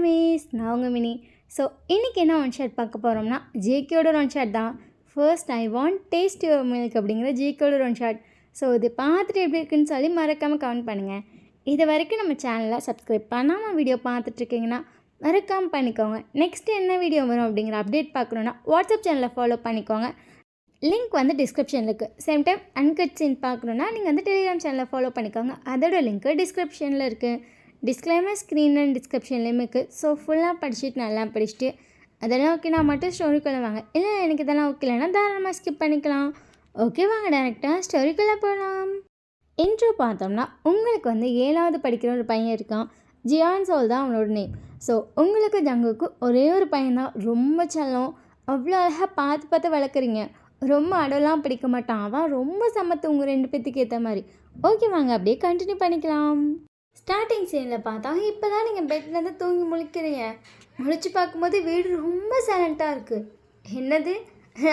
Maize நான் உங்கள் mini. So இன்றைக்கி என்ன ஒன் ஷாட் பார்க்க போகிறோம்னா ஜேகேயோட ஒன் ஷாட் தான். First I want taste your milk அப்படிங்கிற ஜேகேயோட ஒன் ஷாட். ஸோ இது பார்த்துட்டு எப்படி இருக்குன்னு சொல்லி மறக்காமல் கமெண்ட் பண்ணுங்கள். இது வரைக்கும் நம்ம சேனலை சப்ஸ்கிரைப் பண்ணாமல் வீடியோ பார்த்துட்ருக்கீங்கன்னா மறக்காமல் பண்ணிக்கோங்க. நெக்ஸ்ட் என்ன வீடியோ வரும் அப்படிங்கிற அப்டேட் பார்க்கணுன்னா வாட்ஸ்அப் சேனலை ஃபாலோ பண்ணிக்கோங்க. லிங்க் வந்து டிஸ்கிரிப்ஷனில் இருக்குது. சேம் டைம் அன்கட் சீன் பார்க்கணுன்னா நீங்கள் வந்து டெலிகிராம் சேனலை ஃபாலோ பண்ணிக்கோங்க. அதோட லிங்க்கு டிஸ்கிரிப்ஷனில் இருக்குது. டிஸ்க்ளைமர் ஸ்க்ரீன் அண்ட் டிஸ்கிரிப்ஷன்லேயுமே இருக்குது. ஸோ ஃபுல்லாக படிச்சுட்டு நல்லா படிச்சுட்டு அதெல்லாம் ஓகேனா மட்டும் ஸ்டோரிக்குள்ளே வாங்க. இல்லை எனக்கு இதெல்லாம் ஓகே இல்லைன்னா தாராளமாக ஸ்கிப் பண்ணிக்கலாம். ஓகே வாங்க டேரெக்டாக ஸ்டோரிக்குள்ளே போகலாம். இன்ட்ரோ பார்த்தோம்னா உங்களுக்கு வந்து 7வது படிக்கிற ஒரு பையன் இருக்கான். ஜியான் சோல் தான் அவனோட நேம். ஸோ உங்களுக்கு ஜங்குக்கு ஒரே ஒரு பையன் தான். ரொம்ப செல்லம். அவ்வளோ அழகாக பார்த்து பார்த்து வளர்க்குறீங்க. ரொம்ப அடலாம் பிடிக்க மாட்டான். அவன் ரொம்ப சமத்து உங்கள் 2 பேத்துக்கு ஏற்ற மாதிரி. ஓகே வாங்க அப்படியே கண்டினியூ பண்ணிக்கலாம். ஸ்டார்டிங் சீனில் பார்த்தா இப்போ தான் நீங்கள் பெட்லேருந்து தூங்கி முழிக்கிறீங்க. முழிச்சு பார்க்கும்போது வீடு ரொம்ப சைலண்ட்டாக இருக்குது. என்னது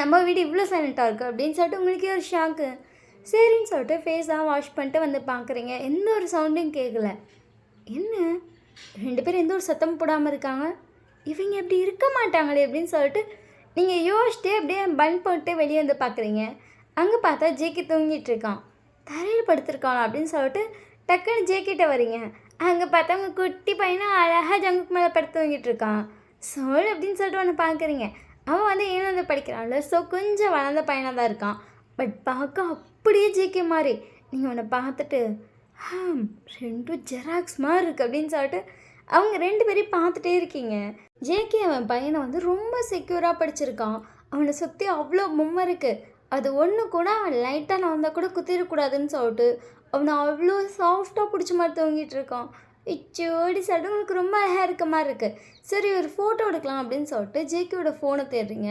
நம்ம வீடு இவ்வளோ சைலண்ட்டாக இருக்குது அப்படின்னு சொல்லிட்டு உங்களுக்கே ஒரு ஷாக்கு. சரின்னு சொல்லிட்டு ஃபேஸாக வாஷ் பண்ணிட்டு வந்து பார்க்குறீங்க. எந்த ஒரு சவுண்டும் கேட்கல. என்ன 2 பேரும் எந்த ஒரு சத்தம் போடாமல் இருக்காங்க, இவங்க எப்படி இருக்க மாட்டாங்களே அப்படின்னு சொல்லிட்டு நீங்கள் யோசிச்சுட்டு அப்படியே பன் போட்டு வெளியே வந்து பார்க்குறீங்க. அங்கே பார்த்தா ஜேகே தூங்கிட்டு இருக்கான். தரையில் படுத்துருக்கானா அப்படின்னு சொல்லிட்டு டக்குன்னு ஜேகிட்ட வரீங்க. அங்கே பார்த்தா உங்கள் குட்டி பையனை அழகாக ஜங்குக்கு மேலே படுத்து தூங்கிட்டு இருக்கான். சோல் அப்படின்னு சொல்லிட்டு ஒன்று பார்க்குறீங்க. அவன் வந்து 7வது படிக்கிறான்ல. ஸோ கொஞ்சம் வளர்ந்த பையனாக தான் இருக்கான். பட் பார்க்க அப்படியே ஜேகே மாதிரி. நீங்கள் அவனை பார்த்துட்டு 2 ஜெராக்ஸ் மாதிரி இருக்குது அப்படின்னு சொல்லிட்டு அவங்க 2 பேரையும் பார்த்துட்டே இருக்கீங்க. ஜேகே அவன் பையனை வந்து ரொம்ப செக்யூராக படிச்சிருக்கான். அவனை சுற்றி அவ்வளோ பொம்மை இருக்குது. அது ஒன்று கூட அவன் லைட்டாக நான் வந்தால் கூட குத்திடக்கூடாதுன்னு சொல்லிட்டு அவனை அவ்வளோ சாஃப்டாக பிடிச்ச மாதிரி தூங்கிட்டு இருக்கான். இச்சோடி சொல்லிட்டு உங்களுக்கு ரொம்ப அழகாக இருக்க மாதிரி இருக்குது. சரி ஒரு ஃபோட்டோ எடுக்கலாம் அப்படின்னு சொல்லிட்டு ஜேகேயோட ஃபோனை தேடுறீங்க.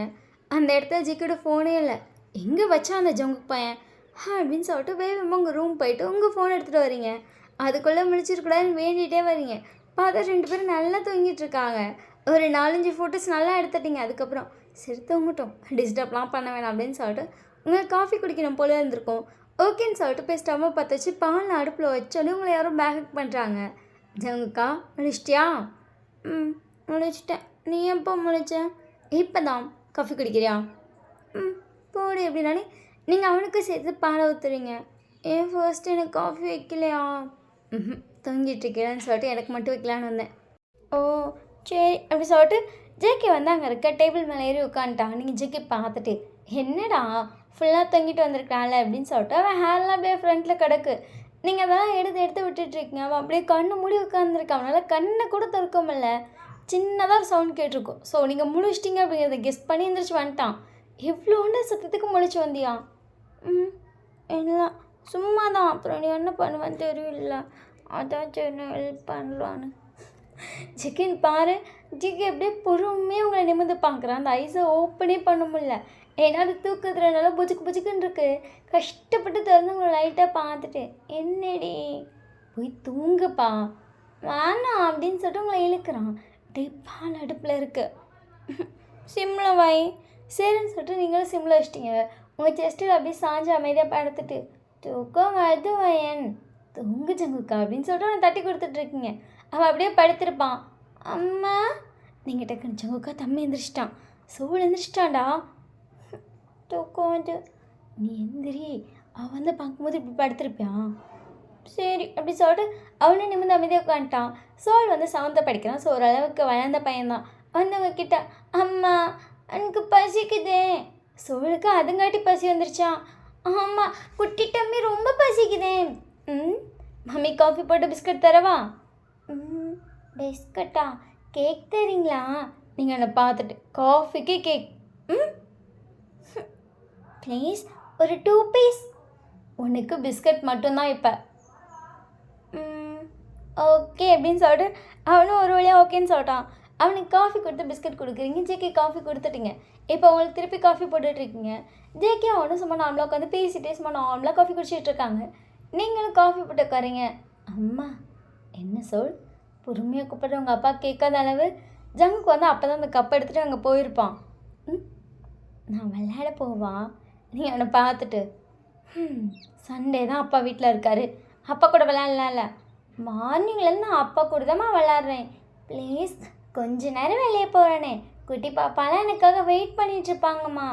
அந்த இடத்துல ஜேகேயோட ஃபோனே இல்லை. எங்கே வச்சா அந்த ஜங்கு பையன் அப்படின்னு சொல்லிட்டு வேகமாக உங்கள் ரூம் போயிட்டு உங்கள் ஃபோன் எடுத்துகிட்டு வரீங்க. அதுக்குள்ளே முடிச்சிருக்கூடாதுன்னு வேண்டிகிட்டே வரீங்க. பார்த்தா 2 பேரும் நல்லா தூங்கிட்டு இருக்காங்க. ஒரு 4-5 ஃபோட்டோஸ் நல்லா எடுத்துட்டீங்க. அதுக்கப்புறம் சரி தூங்கட்டும், டிஸ்டர்ப்லாம் பண்ண வேணாம் அப்படின்னு சொல்லிட்டு உங்களுக்கு காஃபி குடிக்கணும் போல இருந்திருக்கும். ஓகேன்னு சொல்லிட்டு போய் ஸ்டவ்வை பற்ற வச்சு பால் அடுப்பில் வச்சோடனே உங்களை யாரும் பேக் பண்ணுறாங்க. ஜங்குக்கா முடிச்சிட்டியா? முடிச்சிட்டேன். நீ எப்போ முடிச்ச? இப்போ தான். காஃபி குடிக்கிறியா? போடு எப்படின்னாலே நீங்கள் அவனுக்கு சேர்த்து பாலை ஊற்றுறீங்க. ஏன் ஃபர்ஸ்ட் எனக்கு காஃபி வைக்கலையா? தூங்கிட்டு இருக்கேன்னு சொல்லிட்டு எனக்கு மட்டும் வைக்கலான்னு வந்தேன். ஓ சரி அப்படி சொல்லிட்டு ஜேகே வந்து அங்கே இருக்க டேபிள் மேலே ஏறி உட்காந்துட்டான். நீங்கள் ஜேகே பார்த்துட்டு என்னடா ஃபுல்லாக தங்கிட்டு வந்திருக்கலாம்ல அப்படின்னு சொல்லிட்டு அவன் ஹேர்லாம் அப்படியே ஃப்ரண்ட்டில் கிடக்கு. நீங்கள் அதெல்லாம் எடுத்து விட்டுட்ருக்கீங்க. அவன் அப்படியே கண்ணு மூடி உட்காந்துருக்கான். அவனால் கண்ணை கூட திறக்க முடியல. சின்னதாக சவுண்ட் கேட்டிருக்கும். ஸோ நீங்கள் முழிச்சிட்டிங்க அப்படிங்கிறத கெஸ் பண்ணி எழுந்திரிச்சு வந்துட்டான். எவ்வளோன்னு சத்தத்துக்கு முழிச்சு வந்தியா? இல்லை சும்மா தான். அப்புறம் நீ என்ன பண்ணுவேன்னு தெரியல, அதான் சரி ஹெல்ப் பண்ணலான்னு. ஜிக்கின் பாரு. ஜிக்கி அப்படியே பொறுமையாக உங்களை நிமிர்ந்து பார்க்குறான். அந்த ஐஸை ஓப்பனே பண்ண முடியல. ஏன்னா அது தூக்கத்துறனால புச்சுக்குன்னு இருக்கு. கஷ்டப்பட்டு திறந்து உங்களை லைட்டாக பார்த்துட்டு என்னடி போய் தூங்குப்பா வேணாம் அப்படின்னு சொல்லிட்டு உங்களை இழுக்கிறான். டே பால் அடுப்பில் இருக்கு, சிம்மில் வை. சரின்னு சொல்லிட்டு நீங்களும் சிம்மில் வச்சிட்டிங்க. உங்கள் செஸ்ட்டில் அப்படியே சாஞ்சு அமைதியாக படுத்துட்டு தூக்கம் வருது வயன் தூங்கு ஜங்குக்கா அப்படின்னு சொல்லிட்டு அவனை தட்டி கொடுத்துட்ருக்கீங்க. அவன் அப்படியே படுத்திருப்பான். அம்மா நீங்கள் டக்குன்னு ஜங்குக்கா தம்பி எந்திரிச்சிட்டான். சோல் எந்திரிச்சிட்டான்டா. தூக்கம் அது நீ எந்திரி. அவன் வந்து பார்க்கும்போது இப்படி படுத்திருப்பான். சரி அப்படி சொல்லிட்டு அவனே நிமிர்ந்து அமைதியாக உட்காந்துட்டான். சோல் வந்து 7th படிக்கிறான். ஸோ ஓரளவுக்கு வளர்ந்த பையன்தான். வந்தவங்க கிட்ட அம்மா எனக்கு பசிக்குதே. சோலுக்கு அதுங்காட்டி பசி வந்துருச்சான். ஆமாம் குட்டி தம்பி ரொம்ப பசிக்குதே. மம்மி காஃபி போட்டு பிஸ்கட் தரவா? பிஸ்கட்டா? கேக் தரீங்களா? நீங்கள் என்னை பார்த்துட்டு காஃபிக்கு கேக் ப்ளீஸ் ஒரு 2 பீஸ். உனக்கு பிஸ்கட் மட்டும்தான் இப்போ. ஓகே அப்படின்னு சொல்லிட்டு அவனும் ஒரு வழியாக ஓகேன்னு சொல்லிட்டான். அவனுக்கு காஃபி கொடுத்து பிஸ்கட் கொடுக்குறீங்க. ஜேகே காஃபி கொடுத்துட்டீங்க. இப்போ அவங்களுக்கு திருப்பி காஃபி போட்டுட்ருக்கீங்க. ஜேகே அவனும் சும்மா நார்மலாக உட்காந்து பேசிகிட்டே சும்மா நார்மலாக காஃபி குடிச்சிட்ருக்காங்க. நீங்களும் காஃபி போட்டு உட்காரீங்க. அம்மா என்ன சொல் பொறுமையாக கூப்பிட்ற உங்கள் அப்பா கேட்காத அளவு. ஜங்குக்கு வந்து அப்போ தான் அந்த கப்பை எடுத்துகிட்டு அங்கே போயிருப்பான். நான் விளையாட போவான். நீங்கள் அவனை பார்த்துட்டு சண்டே தான் அப்பா வீட்டில் இருக்கார், அப்பா கூட விளையாடலாம்ல. மார்னிங்லேருந்து நான் அப்பா கூட தான் விளையாடுறேன். ப்ளீஸ் கொஞ்ச நேரம் வெளியே போகிறேனே, குட்டி பாப்பாலாம் எனக்காக வெயிட் பண்ணிட்டு இருப்பாங்கம்மா.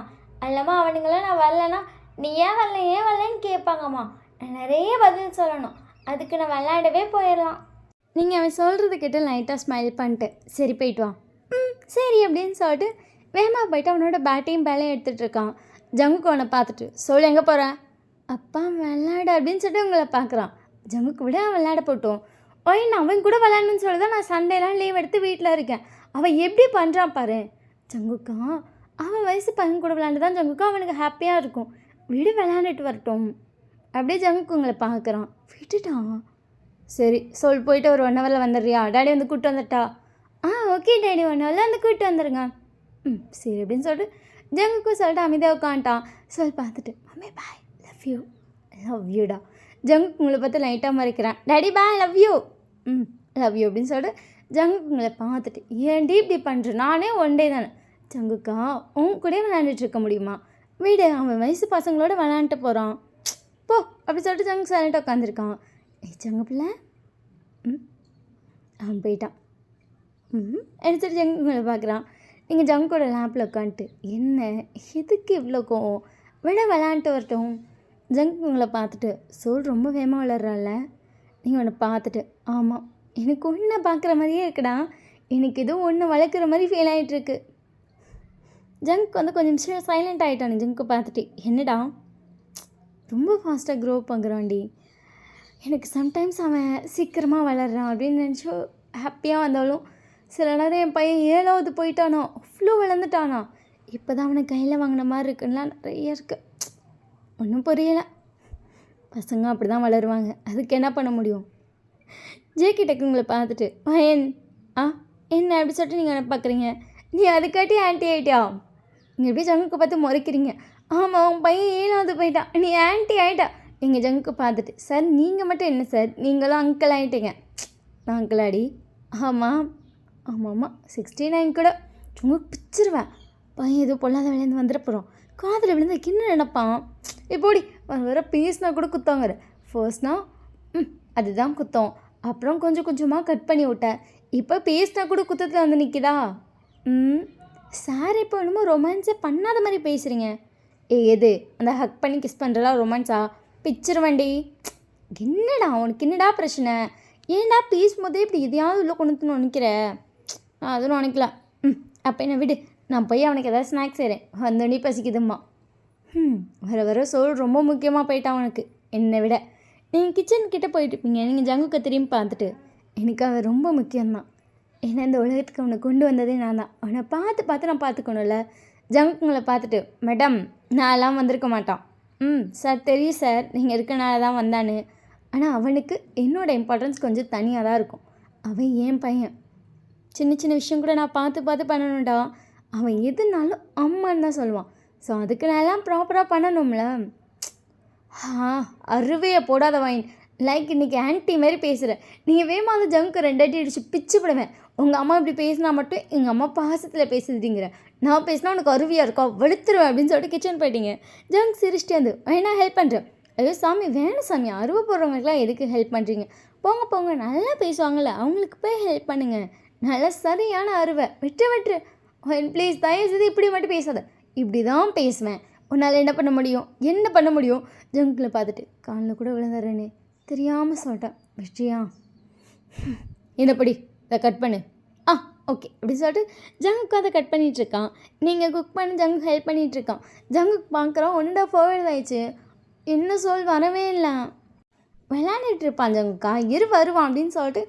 அல்லம்மா அவனுங்களாம் நான் வரலன்னா நீ ஏன் வரலன்னு கேட்பாங்கம்மா. நான் நிறைய பதில் சொல்லணும், அதுக்கு நான் விளையாடவே போயிடலாம். நீங்கள் அவன் சொல்கிறது கிட்ட லைட்டாக ஸ்மைல் பண்ணிட்டு சரி போயிட்டு வா. சரி அப்படின்னு சொல்லிட்டு வேகமாக போயிட்டு அவனோட பேட்டையும் பேலையும் எடுத்துகிட்டு இருக்கான். ஜங்குக்கு அவனை பார்த்துட்டு சொல்லு எங்கே போகிறேன். அப்பா விளையாட அப்படின்னு சொல்லிட்டு உங்களை பார்க்குறான். ஜங்குக்கு விட அவன் விளையாட போட்டோம். நான் அவன் கூட விளையாடணும்னு சொல்லி தான் நான் சண்டேலாம் லீவ் எடுத்து வீட்டில் இருக்கேன். அவன் எப்படி பண்ணுறான் பாரு. ஜங்குக்கா அவன் வயசு பையன் கூட விளையாண்டு தான் ஜங்குக்கா அவனுக்கு ஹாப்பியாக இருக்கும். வீடு விளையாண்டுட்டு வரட்டும் அப்படியே ஜங்குக்கு உங்களை பார்க்குறான். விட்டுட்டான். சரி சொல் போயிட்டு ஒரு 1 ஹவரில் வந்துடுறியா? டேடி வந்து கூப்பிட்டு வந்துட்டா? ஓகே டேடி 1 ஹவரில் வந்து கூப்பிட்டு வந்துடுங்க. சரி அப்படின்னு சொல்லிட்டு ஜங்குக்கும் சொல்லிட்டு அமைதியாக உட்காந்துட்டான். பார்த்துட்டு மம்மி பாய் லவ் யூடா. ஜங்குக்கு உங்களை பார்த்து லைட்டாக மறைக்கிறான். டேடி பாய் லவ் யூ அப்படின்னு சொல்லிட்டு ஜங்குக்கு உங்களை பார்த்துட்டு ஏன்டி இப்படி பண்ணுற? நானே ஒன் டே தானே. ஜங்குக்கா உன் கூட விளையாண்டுட்டு இருக்க முடியுமா? வீடு அவன் வயசு பசங்களோட விளையாண்டுட்டு போகிறான் போ அப்படி சொல்லிட்டு ஜங்கு சைலண்ட்டாக உட்காந்துருக்கான். ஜங்கு பிள்ளை அவன் போயிட்டான். எடுத்துகிட்டு ஜங்கு உங்களை பார்க்குறான். நீங்கள் ஜங்கோட லேப்பில் உட்காந்துட்டு என்ன எதுக்கு இவ்வளோ கோவம்? விளையாண்டுட்டு வரட்டும். ஜங்கு உங்களை பார்த்துட்டு சோல் ரொம்ப வேகமாக வளர்றால. நீங்கள் ஒன்று பார்த்துட்டு ஆமாம் எனக்கு ஒன்றை பார்க்குற மாதிரியே இருக்குடா, எனக்கு எதுவும் ஒன்று வளர்க்குற மாதிரி ஃபீல் ஆகிட்டுருக்கு. ஜங்க் வந்து கொஞ்சம் நிமிஷம் சைலண்ட் ஆகிட்டானு ஜங்க்கு பார்த்துட்டு என்னடா ரொம்ப ஃபாஸ்ட்டாக க்ரோ பண்ணுறான்டி, எனக்கு சம்டைம்ஸ் அவன் சீக்கிரமாக வளர்றான் அப்படின்னு நினச்சோ ஹாப்பியாக வந்தாலும் சில நேரம் என் பையன் 7வது போயிட்டானோ அவ்வளோ வளர்ந்துட்டானா, இப்போ தான் அவனை கையில் வாங்கின மாதிரி இருக்குன்னா நிறைய இருக்குது. ஒன்றும் புரியலை. பசங்க அப்படி தான் வளருவாங்க, அதுக்கு என்ன பண்ண முடியும். ஜேகே டக்குங்களை பார்த்துட்டு பையன் என்ன அப்படி சொல்லிட்டு நீங்கள் என்ன பார்க்குறீங்க? நீ அதுக்காட்டி ஆன்ட்டி ஆகிட்டியா? நீங்கள் எப்படி ஜங்குக்கு பார்த்து முறைக்கிறீங்க? ஆமாம் உன் பையன் 7வது போயிட்டான், நீ ஆன்ட்டி ஆகிட்டா. எங்கள் ஜங்குக்கு பார்த்துட்டு சார் நீங்கள் மட்டும் என்ன சார் நீங்களும் அங்கிள் ஆகிட்டீங்க. நான் அங்கிள் ஆடி ஆமாம் 69 கூட சும்மா பிச்சிருவேன். பையன் ஏதோ பொல்லாத விளையாந்து வந்துட போகிறோம். காதில் விழுந்து என்ன நினைப்பான்? இப்போடி வர பேசினா கூட குத்தவங்க. ஃபர்ஸ்ட்னா அதுதான் குத்தம், அப்புறம் கொஞ்சம் கொஞ்சமாக கட் பண்ணி விட்டேன், இப்போ பேசினா கூட குத்தத்தில் வந்து நிற்கிதா? சார் இப்போ என்னமோ ரொமான்ஸே பண்ணாத மாதிரி பேசுகிறீங்க. எது அந்த ஹக் பண்ணி கிஸ் பண்ணுறலாம் ரொமான்ஸா? பிச்சிருவண்டி. என்னடா உனக்கு என்னடா பிரச்சனை? ஏன்டா பேசும்போதே இப்படி எதையாவது உள்ள கொண்டு நினைக்கிற? நான் அதுவும் நினைக்கல. அப்போ என்ன விடு, நான் போய் அவனுக்கு ஏதாவது ஸ்நாக்ஸ் செய்கிறேன், வந்தோடனே பசிக்குதும்மா. வர சோல் ரொம்ப முக்கியமாக போயிட்டான் அவனுக்கு என்னை விட. நீங்கள் கிச்சன் கிட்டே போயிட்டுருப்பீங்க, நீங்கள் ஜங்குக்கு திரும்பி பார்த்துட்டு எனக்கு அவன் ரொம்ப முக்கியம்தான். ஏன்னா இந்த உலகத்துக்கு அவனை கொண்டு வந்ததே நான் தான். அவனை பார்த்து நான் பார்த்துக்கணும்ல. ஜங்குங்களை பார்த்துட்டு மேடம் நான்லாம் வந்திருக்க மாட்டான். சார் தெரியும் சார் நீங்கள் இருக்கனால தான் வந்தானு. ஆனால் அவனுக்கு என்னோடய இம்பார்ட்டன்ஸ் கொஞ்சம் தனியாக தான் இருக்கும். அவன் ஏன் பையன், சின்ன சின்ன விஷயம் கூட நான் பார்த்து பண்ணணும்டா. அவன் எதுனாலும் அம்மான்னு தான் சொல்லுவான். ஸோ அதுக்கு நான் எல்லாம் ப்ராப்பராக பண்ணணும்ல. அருவையை போடாத வாயின் லைக் இன்றைக்கி ஆன்ட்டி மாரி பேசுகிறேன். நீங்கள் வேமாவது ஜங்க்கு 2 அடி அடிச்சு பிச்சு போடுவேன். உங்கள் அம்மா இப்படி பேசினா மட்டும் எங்கள் அம்மா பாசத்தில் பேசுறீங்கிற, நான் பேசினா உனக்கு அருவியாக இருக்கா வெளுத்துருவேன் அப்படின்னு சொல்லிட்டு கிச்சன் போயிட்டீங்க. ஜங்க் சிரிச்சிட்டே வந்து வேணா ஹெல்ப் பண்ணுறேன். ஐயோ சாமி வேணும் சாமி, அருவை போடுறவங்களுக்குலாம் எதுக்கு ஹெல்ப் பண்ணுறீங்க? போங்க நல்லா பேசுவாங்கள்ல அவங்களுக்கு போய் ஹெல்ப் பண்ணுங்கள். நல்லா சரியான அருவை விட்டு ப்ளீஸ் தயவு செய்து இப்படி மட்டும் பேசாத. இப்படி தான் பேசுவேன். உன்னால் என்ன பண்ண முடியும்? ஜங்கில் பார்த்துட்டு காலில் கூட விழுந்துடுறேனே தெரியாமல் சொல்லிட்டேன். வெற்றியா என்னப்படி இதை கட் பண்ணு. ஓகே அப்படின்னு சொல்லிட்டு ஜங்குக்கு அதை கட் பண்ணிகிட்ருக்கான். நீங்கள் குக் பண்ணி ஜங்குக்கு ஹெல்ப் பண்ணிகிட்ருக்கான். ஜங்குக்கு பார்க்குறான் 1.5 ஹவர் ஆயிடுச்சு, என்ன சொல் வரவே இல்லை. விளையாண்டுட்டு இருப்பான் ஜங்குக்கா, வருவான் அப்படின்னு சொல்லிட்டு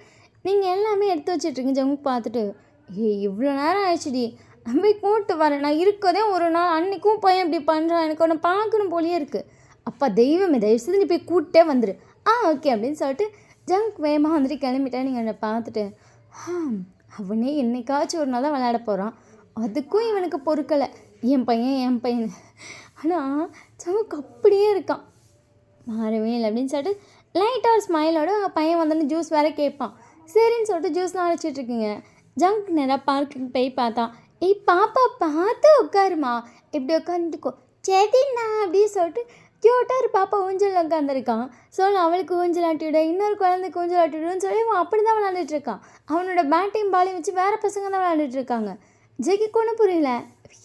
நீங்கள் எல்லாமே எடுத்து வச்சிட்ருக்கீங்க. ஜங்குக்கு பார்த்துட்டு இவ்வளோ நேரம் ஆயிடுச்சுடி, நான் போய் கூப்பிட்டு வரேன். நான் இருக்கதே ஒரு நாள், அன்றைக்கும் போய் இப்படி பண்ணுறான், எனக்கு ஒன்று பார்க்கணும் போலியே இருக்குது. அப்பா தெய்வமே தயவு செய்து நீ போய் கூப்பிட்டே வந்துடு. ஓகே அப்படின்னு சொல்லிட்டு ஜங்க் வேகமாக வந்துட்டு கிளம்பிட்டேன். நீங்கள் என்னை பார்த்துட்டு அவனே என்னைக்காச்சும் ஒரு நாள் தான் விளையாட போகிறான், அதுக்கும் இவனுக்கு பொறுக்கலை. என் பையன் ஆனால் ஜங்க் அப்படியே இருக்கான், மாறவே இல்லை அப்படின்னு சொல்லிட்டு லைட்டாக ஒரு ஸ்மைலோட பையன் வந்தோடனே ஜூஸ் வேறு கேட்பான். சரின்னு சொல்லிட்டு ஜூஸ்லாம் அழைச்சிட்ருக்கீங்க. ஜங்க் நேராக பார்க்குக்கு போய் பார்த்தான். பாப்பா பார்த்து உட்காருமா, இப்படி உட்காந்துக்கோ சரிண்ணா அப்படின்னு சொல்லிட்டு க்யூட்டாக ஒரு பாப்பா ஊஞ்சல் உட்காந்துருக்கான். ஸோ அவளுக்கு ஊஞ்சல் ஆட்டி விட, இன்னொரு குழந்தைக்கு ஊஞ்சல் ஆட்டி விடுன்னு சொல்லி அவன் அப்படி தான் விளையாண்டுட்டு இருக்கான். அவனோட பேட்டையும் பாலையும் வச்சு வேறு பசங்க தான் விளையாண்டுட்டு இருக்காங்க. ஜெய்க்கு ஒன்றும் புரியல,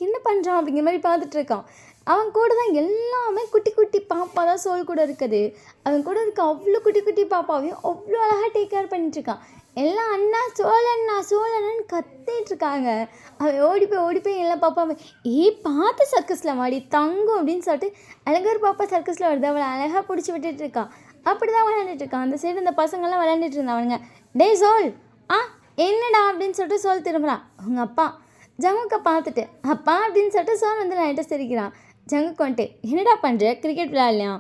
என்ன பண்ணுறான் அப்படிங்கிற மாதிரி பார்த்துட்டு இருக்கான். அவன் கூட தான் எல்லாமே குட்டி குட்டி பாப்பா தான் சோல் கூட இருக்குது. அவன் கூட இருக்க அவ்வளோ குட்டி குட்டி பாப்பாவையும் அவ்வளோ அழகாக டேக் கேர் பண்ணிட்டுருக்கான். எல்லாம் அண்ணா சோழண்ணா சோழண்ணன்னு கத்திட்டு இருக்காங்க. அவன் ஓடி போய் எல்லா பாப்பாவை பார்த்து சர்க்கஸில் வாடி தங்கம் அப்படின்னு சொல்லிட்டு அழகர் பாப்பா சர்க்கஸில் வருது. அவளை அழகாக பிடிச்சி விட்டுட்டு இருக்கான். அப்படி தான் விளையாண்டுட்டு இருக்கான். அந்த சைடு அந்த பசங்கள்லாம் விளையாண்டுட்டு இருந்தாங்க. டேய் சோல், என்னடா அப்படின்னு சொல்லிட்டு சோல் திரும்புகிறான். அவங்க அப்பா ஜங்குக்கை பார்த்துட்டு அப்பா அப்படின்னு சொல்லிட்டு சோல் வந்து லைட்டாக சிரிக்கிறான். ஜங்குக்கு வந்துட்டு என்னடா பண்ணுற, கிரிக்கெட் விளையாடலையா?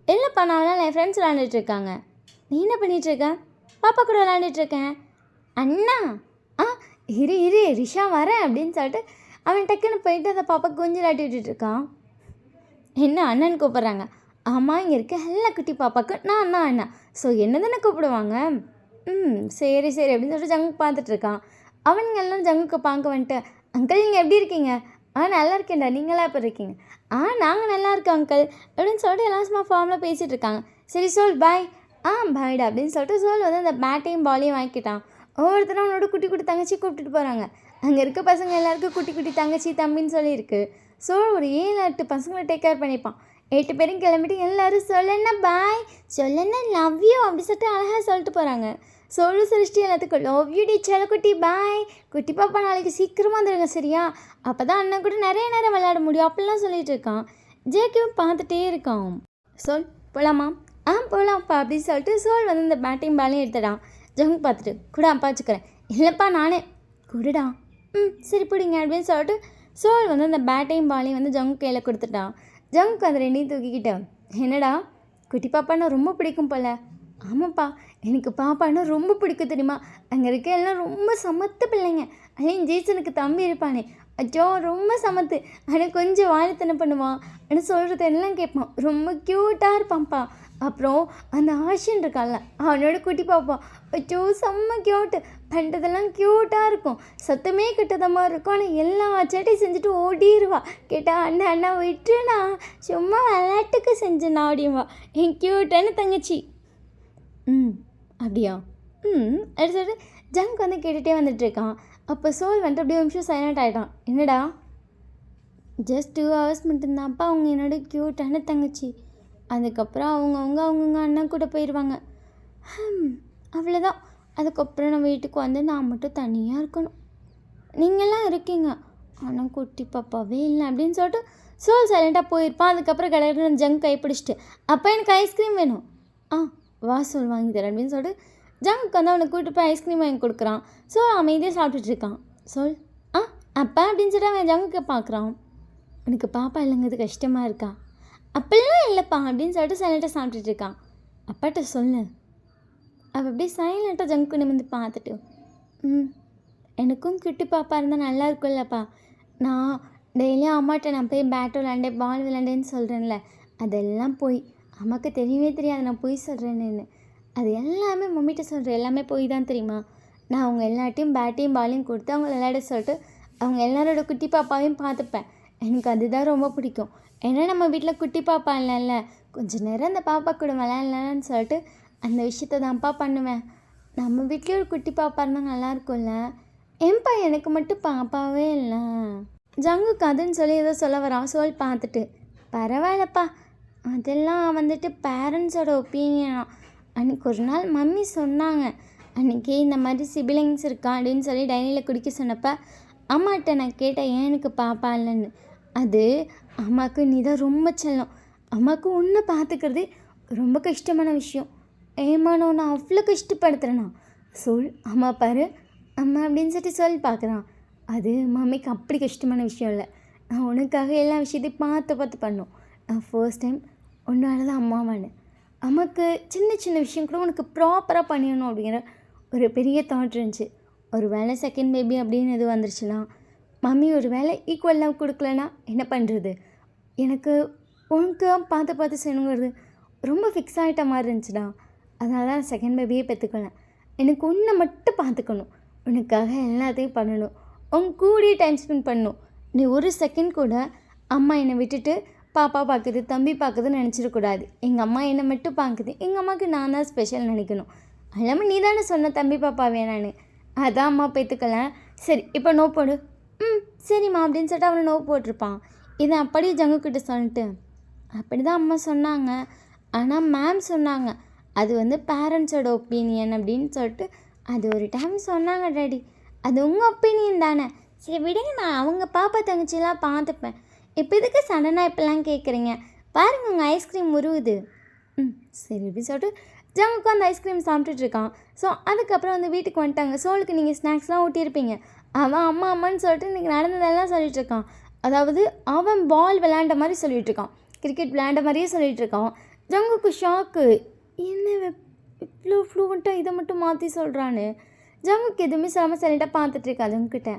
இல்லைப்பா, நான் விளையாடல, என் ஃப்ரெண்ட்ஸ் விளையாண்டுட்டு இருக்காங்க. நீ என்ன பண்ணிகிட்ருக்க? பாப்பா கூட விளையாண்டுட்ருக்கேன். அண்ணா இரு ரிஷா வரேன் அப்படின்னு சொல்லிட்டு அவன் டக்குன்னு போயிட்டு அந்த பாப்பா கொஞ்சம் விளையாட்டி விட்டுட்ருக்கான். என்ன அண்ணன் கூப்பிட்றாங்க? ஆமாம், இங்கே இருக்க எல்லா குட்டி பாப்பாவுக்கு நான் தான் அண்ணா, ஸோ என்ன தானே கூப்பிடுவாங்க. சரி அப்படின்னு சொல்லிட்டு ஜங்குக்கு பார்த்துட்ருக்கான். அவனுங்க எல்லாம் ஜங்குக்கு பார்க்க வந்துட்டு, அங்கிள் நீங்கள் எப்படி இருக்கீங்க? நல்லா இருக்கேன்டா, நீங்களாம் எப்படி இருக்கீங்க? நாங்கள் நல்லா இருக்கோம் அங்கிள் அப்படின்னு சொல்லிட்டு எல்லாம் சும்மா ஃபார்மில் பேசிகிட்டு இருக்காங்க. சரி சோல் பாய். பாய்டா அப்படின்னு சொல்லிட்டு சோல் வந்து அந்த பேட்டையும் பாலையும் வாங்கிக்கிட்டான். ஒவ்வொருத்தரும் அவனோட குட்டி குட்டி தங்கச்சி கூப்பிட்டுட்டு போகிறாங்க. அங்கே இருக்க பசங்க எல்லாருக்கும் குட்டி குட்டி தங்கச்சி தம்பின்னு சொல்லியிருக்கு. சோல் ஒரு 7-8 பசங்களை டேக் கேர் பண்ணிப்பான். 8 பேரும் கிளம்பிட்டு எல்லோரும் சொல்லண்ணா பாய், சொல்லண்ணா லவ் யூ அப்படி சொல்லிட்டு அழகாக சொல்லிட்டு போகிறாங்க. சோழு சிருஷ்டி எல்லாத்துக்கும் லவ் யூ டி செல்லக்குட்டி பாய், குட்டி பாப்பா நாளைக்கு சீக்கிரமாக வந்துடுங்க சரியா, அப்போ தான் அண்ணன் கூட நிறைய நேரம் விளையாட முடியும் அப்படிலாம் சொல்லிட்டு இருக்கான். ஜேக்கியும் பார்த்துட்டே இருக்கான். சோல் போகலாமா? போகலாம்ப்பா அப்படின்னு சொல்லிட்டு சோல் வந்து இந்த பேட்டிங் பாலையும் எடுத்துடான். ஜங்கு பார்த்துட்டு கூட அப்பா வச்சுக்கிறேன். இல்லைப்பா நானே. கொடுடா. சரி பிடிங்க அப்படின்னு சொல்லிட்டு சோல் வந்து அந்த பேட்டையும் பாலையும் வந்து ஜங்கு கையில் கொடுத்துட்டான். ஜங்கு அந்த ரெண்டையும் தூக்கிக்கிட்ட, என்னடா குட்டி பாப்பான்னா ரொம்ப பிடிக்கும் போல. ஆமாப்பா, எனக்கு பாப்பான்னா ரொம்ப பிடிக்கும் தெரியுமா. அங்கே இருக்க எல்லாம் ரொம்ப சமத்து பிள்ளைங்க. அதையும் ஜெய்சனுக்கு தம்பி இருப்பானே, அச்சோ ரொம்ப சமத்து. ஆனால் கொஞ்சம் வாழைத்தனை பண்ணுவான். ஆனால் சொல்கிறது எல்லாம் கேட்பான். ரொம்ப க்யூட்டாக இருப்பான்ப்பா. அப்புறம் அந்த ஆஷன் இருக்கான்ல, அவனோட குட்டி பாப்பா, அச்சோ செம்ம க்யூட்டு. பண்ணுறதெல்லாம் க்யூட்டாக இருக்கும். சத்தமே கெட்டதமாக இருக்கும். ஆனால் எல்லா சேட்டையும் செஞ்சுட்டு ஓடிடுவா. கேட்டால் அண்ணா விட்டுனா சும்மா விளையாட்டுக்கு செஞ்சேண்ணா அப்படின்வா. என் க்யூட்டான தங்கச்சி. அப்படியா? அப்படி சொல்லிட்டு ஜங்க் வந்து கேட்டுகிட்டே வந்துட்டுருக்கான். அப்போ சோல் வந்துட்டு அப்படியே நிமிஷம் சைலண்ட் ஆகிட்டான். என்னடா? ஜஸ்ட் 2 hours மட்டும்தான்ப்பா அவங்க என்னோட க்யூட்டான தங்கச்சி. அதுக்கப்புறம் அவங்கவுங்க அண்ணன் கூட போயிடுவாங்க. அவ்வளோதான். அதுக்கப்புறம் நான் வீட்டுக்கு வந்து நான் மட்டும் தனியாக இருக்கணும். நீங்களாம் இருக்கீங்க, ஆனால் குட்டி பாப்பாவே இல்லை அப்படின்னு சொல்லிட்டு சோல் சைலண்ட்டாக போயிருப்பான். அதுக்கப்புறம் கடற்கரை ஜங்க் கை பிடிச்சிட்டு, அப்போ எனக்கு ஐஸ்கிரீம் வேணும். வா சோல் வாங்கி தரேன் அப்படின்னு சொல்லிட்டு ஜங்க் வந்து அவனை கூப்பிட்டு போய் ஐஸ்கிரீம் வாங்கி கொடுக்குறான். சோல் அமைதியாக சாப்பிட்டுட்ருக்கான். சோல் அப்பா அப்படின்னு சொல்லிட்டு அவன் ஜங்குக்கு பார்க்குறான். உனக்கு பாப்பா இல்லைங்கிறது கஷ்டமாக இருக்கா? அப்படிலாம் இல்லைப்பா அப்படின்னு சொல்லிட்டு சைலண்ட்டாக சாப்பிட்டுட்டு இருக்கான். அப்பாட்ட சொல்லு. அவள் அப்படியே சைலண்ட்டாக ஜங்கு நிமிர்ந்து பார்த்துட்டு, எனக்கும் குட்டி பாப்பா இருந்தால் நல்லா இருக்கும்லப்பா. நான் டெய்லியும் அம்மாட்ட நான் போய் பேட் விளாண்டேன் பால் விளாண்டேன்னு சொல்கிறேன்ல, அதெல்லாம் போய் அம்மாவுக்கு தெரியவே தெரியாது நான் போய் சொல்கிறேன்னு. அது எல்லாமே மம்மிகிட்ட சொல்கிறேன், எல்லாமே போய் தான் தெரியுமா. நான் அவங்க எல்லாட்டையும் பேட்டையும் பாலையும் கொடுத்து அவங்கள விளையாட சொல்லிட்டு அவங்க எல்லாரோட குட்டி பாப்பாவையும் பார்த்துப்பேன். எனக்கு அதுதான் ரொம்ப பிடிக்கும். ஏன்னா நம்ம வீட்டில் குட்டி பாப்பா இல்லைல்ல, கொஞ்சம் நேரம் அந்த பாப்பா கூட விளையாடலான்னு சொல்லிட்டு அந்த விஷயத்த தான்ப்பா பண்ணுவேன். நம்ம வீட்லேயும் ஒரு குட்டி பாப்பா இருந்தால் நல்லாயிருக்கும்ல. ஏன்பா எனக்கு மட்டும் பாப்பாவே இல்லை? ஜங்குக்கு அதுன்னு சொல்லி ஏதோ சொல்ல வரான். சோல் பார்த்துட்டு, பரவாயில்லப்பா, அதெல்லாம் வந்துட்டு பேரண்ட்ஸோட ஒப்பீனியனா. அன்றைக்கி ஒரு நாள் மம்மி சொன்னாங்க, அன்றைக்கி இந்த மாதிரி சிபிலிங்ஸ் இருக்கா அப்படின்னு சொல்லி டைரியில் குடிக்க சொன்னப்போ அம்மாட்ட நான் கேட்டேன் ஏன் எனக்கு பாப்பா இல்லைன்னு. அது அம்மாவுக்கு நீ தான் ரொம்ப செல்லம், அம்மாவுக்கு உன்னை பார்த்துக்கிறதே ரொம்ப கஷ்டமான விஷயம். ஏமா நான் அவ்வளோ கஷ்டப்படுத்துகிறேண்ணா. சொல் அம்மா பாரு அம்மா அப்படின்னு சொல்லிட்டு சொல்லி பார்க்குறான். அது மம்மிக்கு அப்படி கஷ்டமான விஷயம் இல்லை. நான் உனக்காக எல்லா விஷயத்தையும் பார்த்து பண்ணோம். நான் ஃபர்ஸ்ட் டைம் உன்னால தான் அம்மாவானு. அம்மாவுக்கு சின்ன சின்ன விஷயம் கூட உனக்கு ப்ராப்பராக பண்ணிடணும் அப்படிங்கிற ஒரு பெரிய தாட் இருந்துச்சு. ஒரு வேளை செகண்ட் பேபி அப்படின்னு எது வந்துருச்சுன்னா, மம்மி ஒரு வேளை ஈக்குவல் லவ் கொடுக்கலன்னா என்ன பண்ணுறது? எனக்கு உனக்கு பார்த்து செய்யணுங்கிறது ரொம்ப ஃபிக்ஸ் ஆகிட்ட மாதிரி இருந்துச்சுடா. அதனால தான் செகண்ட் பேபியே பெற்றுக்கலாம். எனக்கு உன்னை மட்டும் பார்த்துக்கணும், உனக்காக எல்லாத்தையும் பண்ணணும், உன் கூடயே டைம் ஸ்பெண்ட் பண்ணணும். நீ ஒரு செகண்ட் கூட அம்மா என்னை விட்டுட்டு பாப்பா பார்க்குது தம்பி பார்க்குதுன்னு நினச்சிடக்கூடாது. எங்கள் அம்மா என்னை மட்டும் பார்க்குது, எங்கள் அம்மாவுக்கு நான் தான் ஸ்பெஷல் நினைக்கணும். அது இல்லாமல் நீ தானே சொன்ன தம்பி பாப்பா வேணான்னு, அதான் அம்மா பேத்துக்கல. சரி இப்போ நோ போடு. சரிம்மா அப்படின்னு சொல்லிட்டு அவனை நோ போட்டிருப்பான். இதை அப்படியே ஜங்குக்கிட்ட சொல்லிட்டு அப்படி தான் அம்மா சொன்னாங்க, ஆனால் மேம் சொன்னாங்க அது வந்து பேரண்ட்ஸோட ஒப்பீனியன் அப்படின்னு சொல்லிட்டு அது ஒரு டைம் சொன்னாங்க டாடி. அது உங்கள் ஒப்பீனியன் தானே, சரி விடுங்க, நான் அவங்க பாப்பா தங்கச்சிலாம் பார்த்துப்பேன். இப்போ எதுக்கு சடனாக இப்போலாம் கேட்குறீங்க, பாருங்கள் உங்கள் ஐஸ்கிரீம் உருவுது. சரி அப்படின்னு சொல்லிட்டு ஜங்குக்கு அந்த ஐஸ்கிரீம் சாப்பிட்டுட்டு இருக்கான். ஸோ அதுக்கப்புறம் வந்து வீட்டுக்கு வந்துட்டாங்க. சோலுக்கு நீங்கள் ஸ்நாக்ஸ்லாம் ஊட்டியிருப்பீங்க. அவன் அம்மா அம்மான்னு சொல்லிட்டு இன்றைக்கி நடந்ததெல்லாம் சொல்லிட்டு இருக்கான். அதாவது அவன் பால் விளையாண்ட மாதிரி சொல்லிட்டு இருக்கான், கிரிக்கெட் விளையாண்ட மாதிரியே சொல்லிட்டு இருக்கான். ஜங்குக்கு ஷாக்கு, என்ன இவ்வளோ ஃப்ளூவெண்ட்டாக இதை மட்டும் மாற்றி சொல்கிறான்னு. ஜங்குக்கு எதுவுமே சொல்லாமல் சைலண்டாக பார்த்துட்டு இருக்கா ஜங்குக்கிட்ட.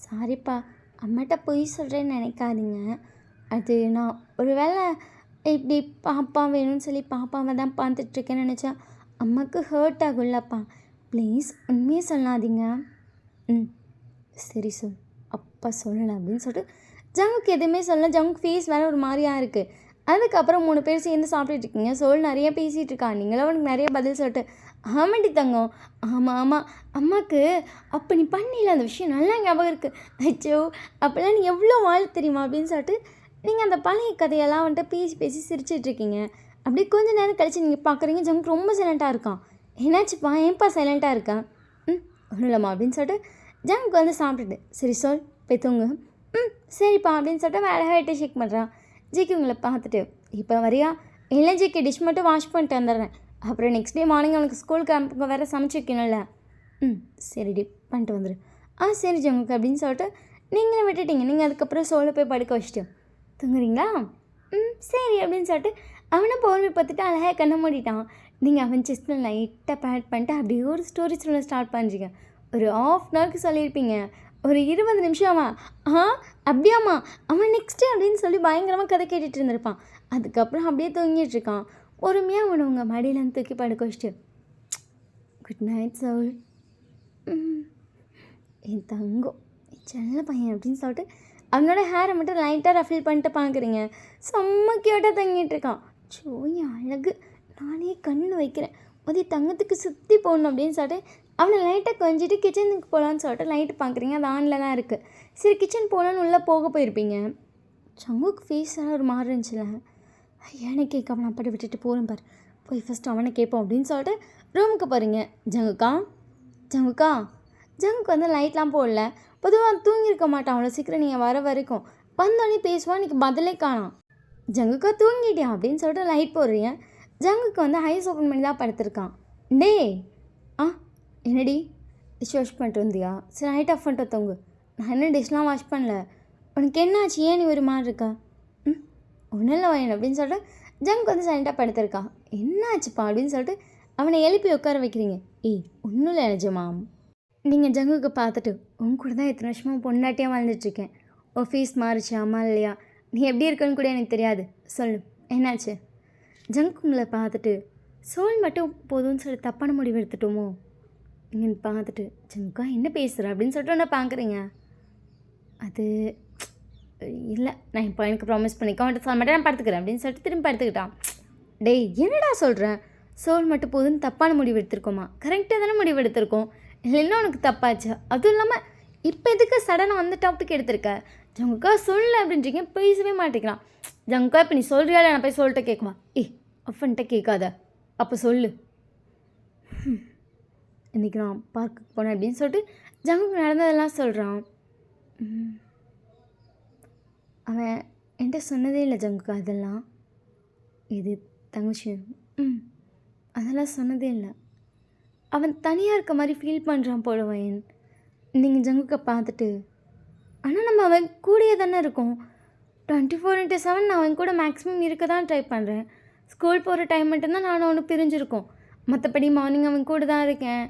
சாரிப்பா, அம்மாட்ட பொய் சொல்கிறேன்னு நினைக்காதீங்க. அது நான் ஒரு வேளை இப்படி பாப்பா வேணும்னு சொல்லி பாப்பாவை தான் பார்த்துட்ருக்கேன்னு நினச்சா அம்மாவுக்கு ஹர்ட் ஆகும்லப்பா, ப்ளீஸ் உண்மையே சொல்லாதீங்க. சரி சொல், அப்பா சொல்லலை அப்படின்னு சொல்லிட்டு ஜங்குக்கு எதுவுமே சொல்லலை. ஜங்குக்கு ஃபேஸ் வேறு ஒரு மாதிரியாக இருக்குது. அதுக்கப்புறம் 3 பேர் சேர்ந்து சாப்பிட்டுட்டு இருக்கீங்க. சோல் நிறைய பேசிகிட்டு இருக்கா, நீங்களும் அவனுக்கு நிறைய பதில் சொல்லிட்டு ஆமாண்டி தங்கம், ஆமாம் ஆமாம் அம்மாவுக்கு அப்போ நீ பண்ணில அந்த விஷயம் நல்லா ஞாபகம் இருக்குது. அச்சோ அப்போல்லாம் நீ எவ்வளோ வாழ் தெரியுமா அப்படின்னு சொல்லிட்டு நீங்கள் அந்த பழைய கதையெல்லாம் வந்துட்டு பேசி பேசி சிரிச்சிட்ருக்கீங்க. அப்படியே கொஞ்சம் நேரம் கழித்து நீங்கள் பார்க்குறீங்க ஜங்க் ரொம்ப சைலண்ட்டாக இருக்கான். என்னாச்சுப்பா, ஏன்ப்பா சைலண்ட்டாக இருக்கா? ஒன்றும் இல்லைம்மா அப்படின்னு சொல்லிட்டு ஜங்க் வந்து சாப்பிட்டுட்டு சரி சொல் போய் தூங்கு. சரிப்பா அப்படின்னு சொல்லிட்டு அழகாகிட்டு ஷேக் பண்ணுறான். ஜிக்கு உங்களை பார்த்துட்டு இப்போ வரியா, இல்லை ஜிக்கு டிஷ் மட்டும் வாஷ் பண்ணிட்டு வந்துடுறேன், அப்புறம் நெக்ஸ்ட் டே மார்னிங் அவனுக்கு ஸ்கூலுக்கு அனுப்புங்க, வேறு சமைச்சு வைக்கணும்ல. சரிடி பண்ணிட்டு வந்துடு. சரி ஜங்குக்கு அப்படின்னு சொல்லிட்டு நீங்களே விட்டுட்டீங்க. நீங்கள் அதுக்கப்புறம் சோலை போய் படுக்க வச்சுட்டு தூங்குறீங்களா? சரி அப்படின்னு சொல்லிட்டு அவனை பொறுமை பார்த்துட்டு அழகாக கண்ணை மூடிட்டான். நீங்கள் அவன் செஸ்ட்டில் லைட்டாக பேட் பண்ணிட்டு அப்படியே ஒரு ஸ்டோரி சொல்ல ஸ்டார்ட் பண்ணுறீங்க. ஒரு ½ அன் ஹவருக்கு சொல்லியிருப்பீங்க, ஒரு 20 நிமிஷமா அப்படியாம்மா அவன் நெக்ஸ்ட்டு அப்படின்னு சொல்லி பயங்கரமாக கதை கேட்டுட்டு இருந்திருப்பான். அதுக்கப்புறம் அப்படியே தூங்கிட்டு இருக்கான். பொறுமையாக அவனை உங்கள் மடியிலேருந்து தூக்கி படுக்க வச்சுட்டு குட் நைட் சோல், என் தங்கம் செல்ல பையன் அப்படின்னு சொல்லிட்டு அவனோட ஹேரை மட்டும் லைட்டாக ரஃபில் பண்ணிட்டு பார்க்குறீங்க. செம்ம கியூட்டாக தங்கிட்டு இருக்கான். சோய் அழகு, நானே கண்ணு வைக்கிறேன், அது தங்கத்துக்கு சுற்றி போடணும் அப்படின்னு சொல்லிட்டு அவனை லைட்டாக கொஞ்சிட்டு கிச்சனுக்கு போகலான்னு சொல்லிட்டு லைட்டு பார்க்குறீங்க, அது ஆனில் தான் இருக்குது. சரி கிச்சன் போகலான்னு உள்ளே போக போயிருப்பீங்க. சங்குக்கு ஃபேஸ் எல்லாம் ஒரு மாதிரி இருந்துச்சுல, ஏன்னு கேட்க அவனை அப்படி விட்டுட்டு போகிறேன் பாரு, போய் ஃபஸ்ட்டு அவனை கேட்போம் அப்படின்னு சொல்லிட்டு ரூமுக்கு போகிறீங்க. ஜங்குக்கா ஜங்குக்கா ஜங்குக்கு வந்து லைட்லாம் போடல, பொதுவாக தூங்கியிருக்க மாட்டான் அவ்வளோ சீக்கிரம் நீங்கள் வர வரைக்கும். வந்தோடனே பேசுவான், இன்றைக்கி பதிலே காணாம். ஜங்குக்கா தூங்கிட்டியா அப்படின்னு சொல்லிட்டு லைட் போடுறீங்க. ஜங்குக்கு வந்து ஐஸ் ஓப்பன் பண்ணி தான் படுத்திருக்கான். டே என்னடி டிஷ் வாஷ் பண்ணிட்டு வந்தியா? சரி லைட் ஆஃப் பண்ணிட்டு தூங்கு. நான் என்ன டிஷ்லாம் வாஷ் பண்ணல, உனக்கு என்னாச்சு, ஏன் நீ ஒரு மாதிரி இருக்கா? ஒன்றும் இல்லை வயன் அப்படின்னு சொல்லிட்டு ஜங்க் வந்து சைலண்டாக படுத்திருக்கா. என்னாச்சுப்பா அப்படின்னு சொல்லிட்டு அவனை எழுப்பி உட்கார வைக்கிறீங்க. ஒன்றும் இல்லை நிஜமாம், நீங்கள் ஜங்குக்கு பார்த்துட்டு உன் கூட தான் எத்தனை வருஷமாக பொண்டாட்டியாக வாழ்ந்துட்டுருக்கேன், உன் ஃபீஸ் மாறிச்சா அம்மா இல்லையா, நீ எப்படி இருக்கன்னு கூட எனக்கு தெரியாது, சொல்லு என்னாச்சு? ஜங்க் உங்களை பார்த்துட்டு சோல் மட்டும் போதும்னு சொல்லி தப்பான முடிவு எடுத்துட்டோமோ நீங்கள் பார்த்துட்டு ஜங்கா என்ன பேசுகிற அப்படின்னு சொல்லிட்டு என்ன பார்க்குறீங்க. அது இல்லை, நான் இப்போ எனக்கு ப்ராமிஸ் பண்ணிக்கோ அவன்கிட்ட சொல்ல மாட்டேன், நான் படுத்துக்கிறேன் அப்படின்னு சொல்லிட்டு திரும்பி படுத்துக்கிட்டான். டேய் என்னடா சொல்கிறேன், சோல் மட்டும் போதுன்னு தப்பான முடிவு எடுத்திருக்கோமா? கரெக்டாக தானே முடிவு எடுத்திருக்கோம், இல்லைன்னா உனக்கு தப்பாச்சு. அதுவும் இல்லாமல் இப்போ எதுக்கு சடனாக அந்த டாபிக் எடுத்திருக்க? ஜங்கக்கா சொல்லு அப்படின்றீங்க, பேசவே மாட்டேங்கிறான். ஜங்கக்கா இப்போ நீ சொல்கிறியா, நான் போய் சொல்லிட்டு கேட்குமா? அப்பன்ட்ட கேட்காத, அப்போ சொல்லு. இன்றைக்கி நான் பார்க்குக்கு போனேன் அப்படின்னு சொல்லிட்டு ஜங்குக்கு நடந்ததெல்லாம் சொல்கிறான். அவன் என்கிட்ட சொன்னதே இல்லை ஜங்குக்கு அதெல்லாம், இது தங்கச்சி அதெல்லாம் சொன்னதே இல்லை. அவன் தனியாக இருக்க மாதிரி ஃபீல் பண்ணுறான் போல வயன். நீங்கள் ஜங்குக்கை பார்த்துட்டு, ஆனால் நம்ம அவன் கூடயே தானே இருக்கோம், 24/7 நான் அவன் கூட மேக்ஸிமம் இருக்க தான் ட்ரை பண்ணுறேன். ஸ்கூல் போகிற டைம் மட்டும்தான் நான் அவனுக்கு பிரிஞ்சிருக்கோம், மற்றபடி மார்னிங் அவன் கூட தான் இருக்கேன்,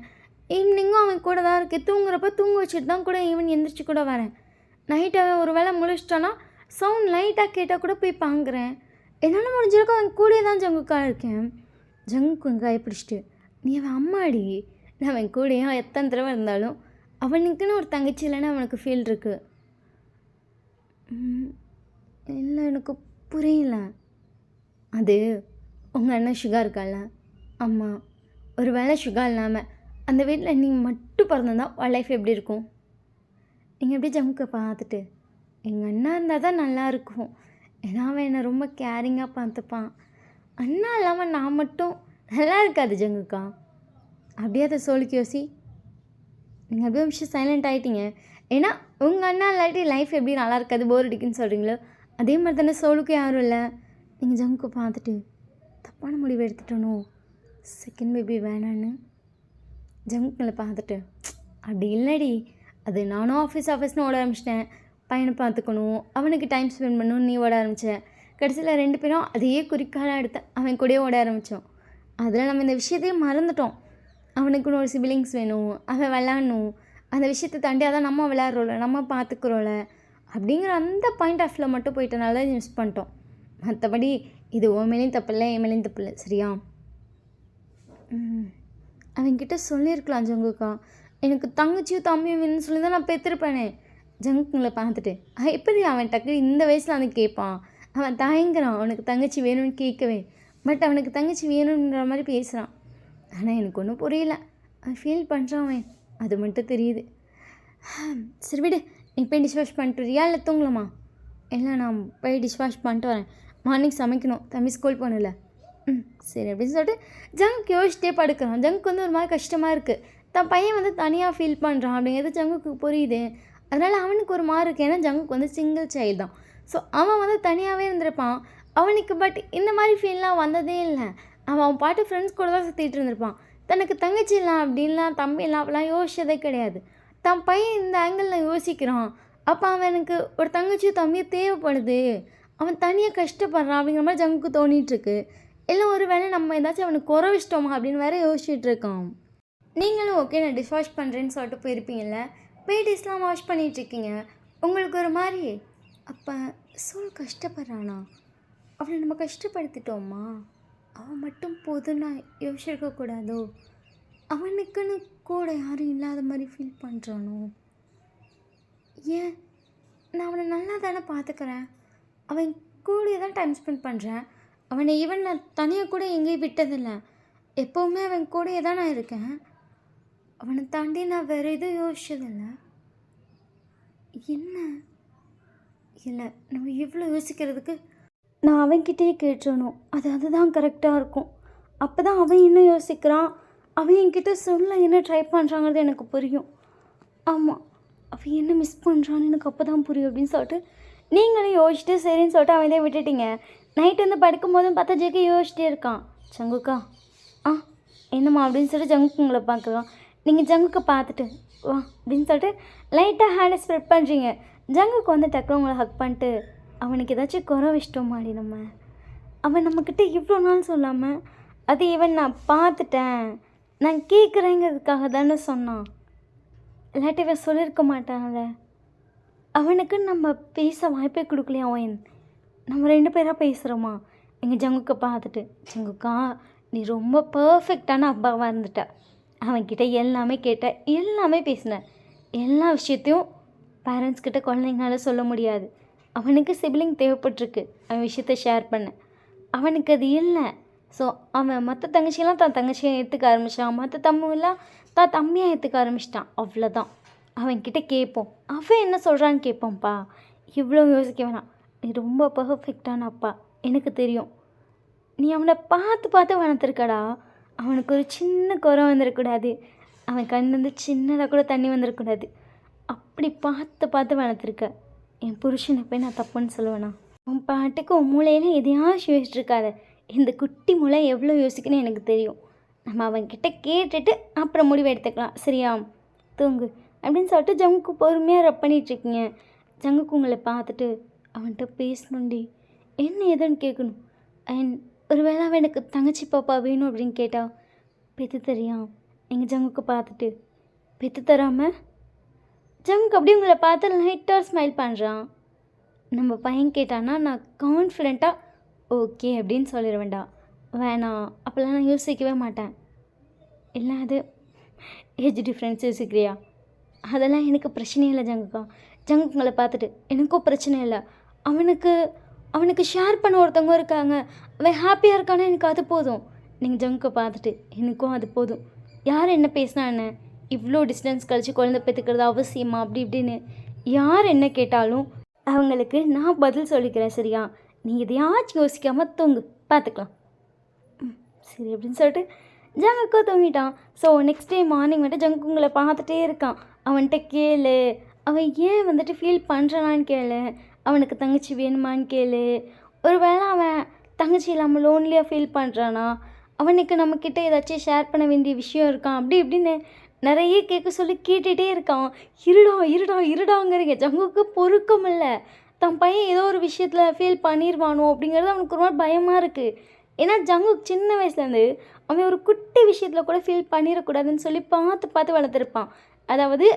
ஈவினிங்கும் அவன் கூட தான் இருக்கேன். தூங்குறப்ப தூங்க வச்சுட்டு தான் கூட ஈவன் எந்திரிச்சு கூட வரேன். நைட் அவன் ஒரு வேளை முழிச்சிட்டான்னா சவுண்ட் லைட்டாக கேட்டால் கூட போய் பார்க்குறேன். என்னால் முடிஞ்சிருக்கும் அவன் கூடயே தான் ஜங்குக்கா இருக்கேன். ஜங்குக்கு வெங்காய பிடிச்சிட்டு, நீ அவன் அம்மாடி, நான் அவன் கூடயே எத்தனை தடவை இருந்தாலும் அவனுக்குன்னு ஒரு தங்கச்சி இல்லைன்னு அவனுக்கு ஃபீல் இருக்குது. இல்லை எனக்கு புரியல. அது உங்கள் அண்ணன் சுகா இருக்கால, அம்மா. ஒரு வேளை சுகா இல்லாமல் அந்த வீட்டில் நீ மட்டும் பிறந்திருந்தா உன் லைஃப் எப்படி இருக்கும்? நீங்கள் எப்படி ஜங்குக்கை பார்த்துட்டு எங்கள் அண்ணா இருந்தால் தான் நல்லாயிருக்கும். ஏன்னா அவன் என்னை ரொம்ப கேரிங்காக பார்த்துப்பான். அண்ணா இல்லாமல் நான் மட்டும் நல்லா இருக்காது ஜங்குக்கா. அப்படியே அதை சொல்லிக்கு யோசி. நீங்கள் அப்படியே விஷயம் சைலண்ட் ஆகிட்டீங்க. ஏன்னா உங்கள் அண்ணா இல்லாட்டி லைஃப் எப்படி நல்லா இருக்காது, போர் அடிக்குன்னு சொல்கிறீங்களோ அதே மாதிரி தானே சோலுக்கும் யாரும் இல்லை. நீங்கள் ஜங்குக்கை பார்த்துட்டு தப்பான முடிவு எடுத்துட்டனோ, செகண்ட் பேபி வேணான்னு. ஜங்குக்களை பார்த்துட்டு அப்படி இல்லடி, அது நானும் ஆஃபீஸ்னு ஓட ஆரம்பிச்சிட்டேன். பையனை பார்த்துக்கணும், அவனுக்கு டைம் ஸ்பெண்ட் பண்ணணும்னு நீ ஓட ஆரம்பித்தேன். கடைசியில் 2 பேரும் அதையே குறிக்காலாக எடுத்த அவன் கூடயே ஓட ஆரம்பித்தோம். அதில் நம்ம இந்த விஷயத்தையே மறந்துட்டோம். அவனுக்குன்னு ஒரு சிபிலிங்ஸ் வேணும், அவன் விளாட்ணும், அந்த விஷயத்தை தாண்டி அதான் நம்ம விளையாடுறோம்ல, நம்ம பார்த்துக்குறோம்ல அப்படிங்கிற அந்த பாயிண்ட் ஆஃப் வியூவில் மட்டும் போயிட்டனால மிஸ் பண்ணிட்டோம். மற்றபடி இது உன் மேலேயும் தப்பு இல்லை, என் மேலேயும் தப்பு இல்லை, சரியா? அவன்கிட்ட சொல்லியிருக்கலாம் ஜங்குக்கா, எனக்கு தங்கச்சியும் தம்பியும் வேணும்னு சொல்லி தான் நான் பெற்றிருப்பேனே. ஜங்குங்களை பார்த்துட்டு எப்படி அவன் டக்கு இந்த வயசில் வந்து கேட்பான்? அவன் தயங்குறான் அவனுக்கு தங்கச்சி வேணும்னு கேட்கவே. பட் அவனுக்கு தங்கச்சி வேணுன்ற மாதிரி பேசுகிறான். ஆனால் எனக்கு ஒன்றும் புரியல. அவன் ஃபீல் பண்ணுறான், அவன் அது மட்டும் தெரியுது. சரி விடு, நீ போய் டிஷ் வாஷ் பண்ணிட்டு வரியா இல்லை தூங்கலாமா? இல்லை, நான் போய் டிஷ் வாஷ் பண்ணிட்டு வரேன். மார்னிங் சமைக்கணும், தம்பி ஸ்கூல் போகணும்ல. சரி அப்படின்னு சொல்லிட்டு ஜங்க் யோசிச்சிட்டே படுக்கிறான். ஜங்க் வந்து ஒரு மாதிரி கஷ்டமாக இருக்குது. தன் பையன் வந்து தனியாக ஃபீல் பண்ணுறான் அப்படிங்கிறது ஜங்குக்கு புரியுது. அதனால் அவனுக்கு ஒரு மாதிரி இருக்குது. ஏன்னா ஜங்குக்கு வந்து சிங்கிள் சைல்டு தான். ஸோ அவன் வந்து தனியாகவே இருந்திருப்பான். அவனுக்கு பட் இந்த மாதிரி ஃபீல்லாம் வந்ததே இல்லை. அவன் பாட்டு ஃப்ரெண்ட்ஸ் கூட தான் சுற்றிட்டு இருந்திருப்பான். தனக்கு தங்கச்சி இல்லை அப்படின்லாம் தம்பி இல்லை அப்படிலாம் யோசிச்சதே கிடையாது. தன் பையன் இந்த ஆங்கிளில் யோசிக்கிறான். அப்போ அவனுக்கு ஒரு தங்கச்சியும் தம்பியும் தேவைப்படுது, அவன் தனியாக கஷ்டப்படுறான் அப்படிங்கிற மாதிரி ஜங்குக்கு தோணிகிட்ருக்கு. இல்லை ஒரு வேளை நம்ம ஏதாச்சும் அவனுக்கு குறை வச்சிட்டோமா அப்படின்னு வேற யோசிச்சுட்டு இருக்கான். நீங்களும் ஓகே நான் டிஷ் வாஷ் பண்ணுறேன்னு சொல்லிட்டு போயிருப்பீங்கள்ல, போய் டிஷ்லாம் வாஷ் பண்ணிகிட்ருக்கீங்க. உங்களுக்கு ஒரு மாதிரி அப்போ சோல் கஷ்டப்படுறானா, அவனை நம்ம கஷ்டப்படுத்திட்டோமா, அவன் மட்டும் போதும்னா யோசிச்சிருக்கக்கூடாதோ, அவனுக்குன்னு கூட யாரும் இல்லாத மாதிரி ஃபீல் பண்ணுறானோ? ஏன் நான் அவனை நல்லா தானே பார்த்துக்கிறேன், அவன் கூட தான் டைம் ஸ்பெண்ட் பண்ணுறேன். அவனை ஈவன் நான் தனியாக கூட எங்கேயும் விட்டதில்லை. எப்போவுமே அவன் கூடயே தான் நான் இருக்கேன். அவனை தாண்டி நான் வேறு எதுவும் யோசிச்சதில்லை. என்ன இல்லை, நம்ம இவ்வளோ யோசிக்கிறதுக்கு நான் அவன்கிட்டயே கேட்டுறணும். அதுதான் கரெக்டாக இருக்கும். அப்போ தான் அவன் என்ன யோசிக்கிறான், அவன் என்கிட்ட சொல்ல என்ன ட்ரை பண்ணுறாங்கிறது எனக்கு புரியும். ஆமாம், அவன் என்ன மிஸ் பண்ணுறான்னு எனக்கு அப்போ தான் புரியும் அப்படின்னு சொல்லிட்டு நீங்களும் யோசிச்சுட்டு சரின்னு சொல்லிட்டு அவன் தான் விட்டுட்டீங்க. நைட் வந்து படுக்கும்போதும் பார்த்தா ஜெகி யோசிச்சிட்டே இருக்கான். ஜங்குக்கா என்னம்மா அப்படின்னு சொல்லிட்டு ஜங்குக்கு உங்களை பார்க்குறான். நீங்கள் ஜங்குக்கை பார்த்துட்டு வா அப்படின்னு சொல்லிட்டு லைட்டாக ஹேண்டை ஸ்ப்ரெட் பண்ணுறீங்க. ஜங்குக்கு வந்து டக்குனு உங்களை ஹக் பண்ணிட்டு அவனுக்கு ஏதாச்சும் குறை வச்சிட்டோமாடி நம்ம, அவன் நம்மக்கிட்ட இவ்வளோ நாள் சொல்லாமல் அது ஈவன் நான் பார்த்துட்டேன் நான் கேட்குறேங்கிறதுக்காக தானே சொன்னான். இல்லாட்டி இவன் சொல்லியிருக்க மாட்டான்ல. அவனுக்கு நம்ம பேச வாய்ப்பே கொடுக்கலையா? அவன் நம்ம 2 பேராக பேசுகிறோமா? எங்கள் ஜங்குக்கை பார்த்துட்டு ஜங்குக்கா நீ ரொம்ப பர்ஃபெக்டான அப்பாவாக இருந்துட்ட, அவன்கிட்ட எல்லாமே கேட்ட, எல்லாமே பேசினேன். எல்லா விஷயத்தையும் பேரண்ட்ஸ்கிட்ட குழந்தைங்களால சொல்ல முடியாது. அவனுக்கு சிப்ளிங் தேவைப்பட்டிருக்கு, அவன் விஷயத்த ஷேர் பண்ண. அவனுக்கு அது இல்லை. ஸோ அவன் மற்ற தங்கச்சியெல்லாம் தான் தங்கச்சியை ஏற்றுக்க ஆரம்பிச்சிட்டான், மற்ற தம்பியெல்லாம் தான் தம்பியாக ஏற்றுக்க ஆரம்பிச்சிட்டான். அவ்வளோதான். அவன்கிட்ட கேட்போம், அவன் என்ன சொல்கிறான்னு கேட்போம்ப்பா. இவ்வளோ யோசிக்க வேணாம். நீ ரொம்ப பர்ஃபெக்டான அப்பா, எனக்கு தெரியும். நீ அவனை பார்த்து பார்த்து வளர்த்துருக்கடா. அவனுக்கு ஒரு சின்ன குறை வந்துடக்கூடாது, அவன் கண்ணுலேருந்து சின்னதாக கூட தண்ணி வந்துடக்கூடாது. அப்படி பார்த்து பார்த்து வளர்த்துருக்க. என் புருஷனை போய் நான் தப்புன்னு சொல்லுவேண்ணா? உன் பாட்டுக்கு உன் மூளையில எதையாச்சும் யோசிச்சுருக்காத. இந்த குட்டி மூளை எவ்வளோ யோசிக்கணும்னு எனக்கு தெரியும். நம்ம அவன்கிட்ட கேட்டுட்டு அப்புறம் முடிவு எடுத்துக்கலாம், சரியா? தூங்கு அப்படின்னு சொல்லிட்டு ஜங்குக்கு பொறுமையாக ரப் பண்ணிகிட்ருக்கீங்க. ஜங்குக்கு உங்களை பார்த்துட்டு அவன்கிட்ட பேசணுண்டி, என்ன ஏதுன்னு கேட்கணும். அண்ட் ஒரு வேளை அவன் எனக்கு தங்கச்சி பாப்பா வேணும் அப்படின்னு கேட்டால் பெற்று தரியா? எங்கள் ஜங்குக்கு பார்த்துட்டு பெற்று தராமல் ஜங்குக்கு அப்படியே உங்களை பார்த்து லைட்டாக ஸ்மைல் பண்ணுறான். நம்ம பையன் கேட்டான்னா நான் கான்ஃபிடெண்ட்டாக ஓகே அப்படின்னு சொல்லிடுவேன்டா. வேணாம் அப்போல்லாம் நான் யோசிக்கவே மாட்டேன். இல்லை அது ஏஜ் டிஃப்ரென்ஸ் யோசிக்கிறியா? அதெல்லாம் எனக்கு பிரச்சனையே இல்லை ஜங்குக்கா. ஜங்குக்கு உங்களை பார்த்துட்டு எனக்கும் பிரச்சனை இல்லை. அவனுக்கு அவனுக்கு ஷேர் பண்ண ஒருத்தவங்க இருக்காங்க. அவன் ஹாப்பியாக இருக்கானா எனக்கு அது போதும். நீங்கள் ஜங்குக்கை பார்த்துட்டு எனக்கும் அது போதும். யார் என்ன பேசினா என்ன, இவ்வளோ டிஸ்டன்ஸ் கழிச்சு குழந்தை பெற்றுக்கிறது அவசியமா அப்படி இப்படின்னு யார் என்ன கேட்டாலும் அவங்களுக்கு நான் பதில் சொல்லிக்கிறேன். சரியா? நீங்கள் எதையாச்சும் யோசிக்காமல் தூங்கு, பார்த்துக்கலாம். சரி அப்படின்னு சொல்லிட்டு ஜங்குக்கோ தூங்கிட்டான். ஸோ நெக்ஸ்ட் டே மார்னிங் வந்துட்டு ஜங்குக்கு உங்களை பார்த்துட்டே இருக்கான். அவன்கிட்ட கேளு, அவன் ஏன் வந்துட்டு ஃபீல் பண்ணுறானான்னு கேளு, அவனுக்கு தங்கச்சி வேணுமான்னு கேளு. ஒரு வேளை அவன் தங்கச்சி இல்லாமல் லோன்லியாக ஃபீல் பண்ணுறானா, அவனுக்கு நம்மக்கிட்ட ஏதாச்சும் ஷேர் பண்ண வேண்டிய விஷயம் இருக்கான் அப்படி இப்படின்னு நிறைய கேட்க சொல்லி கேட்டுகிட்டே இருக்கான். இருடா இருடா இருடாங்கிறீங்க. ஜங்குக்கு பொறுக்கம் இல்லை. தன் பையன் ஏதோ ஒரு விஷயத்தில் ஃபீல் பண்ணிடுவானோ அப்படிங்கிறது அவனுக்கு ஒரு மாதிரி பயமாக இருக்குது. ஏன்னா ஜங்குக் சின்ன வயசுலேருந்து அவன் ஒரு குட்டி விஷயத்தில் கூட ஃபீல் பண்ணிடக்கூடாதுன்னு சொல்லி பார்த்து பார்த்து வளர்த்துருப்பான். அதாவது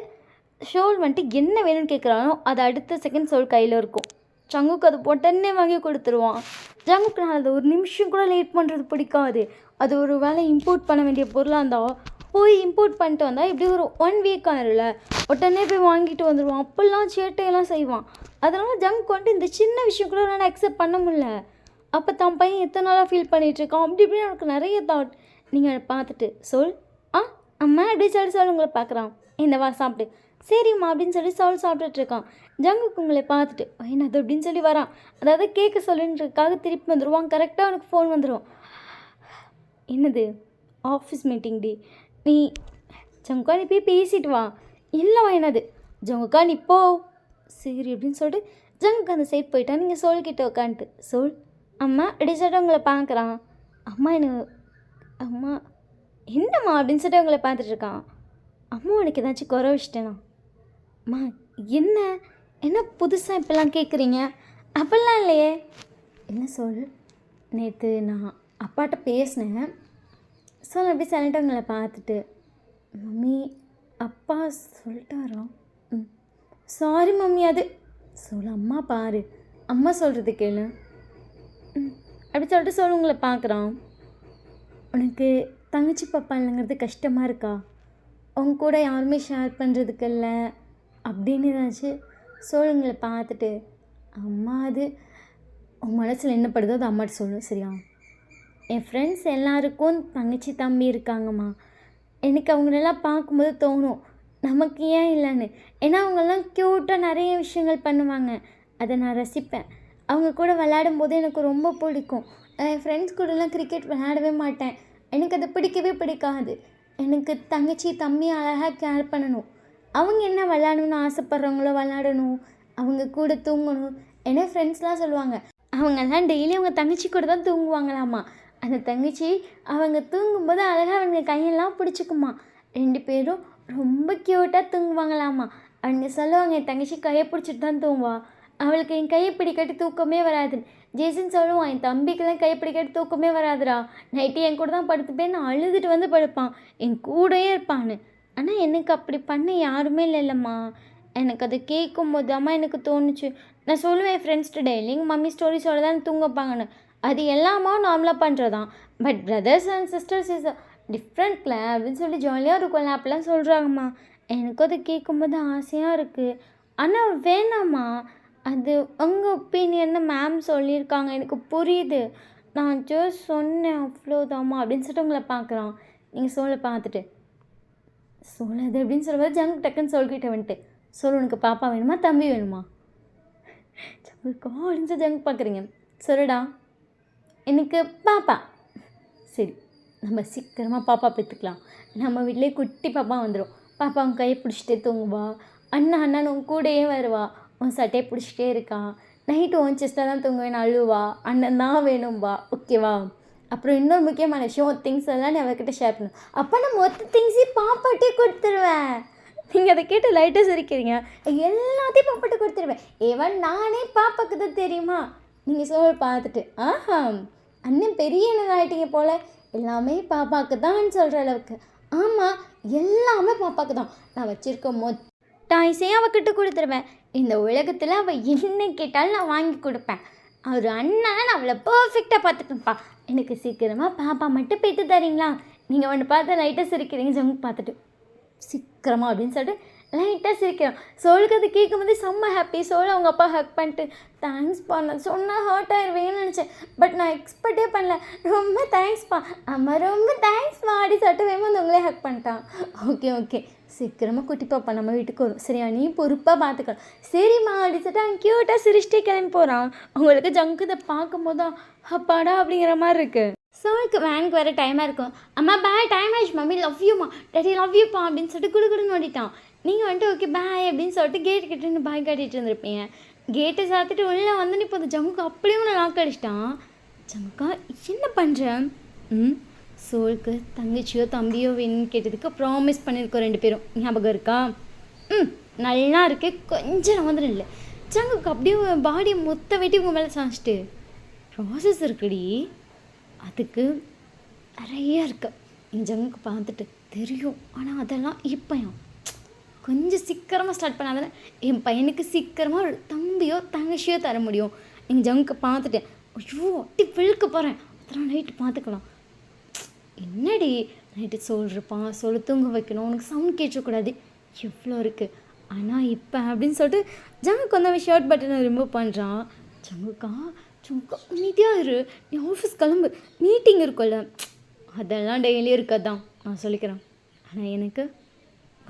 ஷோல் வந்துட்டு என்ன வேணும்னு கேட்குறானோ அது அடுத்த செகண்ட் ஷோல் கையில் இருக்கும். ஜங்குக்கு அது உடனே வாங்கி கொடுத்துருவான். ஜங்குக்கு நான் அதை ஒரு நிமிஷம் கூட லேட் பண்ணுறது பிடிக்காது. அது ஒரு வேளை இம்போர்ட் பண்ண வேண்டிய பொருளாக இருந்தால் போய் இம்போர்ட் பண்ணிட்டு வந்தால் இப்படி ஒரு 1 வீக் ஆயிரும்ல, உடனே போய் வாங்கிட்டு வந்துடுவான். அப்போல்லாம் சேட்டையெல்லாம் செய்வான். அதனால் ஜங்க் வந்துட்டு இந்த சின்ன விஷயம் கூட என்னால் அக்செப்ட் பண்ண முடியல. அப்போ தான் பையன் எத்தனை நாளாக ஃபீல் பண்ணிகிட்ருக்கான் அப்படி இப்படின்னு எனக்கு நிறைய தாட். நீங்கள் பார்த்துட்டு சொல் அம்மா எப்படி சொல்லி உங்களை பார்க்குறான். இந்த வா சாப்பிட்டு. சரிம்மா அப்படின்னு சொல்லி சாப்பிட்டுட்ருக்கான். ஜங்குக்கு உங்களை பார்த்துட்டு என்னது அப்படின்னு சொல்லி வரான். அதாவது கேட்க சொல்லுன்றதுக்காக திருப்பி வந்துடுவான். கரெக்டாக அவனுக்கு ஃபோன் வந்துடும். என்னது ஆஃபீஸ் மீட்டிங் டி, நீ ஜங்குக்கா நீ போய் பேசிட்டு வா. இல்லைவா என்னது ஜங்குக்கா நீ போ. சரி அப்படின்னு சொல்லிட்டு ஜங்குக்கு அந்த சைட் போயிட்டா. நீங்கள் சொல்கிட்ட உட்காந்துட்டு சொல் அம்மா அப்படி சொல்லிட்டு உங்களை பார்க்குறான். அம்மா எனக்கு அம்மா என்னம்மா அப்படின்னு சொல்லிட்டு உங்களை பார்த்துட்ருக்கான். அம்மா உனக்கு ஏதாச்சும் குறை வச்சிட்டேனா? அம்மா என்ன என்ன புதுசாக இப்போல்லாம் கேட்குறீங்க? அப்படிலாம் இல்லையே. என்ன சொல். நேற்று நான் அப்பாட்ட பேசினேன். சொல் அப்படி சைலண்ட்டாக உங்களை பார்த்துட்டு மம்மி அப்பா சொல்லிட்டாரா? சாரி மம்மி அது சொல். அம்மா பாரு, அம்மா சொல்கிறது கேளு. அப்படி சொல்லிட்டு சொல் உங்களை பார்க்குறான். உனக்கு தங்கச்சி பாப்பா இல்லைங்கிறது கஷ்டமாக இருக்கா? அவங்க கூட யாருமே ஷேர் பண்ணுறதுக்கு இல்லை அப்படின்னு ஏதாச்சும் சொல்லுங்களை பார்த்துட்டு அம்மா அது உன் மனசில் என்ன படுதோ அது அம்மாட்ட சொல்லு. சரியா? என் ஃப்ரெண்ட்ஸ் எல்லாருக்கும் தங்கச்சி தம்பி இருக்காங்கம்மா. எனக்கு அவங்களெல்லாம் பார்க்கும்போது தோணும் நமக்கு ஏன் இல்லைன்னு. ஏன்னா அவங்கெல்லாம் க்யூட்டாக நிறைய விஷயங்கள் பண்ணுவாங்க. அதை நான் ரசிப்பேன். அவங்க கூட விளையாடும் போது எனக்கு ரொம்ப பிடிக்கும். என் ஃப்ரெண்ட்ஸ் கூடலாம் கிரிக்கெட் விளையாடவே மாட்டேன். எனக்கு அது பிடிக்கவே பிடிக்காது. எனக்கு தங்கச்சி தம்பி அழகாக கேர் பண்ணணும். அவங்க என்ன விளையாடணும்னு ஆசைப்பட்றவங்களோ விளையாடணும், அவங்க கூட தூங்கணும். ஏன்னா ஃப்ரெண்ட்ஸ்லாம் சொல்லுவாங்க அவங்கெல்லாம் டெய்லி அவங்க தங்கச்சி கூட தான் தூங்குவாங்களாம்மா. அந்த தங்கச்சி அவங்க தூங்கும்போது அழகாக அவங்க கையெல்லாம் பிடிச்சிக்குமா. 2 பேரும் ரொம்ப க்யூட்டாக தூங்குவாங்களாம்மா. அவங்க சொல்லுவாங்க என் தங்கச்சி கையை பிடிச்சிட்டு தான் தூங்குவா, அவளுக்கு என் கையை பிடிக்காட்டி தூக்கமே வராது. ஜேசன் சொல்லுவான் என் தம்பிக்கெல்லாம் கையை பிடிக்காட்டி தூக்கமே வராதுடா, நைட்டு என் கூட தான் படுத்துப்பேன், நான் அழுதுட்டு வந்து படுப்பான், என் கூடயே இருப்பான்னு. ஆனால் எனக்கு அப்படி பண்ண யாருமே இல்லைல்லம்மா. எனக்கு அதை கேட்கும்போது அம்மா எனக்கு தோணுச்சு. நான் சொல்லுவேன் என் ஃப்ரெண்ட்ஸ்ட்டு டெய்லி எங்கள் மம்மி ஸ்டோரி சொல்ல தான் தூங்கப்பாங்கன்னு. அது எல்லாமா நார்மலாக பண்ணுறதான். But brothers and sisters is டிஃப்ரெண்ட்ல அப்படின்னு சொல்லி ஜாலியாக இருக்கும்ல அப்படிலாம் சொல்கிறாங்கம்மா. எனக்கும் அதை கேட்கும்போது ஆசையாக இருக்குது. ஆனால் வேணாம்மா, அது உங்கள் ஒப்பீனியன்னு மேம் சொல்லியிருக்காங்க, எனக்கு புரியுது. நான் ஜஸ்ட் சொன்னேன் அவ்வளோதாம்மா அப்படின்னு சொல்லிட்டு உங்களை பார்க்குறான். நீங்கள் சொல்ல பார்த்துட்டு சொல்லாது அப்படின்னு சொல்லும்போது ஜங்க் டக்குன்னு சொல்கிட்ட வந்துட்டு சொல்லு உனக்கு பாப்பா வேணுமா தம்பி வேணுமா? அப்படின்னு சொல்லி ஜங்க் பார்க்குறீங்க. சொல்லுடா எனக்கு பாப்பா. சரி நம்ம சீக்கிரமாக பாப்பா பெற்றுக்கலாம். நம்ம வீட்டிலே குட்டி பாப்பா வந்துடும். பாப்பா உன் கையை பிடிச்சிட்டே தூங்குவா, அண்ணன் உன் கூடயே வருவா, உன் சட்டையை பிடிச்சிட்டே இருக்கா, நைட்டு உன் செஸ்ட்டில் தான் தூங்குவேன் அழுவா, அண்ணன் தான் வேணும்பா. ஓகேவா? அப்புறம் இன்னொரு முக்கியமான விஷயம், திங்ஸ் எல்லாம் நீ அவர்கிட்ட ஷேர் பண்ணு. அப்போ நான் மொத்த திங்ஸையும் பாப்பாட்டே கொடுத்துருவேன். நீங்கள் அதை கேட்டு லைட்டாக சிரிக்கிறீங்க. எல்லாத்தையும் பாப்பாட்ட கொடுத்துருவேன். ஏவன் நானே பாப்பாக்கு தான் தெரியுமா? நீங்கள் சொல்ல பார்த்துட்டு அண்ணன் பெரிய அண்ணன் ஆகிட்டீங்க போல், எல்லாமே பாப்பாவுக்கு தான் சொல்கிற அளவுக்கு. ஆமாம் எல்லாமே பாப்பாவுக்கு தான். நான் வச்சுருக்க டாய்ஸையும் அவகிட்ட கொடுத்துருவேன். இந்த உலகத்தில் அவள் என்ன கேட்டாலும் நான் வாங்கி கொடுப்பேன். ஒரு அண்ணனை நான் அவளை பர்ஃபெக்டாக பார்த்துப்பேன்ப்பா. எனக்கு சீக்கிரமாக பாப்பா மட்டும் பெற்று தரீங்களா? நீங்கள் ஒன்று பார்த்து லைட்டாக சிரிக்கிறீங்க. ஜங்க் பார்த்துட்டு சீக்கிரமாக அப்படின்னு சொல்லிட்டு லைட்டாக சிரிக்கிறான். சோலுக்கு அது கேட்கும்போது செம்ம ஹாப்பி. சோல் அவங்க அப்பா ஹக் பண்ணிட்டு தேங்க்ஸ்ப்பா, நான் சொன்னால் ஹர்ட் ஆயிடுவேன்னு நினச்சேன், பட் நான் எக்ஸ்பெக்டே பண்ணல, ரொம்ப தேங்க்ஸ்ப்பா அம்மா, ரொம்ப தேங்க்ஸ்ப்பா அப்படி சொல்லிட்டு வேணும் வந்து உங்களே ஹக் பண்ணிட்டான். ஓகே ஓகே, சீக்கிரமாக குட்டி பாப்பா நம்ம வீட்டுக்கு வரும் சரியா, நீ பொறுப்பாக பார்த்துக்கலாம். சரிம்மா அப்படி சொல்லிட்டு அவன் க்யூட்டாக சிரிச்சிட்டே கிளம்பி போகிறான். அவங்களுக்கு ஜங்கு இதை பார்க்கும் தான் அப்பாடா அப்படிங்கிற மாதிரி இருக்குது. சோலுக்கு வேனுக்கு வர டைமாக இருக்கும். அம்மா பாய், டைம் ஆயிடுச்சு மம்மி, லவ் யூமா, டேடி லவ் யூப்பா அப்படின்னு சொல்லிட்டு குடுக்குடுன்னு ஓடிட்டான். நீங்கள் வந்துட்டு ஓகே பாய் அப்படின்னு சொல்லிட்டு கேட்டு கிட்டேன்னு பாய் காட்டிகிட்டு இருந்திருப்பீங்க. கேட்டை சாத்திட்டு உள்ளே வந்து இப்போ அந்த ஜங்குக்கு அப்படியே ஒன்று லாக் அடிச்சிட்டான். ஜங்குக்கா என்ன பண்ணுறேன்? சோலுக்கு தங்கச்சியோ தம்பியோ வேணும்னு கேட்டதுக்கு ப்ராமிஸ் பண்ணியிருக்கோம் 2 பேரும், ஞாபகம் இருக்கா? நல்லா இருக்கு, கொஞ்சம் வந்துடும் இல்லை. ஜங்குக்கு அப்படியே பாடியை மொத்த வெட்டி உங்கள் மேலே சாச்சிட்டு ப்ராசஸ் இருக்குடி, அதுக்கு நிறையா இருக்கு. என் ஜங்குக்கு பார்த்துட்டு தெரியும், ஆனால் அதெல்லாம் இப்போ கொஞ்சம் சீக்கிரமாக ஸ்டார்ட் பண்ணாதானே என் பையனுக்கு சீக்கிரமாக ஒரு தம்பியோ தங்கச்சியோ தர முடியும். எங்கள் ஜங்குக்கு பார்த்துட்டேன், ஐயோ அட்டி விழுக்க போகிறேன், அதெல்லாம் நைட்டு பார்த்துக்கலாம். என்னடி நைட்டு சொல்லிருப்பான், சொல்லி தூங்க வைக்கணும், உனக்கு சவுண்ட் கேட்கக்கூடாது, எவ்வளோ இருக்குது. ஆனால் இப்போ அப்படின்னு சொல்லிட்டு ஜங்குக்கு வந்து அவன் ஷர்ட் பட்டனை ரிமூவ் பண்ணுறான். ஜங்குக்கா அமைதியாக இரு, நீ ஆஃபீஸ் கிளம்பு, மீட்டிங் இருக்கும்ல, அதெல்லாம் டெய்லியும் இருக்காதான் நான் சொல்லிக்கிறேன். ஆனால் எனக்கு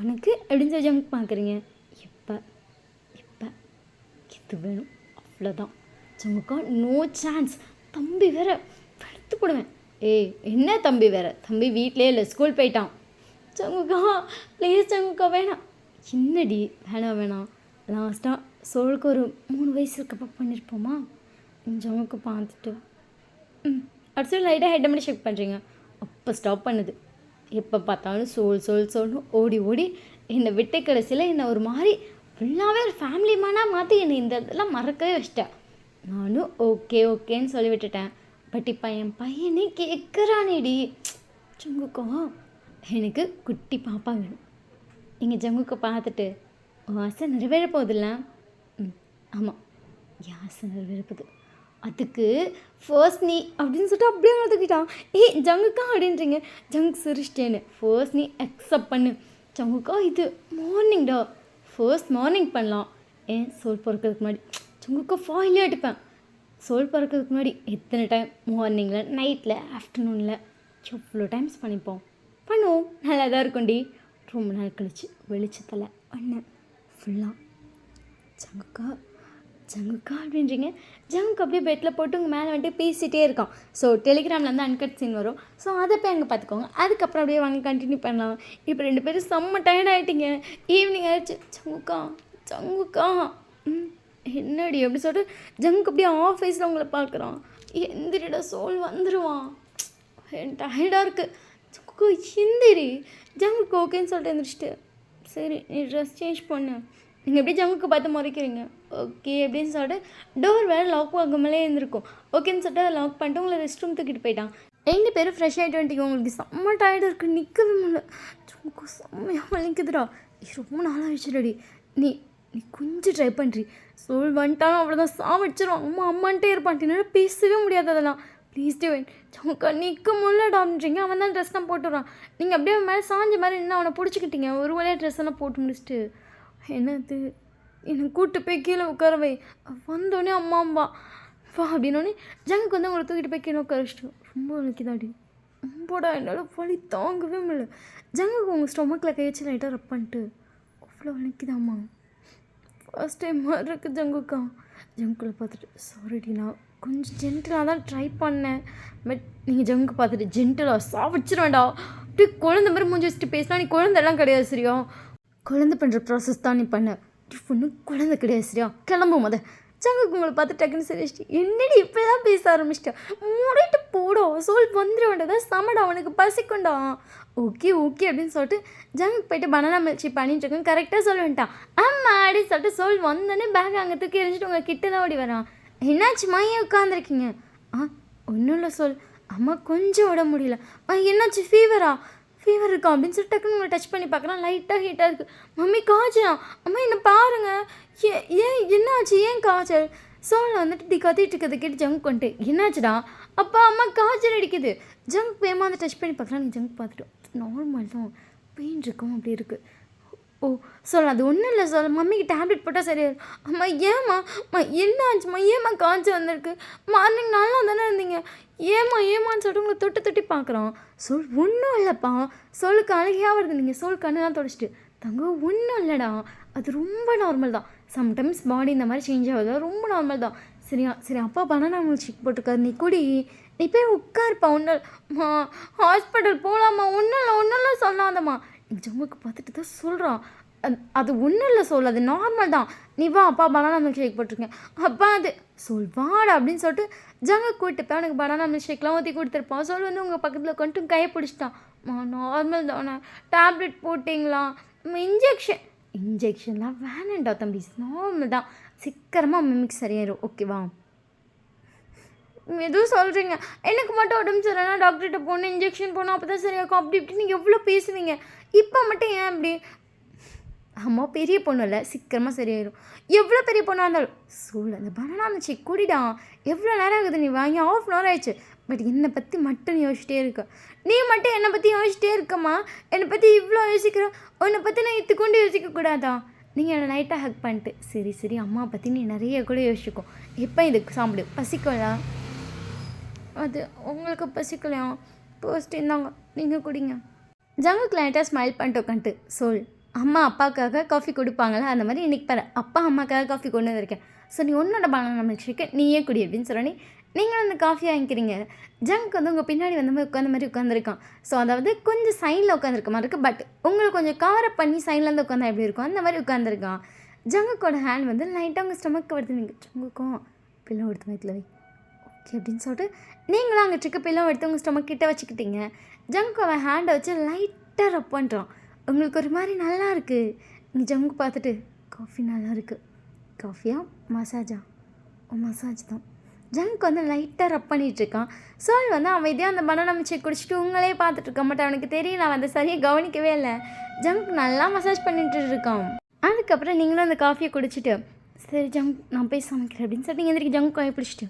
உனக்கு எப்படின்னு சொல்லி ஜங்க் பார்க்குறீங்க, இப்போ இப்போ இது வேணும் அவ்வளோதான். ஜங்குக்கா நோ சான்ஸ், தம்பி வேற வெளுத்து போடுவேன். ஏய் என்ன தம்பி வேற, தம்பி வீட்டிலே இல்லை, ஸ்கூல் போயிட்டான். ஜங்குக்கா ப்ளீஸ் ஜங்குக்கா வேணாம். என்னடி வேணாம், லாஸ்ட்டாக சோலுக்கு ஒரு 3 வயசு இருக்கப்போ பண்ணியிருப்போமா? ஜங்குக்கு பார்த்துட்டு அடுத்து லைட்டாக ஹெட்டை மட்டும் செக் பண்ணுறீங்க, அப்போ ஸ்டாப் பண்ணுது. எப்போ பார்த்தாலும் சோல்னு ஓடி என்னை விட்ட கடைசியில் என்னை ஒரு மாதிரி ஃபுல்லாகவே ஒரு ஃபேமிலி மேனாக மாற்றி என்னை இந்த இதெல்லாம் மறக்கவே வச்சிட்டேன். நானும் ஓகேன்னு சொல்லி விட்டுட்டேன். பட் இப்போ என் பையனே கேட்குறானேடி, ஜங்குக்கா எனக்கு குட்டி பாப்பா வேணும். எங்கள் ஜங்குக்கை பார்த்துட்டு உன் ஆசை நிறைவேற போகுதில்ல? ஆமாம், என் ஆசை நிறைவேறப்போகுது, அதுக்கு ஃபர்ஸ்ட் நீ அப்படின்னு சொல்லிட்டு அப்படியே ஒத்துக்கிட்டான். ஜங்குக்கா அப்படின்றீங்க, ஜங்க் சிரிச்சிட்டேன்னு ஃபர்ஸ்ட் நீ அக்செப்ட் பண்ணு. ஜங்குக்கா இது மார்னிங்டா, ஃபர்ஸ்ட் மார்னிங் பண்ணலாம். சோல் பிறக்கிறதுக்கு முன்னாடி ஜங்குக்கா ஃபாயிலே அடிப்பேன். சோல் பிறக்கிறதுக்கு முன்னாடி எத்தனை டைம், மார்னிங்கில், நைட்டில், ஆஃப்டர்நூனில், எவ்வளோ டைம்ஸ் பண்ணுவோம், நல்லா தான் இருக்கும்டி. ரொம்ப நாள் கழிச்சு வெளிச்சத்தில் அண்ணன் ஃபுல்லாக ஜங்குக்கா அப்படின்றீங்க. ஜங்குக்கு அப்படியே பெட்டில் போட்டு உங்கள் மேலே வந்துட்டு பேசிகிட்டே இருக்கான். ஸோ டெலிகிராமில் வந்து அன்கட் சீன் வரும், ஸோ அதை போய் அங்கே பார்த்துக்கோங்க. அதுக்கப்புறம் அப்படியே வாங்க கண்டினியூ பண்ணலாம். இப்போ 2 பேரும் செம்ம டயர்ட் ஆகிட்டீங்க, ஈவினிங் ஆகிடுச்சு. ஜங்குக்கா என்னடி அப்படி சொல்லிட்டு ஜங்குக்கு அப்படியே ஆஃபீஸில் உங்களை பார்க்குறான். எந்திரிடா சோல் வந்துடுவான், டயர்டாக இருக்குது. ஜங்குக்கா எந்திரி. ஜங்குக்கு ஓகேன்னு சொல்லிட்டு எந்திரிச்சிட்டு சரி நீ ட்ரெஸ் சேஞ்ச் பண்ணு. நீங்கள் எப்படி ஜங்குக்கு பார்த்து முறைக்கிறீங்க, ஓகே அப்படின்னு சொல்லிட்டு டோர் வேறு லாக் ஆகாமலே இருந்திருக்கும். ஓகேன்னு சொல்லிட்டு அதை லாக் பண்ணிட்டு உங்களை ரெஸ்ட் ரூம் தூக்கிட்டு போயிட்டான். 2 பேரும் ஃப்ரெஷ் ஆகிட்டு வந்துட்டீங்க. உங்களுக்கு செம்ம டயர்டாக இருக்குது, நிற்கவே முடியல. ஜங்குக்கு செம்மையாக வலிக்குதுடா, ரொம்ப நாளாக ஆயிடுச்சுடாடி. நீ கொஞ்சம் ட்ரை பண்ணுறி, சோல் வந்துட்டாலும் அவ்வளோதான், சாவடிச்சிடும். அம்மான்ட்டே இருப்பான், என்னால் பேசவே முடியாது அதெல்லாம். Please divine. ஜங்குக்கா நிற்க முடியலடா அப்படின்றீங்க. அவன் தான் ட்ரெஸ் தான் போட்டுறான். நீங்கள் அப்படியே அவன் மேலே சாஞ்ச மாதிரி என்ன அவனை பிடிச்சிக்கிட்டீங்க. ஒரு வழியாக ட்ரெஸ் எல்லாம் போட்டு முடிச்சுட்டு என்னது என்னை கூப்பிட்டு போய் கீழே உட்காரவை. வந்தோடனே அம்மா வா அப்படின்னோடனே ஜங்குக்கு வந்து அவங்களை தூக்கிட்டு போய் கீழே உட்கார வச்சுட்டு ரொம்ப வலிக்குதாடி, ரொம்படா என்னால் வலி தாங்கவே முடியல. ஜங்குக்கு உங்கள் ஸ்டொமக்கில் கை வச்சு லைட்டாக ரப் பண்ணிட்டு அவ்வளோ வலிக்குதாம்மா, ஃபர்ஸ்ட் டைம் மாதிரி இருக்குது ஜங்குக்கா. ஜங்குக்குள்ளே பார்த்துட்டு சாரிடி, நான் கொஞ்சம் ஜென்டிலாக தான் ட்ரை பண்ணேன், பட் நீங்கள் ஜங்குக்கு பார்த்துட்டு ஜென்டிலாக சாவச்சிருவேண்டா, அப்படியே குழந்தை மாதிரி மூஞ்சி வச்சுட்டு பேசினா, நீ குழந்தைலாம் கிடையாது சரியா, குழந்தை பண்ணுற ப்ராசஸ் தான் நீ பண்ண, ஒன்றும் குழந்தை கிடையாது சரியா, கிளம்பும் போத. ஜங்குக்கு உங்களை பார்த்து டக்குன்னு சரிச்சிட்டு என்னடி இப்படி தான் பேச ஆரம்பிச்சிட்டேன், மூடிட்டு போடா, சோல் வந்துட வேண்டியதான், சமடா அவனுக்கு பசிக்கும்டா. ஓகே அப்படின்னு சொல்லிட்டு ஜங்குக்கு போயிட்டு பனானா மில்ச்சி பண்ணிட்டு இருக்கேன், கரெக்டாக சொல்ல வேண்டாம் ஆமாம் அப்படின்னு சொல்லிட்டு சோல் வந்தோடனே பேக் அங்கே தூக்கி எரிஞ்சிட்டு உங்கள் கிட்ட தான் ஓடி வரான். என்னாச்சும்மா ஏன் உட்காந்துருக்கீங்க? ஒன்றும் இல்லை சொல், அம்மா கொஞ்சம் விட முடியல. என்னாச்சு ஃபீவர் இருக்கா அப்படின்னு சொல்லிட்டு டக்குன்னு உங்களை டச் பண்ணி பார்க்குறான், லைட்டாக ஹீட்டாக இருக்குது. மம்மி காய்ச்சலா? அம்மா என்ன பாருங்கள், ஏன் என்னாச்சு, ஏன் காய்ச்சல்? சோலில் வந்துட்டு இப்படி கத்திட்டு இருக்கிறத கேட்டு ஜங்க் வந்துட்டு என்னாச்சுடா? அப்பா அம்மா காய்ச்சல் அடிக்குது. ஜங்க் வேகமாக வந்து டச் பண்ணி பார்க்குறான். நீ ஜங்க் பார்த்துட்டு நார்மல் தான், பெயின் இருக்கும் அப்படி இருக்குது. ஓ! சொல் அது ஒன்றும் இல்லை சொல். மம்மிக்கு டேப்லெட் போட்டால் சரியாயிடும். அம்மா ஏம்மா? அம்மா என்ன ஆச்சும்மா? ஏம்மா காய்ச்சல் வந்திருக்கு? மார்னிங் நல்லா தானே இருந்தீங்க. ஏம்மான்னு சொல்லிட்டு உங்களை தொட்டு தொட்டி பார்க்குறான். சொல் ஒன்றும் இல்லைப்பா. சொல்லுக்கு அழுகையாக வருது. நீங்கள் சொல் கண்ணெல்லாம் தொடச்சிட்டு. தங்கம் ஒன்றும் இல்லைடா. அது ரொம்ப நார்மல் தான். சம்டைம்ஸ் பாடி இந்த மாதிரி சேஞ்ச் ஆகுது. ரொம்ப நார்மல் தான். சரியா? சரி அப்பா பனானா மில்க் ஷேக் போட்டிருக்காரு. நீ குடி. நீ போய் உட்காருப்பா. ஒன்றும் இல்லைம்மா. ஹாஸ்பிட்டல் போகலாமா? ஒன்றும் இல்லை சொல்லாதம்மா. எங்கள் ஜம்முக்கு பார்த்துட்டு தான் சொல்கிறான். அது ஒன்றும் இல்லை சொல். அது நார்மல் தான். நீ வா அப்பா பனானா மில்க் ஷேக் போட்டிருக்கேன். அப்பா அது சொல் வாடா அப்படின்னு சொல்லிட்டு ஜங்க கூப்பிட்டுப்பேன். எனக்கு பனானா மில்க் ஷேக்லாம் ஊற்றி கொடுத்துருப்பான். சொல் வந்து உங்கள் பக்கத்தில் உட்காந்துட்டு கையை பிடிச்சிட்டான். நார்மல் தானே. டேப்லெட் போட்டிங்களா? இன்ஜெக்ஷன்லாம் வேணாண்டா தம்பி. நார்மல் தான். சீக்கிரமாக மம்மிக்கு சரியாயிரும். ஓகேவா? எதுவும் சொல்கிறீங்க. எனக்கு மட்டும் உடம்பு சரியில்லைனா டாக்டர்கிட்ட போகணும், இன்ஜெக்ஷன் போகணும், அப்போ தான் சரியாக்கும். அப்படி இப்படி நீங்கள் எவ்வளோ பேசுவீங்க. இப்போ மட்டும் ஏன் அப்படி? அம்மா பெரிய பொண்ணு இல்லை, சீக்கிரமாக சரியாயிடும். எவ்வளோ பெரிய பொண்ணாக இருந்தாலும் சூழ் அந்த பனானா மில்க் ஷேக் குடிடா. எவ்வளோ நேரம் ஆகுது நீ வாங்கி? ½ hour ஆயிடுச்சு. பட் என்னை பற்றி மட்டும் நீ யோசிச்சிட்டே இருக்க. நீ மட்டும் என்னை பற்றி யோசிச்சிட்டே இருக்கம்மா. என்னை பற்றி இவ்வளோ யோசிக்கிற. உன்னை பற்றி நான் இத்துக்கொண்டு யோசிக்கக்கூடாதா? நீங்கள் என்னை லைட்டாக ஹக் பண்ணிட்டு சரி அம்மா பற்றி நீ நிறைய கூட யோசிக்கும். எப்போ இதுக்கு சாப்பிடு பசிக்கலா? அது உங்களுக்கு பசிக்கலையா? போஸ்ட் இருந்தாங்க, நீங்கள் குடிங்க. ஜங்குக்கு லைட்டாக ஸ்மைல் பண்ணிட்டு உட்காந்துட்டு சொல் அம்மா அப்பாவுக்காக காஃபி கொடுப்பாங்களா அந்த மாதிரி இன்றைக்கி பாரு அப்பா அம்மாக்காக காஃபி கொண்டு வந்திருக்கேன். ஸோ நீ உன்னோட பனானா மில்க் ஷேக்கை நீயே குடி அப்படின்னு சொல்லி நீங்களும் அந்த காஃபி வாங்கிக்கிறீங்க. ஜங்க் வந்து உங்கள் பின்னாடி வந்த மாதிரி உட்காந்த மாதிரி உட்காந்துருக்கான். ஸோ அதாவது கொஞ்சம் சைடில் உட்காந்துருக்க மாதிரி இருக்குது. பட் உங்களுக்கு கொஞ்சம் கவரப் பண்ணி சைட்லேருந்து உட்காந்தா எப்படி இருக்கும் அந்த மாதிரி உட்காந்துருக்கான். ஜங்குக்கோட ஹேண்ட் வந்து லைட்டாக உங்கள் ஸ்டமக்கு வருது. நீங்கள் ஜங்குக்கும் பில்லோ எடுத்து வயிற்றுல வை ஓகே அப்படின்னு சொல்லிட்டு நீங்களும் அங்கே இருக்க பில்லோ எடுத்து உங்கள் ஸ்டமக் கிட்ட வச்சுக்கிட்டீங்க. ஜங்கு அவன் ஹேண்டை வச்சு லைட்டாக ரப் பண்ணுறான். உங்களுக்கு ஒரு மாதிரி நல்லா இருக்குது. நீங்கள் ஜங்கு பார்த்துட்டு காஃபி நல்லா இருக்குது. காஃபியா மசாஜா? மசாஜ் தான். ஜங்க் வந்து லைட்டாக ரப் பண்ணிகிட்ருக்கான். சோல் வந்து அவன் இதே அந்த பனானா மில்க் ஷேக் குடிச்சிட்டு உங்களே பார்த்துட்ருக்கான். பட் அவனுக்கு தெரியல, அவன் அந்த சரியாக கவனிக்கவே இல்லை. ஜங்க் நல்லா மசாஜ் பண்ணிட்டு இருக்கான். அதுக்கப்புறம் நீங்களும் அந்த காஃபியை குடிச்சிட்டு சரி ஜங்க் நான் போய் சமைக்கிறேன் அப்படின்னு சொல்லிட்டு நீங்கள் எந்திரிக்க ஜங்க் காய பிடிச்சிட்டு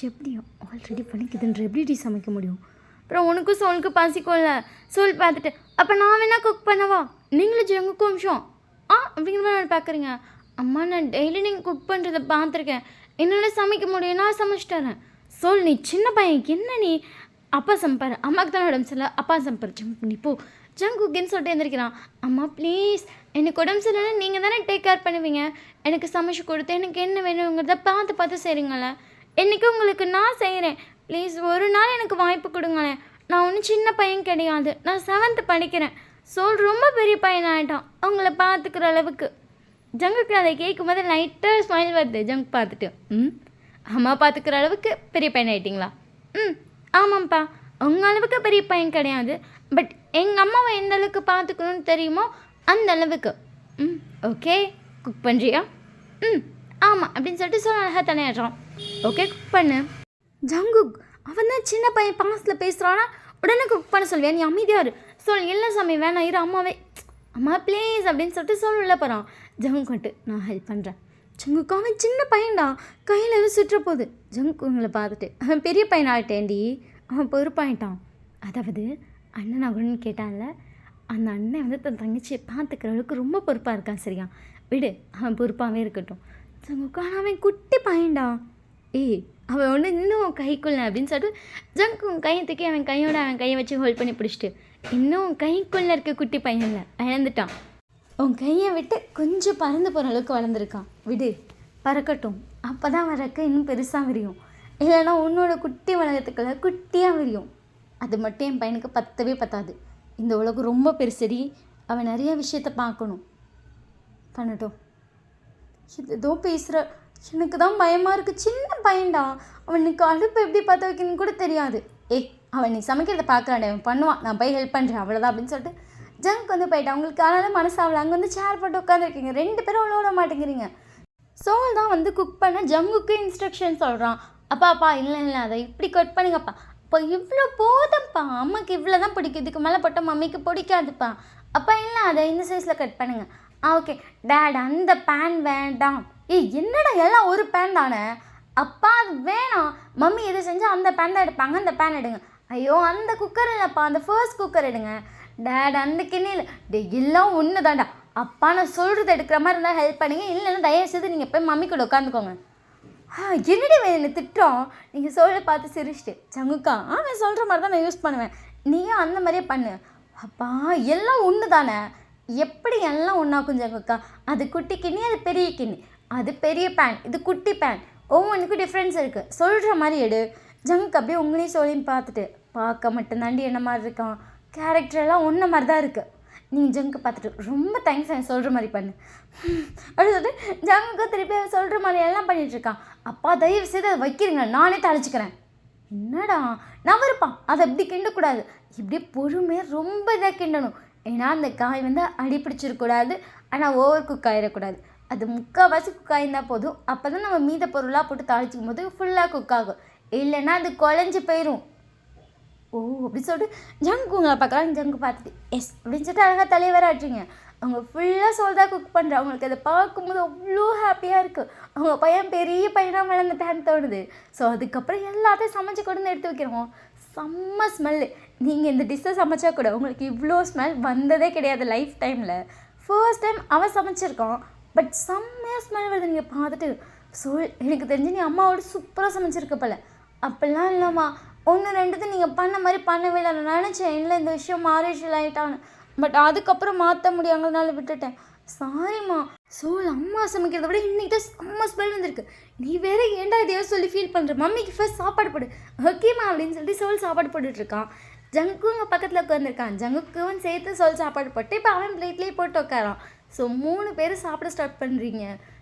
எப்படி ஆல்ரெடி பண்ணிக்குதுன்ற எப்படி சமைக்க முடியும்? அப்புறம் உனக்கும் சோலுக்கு பசிக்கும்ல. சோல் பார்த்துட்டு அப்போ நான் வேணா குக் பண்ணவா? நீங்களும் ஜங்குக்கு நிமிஷம் அப்படிங்கிற மாதிரி நான் பார்க்குறீங்க. அம்மா நான் டெய்லி நீங்கள் குக் பண்ணுறதை பார்த்துருக்கேன். என்னால் சமைக்க முடியும், நான் சமைச்சிட்டு வரேன். சொல் நீ சின்ன பையன் என்ன நீ? அப்பா சமைப்பார், அம்மாவுக்கு தானே உடம்பு சரியில்லை, அப்பா சமைப்பார். ஜங்க் நீ போ. ஜங்க் குக்குன்னு சொல்லிட்டு எழுந்திரிக்கிறான். அம்மா ப்ளீஸ் எனக்கு உடம்பு சரியில்லைன்னா நீங்கள் தானே டேக் கேர் பண்ணுவீங்க. எனக்கு சமைச்சு கொடுத்து எனக்கு என்ன வேணுங்கிறத பார்த்து செய்கிறீங்களே. என்றைக்கு உங்களுக்கு நான் செய்கிறேன். ப்ளீஸ் ஒரு நாள் எனக்கு வாய்ப்பு கொடுங்களேன். நான் ஒன்றும் சின்ன பையன் கிடையாது, நான் 7th படிக்கிறேன். சோல் ரொம்ப பெரிய பையன் ஆகிட்டான் அவங்கள பார்த்துக்கிற அளவுக்கு. ஜங்குக்கு அதை கேட்கும் போது லைட்டாக ஸ்மைல் வருது. ஜங்க் பார்த்துட்டு அம்மா பார்த்துக்கிற அளவுக்கு பெரிய பையன் ஆகிட்டிங்களா? ஆமாம்ப்பா, உங்கள் அளவுக்கு பெரிய பையன் கிடையாது. பட் எங்கள் அம்மாவை எந்த அளவுக்கு பார்த்துக்கணும்னு தெரியுமோ அந்த அளவுக்கு. ஓகே குக் பண்ணுறியா? ஆமாம் அப்படின்னு சொல்லிட்டு சொல்ல அழகாக தனியாடுறான். ஓகே குக் பண்ணு. ஜங்குக் அவன் தான் சின்ன பையன் பாஸ்டில் பேசுகிறான்னா உடனே குக் பண்ண சொல்லுவேன். நீ அமைதியாக இரு. சொல் இல்லை சாமி வேணாம் இரு அம்மாவே. அம்மா ப்ளீஸ் அப்படின்னு சொல்லிட்டு சொல் உள்ள போகிறான். ஜங்குக்கு வந்துட்டு நான் ஹெல்ப் பண்ணுறேன். ஜங்குக்கு அவன் சின்ன பையன்டா, கையில் எதுவும் சுற்ற போகுது. ஜங்குக்கு உங்களை பார்த்துட்டு அவன் பெரிய பையன் ஆகிட்டேன்டி, அவன் பொறுப்பாயிட்டான். அதாவது அண்ணன் அவன்னு கேட்டான்ல, அந்த அண்ணன் வந்து தன் தங்கச்சியை பார்த்துக்கிற அளவுக்கு ரொம்ப பொறுப்பாக இருக்கான். சரியா விடு, அவன் பொறுப்பாகவே இருக்கட்டும். ஜங்குக்கு ஆனால் அவன் குட்டி பையன்டா. அவன் ஒன்று இன்னும் கைக்குள்ள அப்படின்னு சொல்லிட்டு ஜங்கு கையை தூக்கி அவன் கையை வச்சு ஹோல்ட் பண்ணி பிடிச்சிட்டு இன்னும் கைக்குள்ளே இருக்க குட்டி பையன்ல இழந்துட்டான். உன் கையை விட்டு கொஞ்சம் பறந்து போகிற அளவுக்கு வளர்ந்துருக்கான். விடு பறக்கட்டும், அப்போ தான் வரக்க இன்னும் பெருசாக விரியும். இல்லைன்னா உன்னோட குட்டி உலகத்துக்குள்ள குட்டியாக விரியும். அது மட்டும் என் பையனுக்கு பத்தாது. இந்த உலகம் ரொம்ப பெருசடி, அவன் நிறைய விஷயத்த பார்க்கணும். பண்ணட்டும். இது ஏதோ பேசுகிற, எனக்கு தான் பயமாக இருக்குது. சின்ன பையன்டா, அவனுக்கு அடுப்பு எப்படி பற்ற வைக்கணும்னு கூட தெரியாது. அவன் நீ சமைக்கிறத பார்க்குறானே, அவன் பண்ணுவான், நான் போய் ஹெல்ப் பண்ணுறேன் அவ்வளோதான் அப்படின்னு சொல்லிட்டு ஜங்க் வந்து போயிட்டான். உங்களுக்கு அதனால் மனசாவில் அங்கே வந்து சேர் போட்டு உட்காந்துருக்கீங்க. 2 பேரும் விட மாட்டேங்கிறீங்க. சோல் தான் வந்து குக் பண்ண ஜங்குக்கு இன்ஸ்ட்ரக்ஷன் சொல்கிறான். அப்பா இல்லை அதை இப்படி கட் பண்ணுங்கப்பா. அப்போ இவ்வளோ போதும்ப்பா, அம்மாவுக்கு இவ்வளோ தான் பிடிக்கும், இதுக்கு மேலே போட்டால் மம்மிக்கு பிடிக்காதுப்பா. அப்பா இல்லை அதை இந்த சைஸில் கட் பண்ணுங்க. ஓகே டேட் அந்த பேன் வேண்டாம். என்னடா எல்லாம் ஒரு பேன் தானே? அப்பா அது வேணாம், மம்மி எது செஞ்சால் அந்த பேன் தான் எடுப்பாங்க, அந்த பேன் எடுங்க. ஐயோ அந்த குக்கர் இல்லைப்பா, அந்த ஃபர்ஸ்ட் குக்கர் எடுங்க. டேட் அந்த கிண்ணியில் எல்லாம் ஒன்று தான்டா. அப்பா நான் சொல்கிறது எடுக்கிற மாதிரி இருந்தால் ஹெல்ப் பண்ணுங்க, இல்லைன்னா தயவுசெய்து நீங்கள் போய் மம்மி கூட உட்காந்துக்கோங்க. என்னடி என்னை திட்டுறோம். நீங்கள் சொல்ல பார்த்து சிரிச்சிட்டு ஜங்குக்கா அவன் சொல்கிற மாதிரி தான் நான் யூஸ் பண்ணுவேன், நீயும் அந்த மாதிரியே பண்ணு. அப்பா எல்லாம் ஒன்று தானே, எப்படி எல்லாம் ஒன்றாக்கும் ஜங்குக்கா. அது குட்டி கிண்ணி, அது பெரிய கிண்ணி, அது பெரிய பேன், இது குட்டி பேன், ஒவ்வொன்றுக்கும் டிஃப்ரென்ஸ் இருக்குது, சொல்கிற மாதிரி எடு. ஜங்குக்கு அப்படியே உங்களையும் சொல்லின்னு பார்த்துட்டு, பார்க்க மட்டும்தாண்டி என்ன மாதிரி இருக்கான், கேரக்டரெல்லாம் ஒன்றை மாதிரி தான் இருக்குது. நீங்கள் ஜங்கு பார்த்துட்டு ரொம்ப தேங்க்ஸ் எனக்கு சொல்கிற மாதிரி பண்ணு அப்படின்னு சொல்லிட்டு ஜங்குக்கு திருப்பி சொல்கிற மாதிரி எல்லாம் பண்ணிகிட்ருக்கான். அப்பா தயவு செய்து அதை வைக்கிறீங்க, நானே தழைச்சிக்கிறேன். என்னடா நவருப்பான், அதை எப்படி கிண்டக்கூடாது, இப்படி பொறுமையாக ரொம்ப இதாக கிண்டணும். ஏன்னா அந்த காய் வந்து அடிப்பிடிச்சிடக்கூடாது, ஆனால் ஓவர் குக் ஆகிடக்கூடாது. அது முக்கால்வாசி குக் ஆகிருந்தால் போதும். அப்போ தான் நம்ம மீத பொருளாக போட்டு தாளிச்சிக்கும் போது ஃபுல்லாக குக் ஆகும், இல்லைன்னா அது குழஞ்சி போயிடும். ஓ அப்படின்னு சொல்லிட்டு ஜங்கு உங்களை பார்க்கலாம். ஜங்கு பார்த்துட்டு எஸ் அப்படின்னு சொல்லிட்டு அழகாக தலைவர ஆட்டுறீங்க. அவங்க ஃபுல்லாக சோல்தான் குக் பண்ணுறாங்க. அவங்களுக்கு அதை பார்க்கும்போது அவ்வளோ ஹாப்பியாக இருக்குது. அவங்க பையன் பெரிய பையனாக வளர்ந்துட்டான்னு தோணுது. ஸோ அதுக்கப்புறம் எல்லாத்தையும் சமைச்சு கொண்டு வந்து எடுத்து வைக்கிறோம். செம்ம ஸ்மெல்லு. நீங்கள் இந்த டிஷ்ஷை சமைச்சா கூட உங்களுக்கு இவ்வளோ ஸ்மெல் வந்ததே கிடையாது லைஃப் டைமில். ஃபர்ஸ்ட் டைம் அவன் சமைச்சிருக்கான், பட் செம்மையாக ஸ்மெல் வருது. நீங்கள் பார்த்துட்டு எனக்கு தெரிஞ்சு நீ அம்மாவோட சூப்பராக சமைச்சிருக்க போல. அப்படிலாம் இல்லைம்மா, ஒன்று ரெண்டுது நீங்கள் பண்ண மாதிரி பண்ணவே இல்லை. நான் நினச்சேன் இல்லை இந்த விஷயம் மாறிஷல் ஆகிட்டான்னு, பட் அதுக்கப்புறம் மாற்ற முடியாதனால விட்டுட்டேன், சாரிம்மா. அம்மா சமைக்கிறத விட இன்றைக்கி தான் செம்ம ஸ்மெல் வந்திருக்கு. நீ வேற ஏன்டா இதையோ சொல்லி ஃபீல் பண்ணுற, மம்மிக்கு ஃபர்ஸ்ட் சாப்பாடு போடு ஓகேம்மா அப்படின்னு சொல்லிட்டு சாப்பாடு போட்டுட்ருக்கான். ஜங்கும் அங்கே பக்கத்தில் உட்காந்துருக்கான். ஜங்குக்கும் சேர்த்து சாப்பாடு போட்டு இப்போ அவன் பிளேட்லேயே போட்டு உட்காரான். ஸோ 3 பேரும் சாப்பிட ஸ்டார்ட் பண்ணுறீங்க.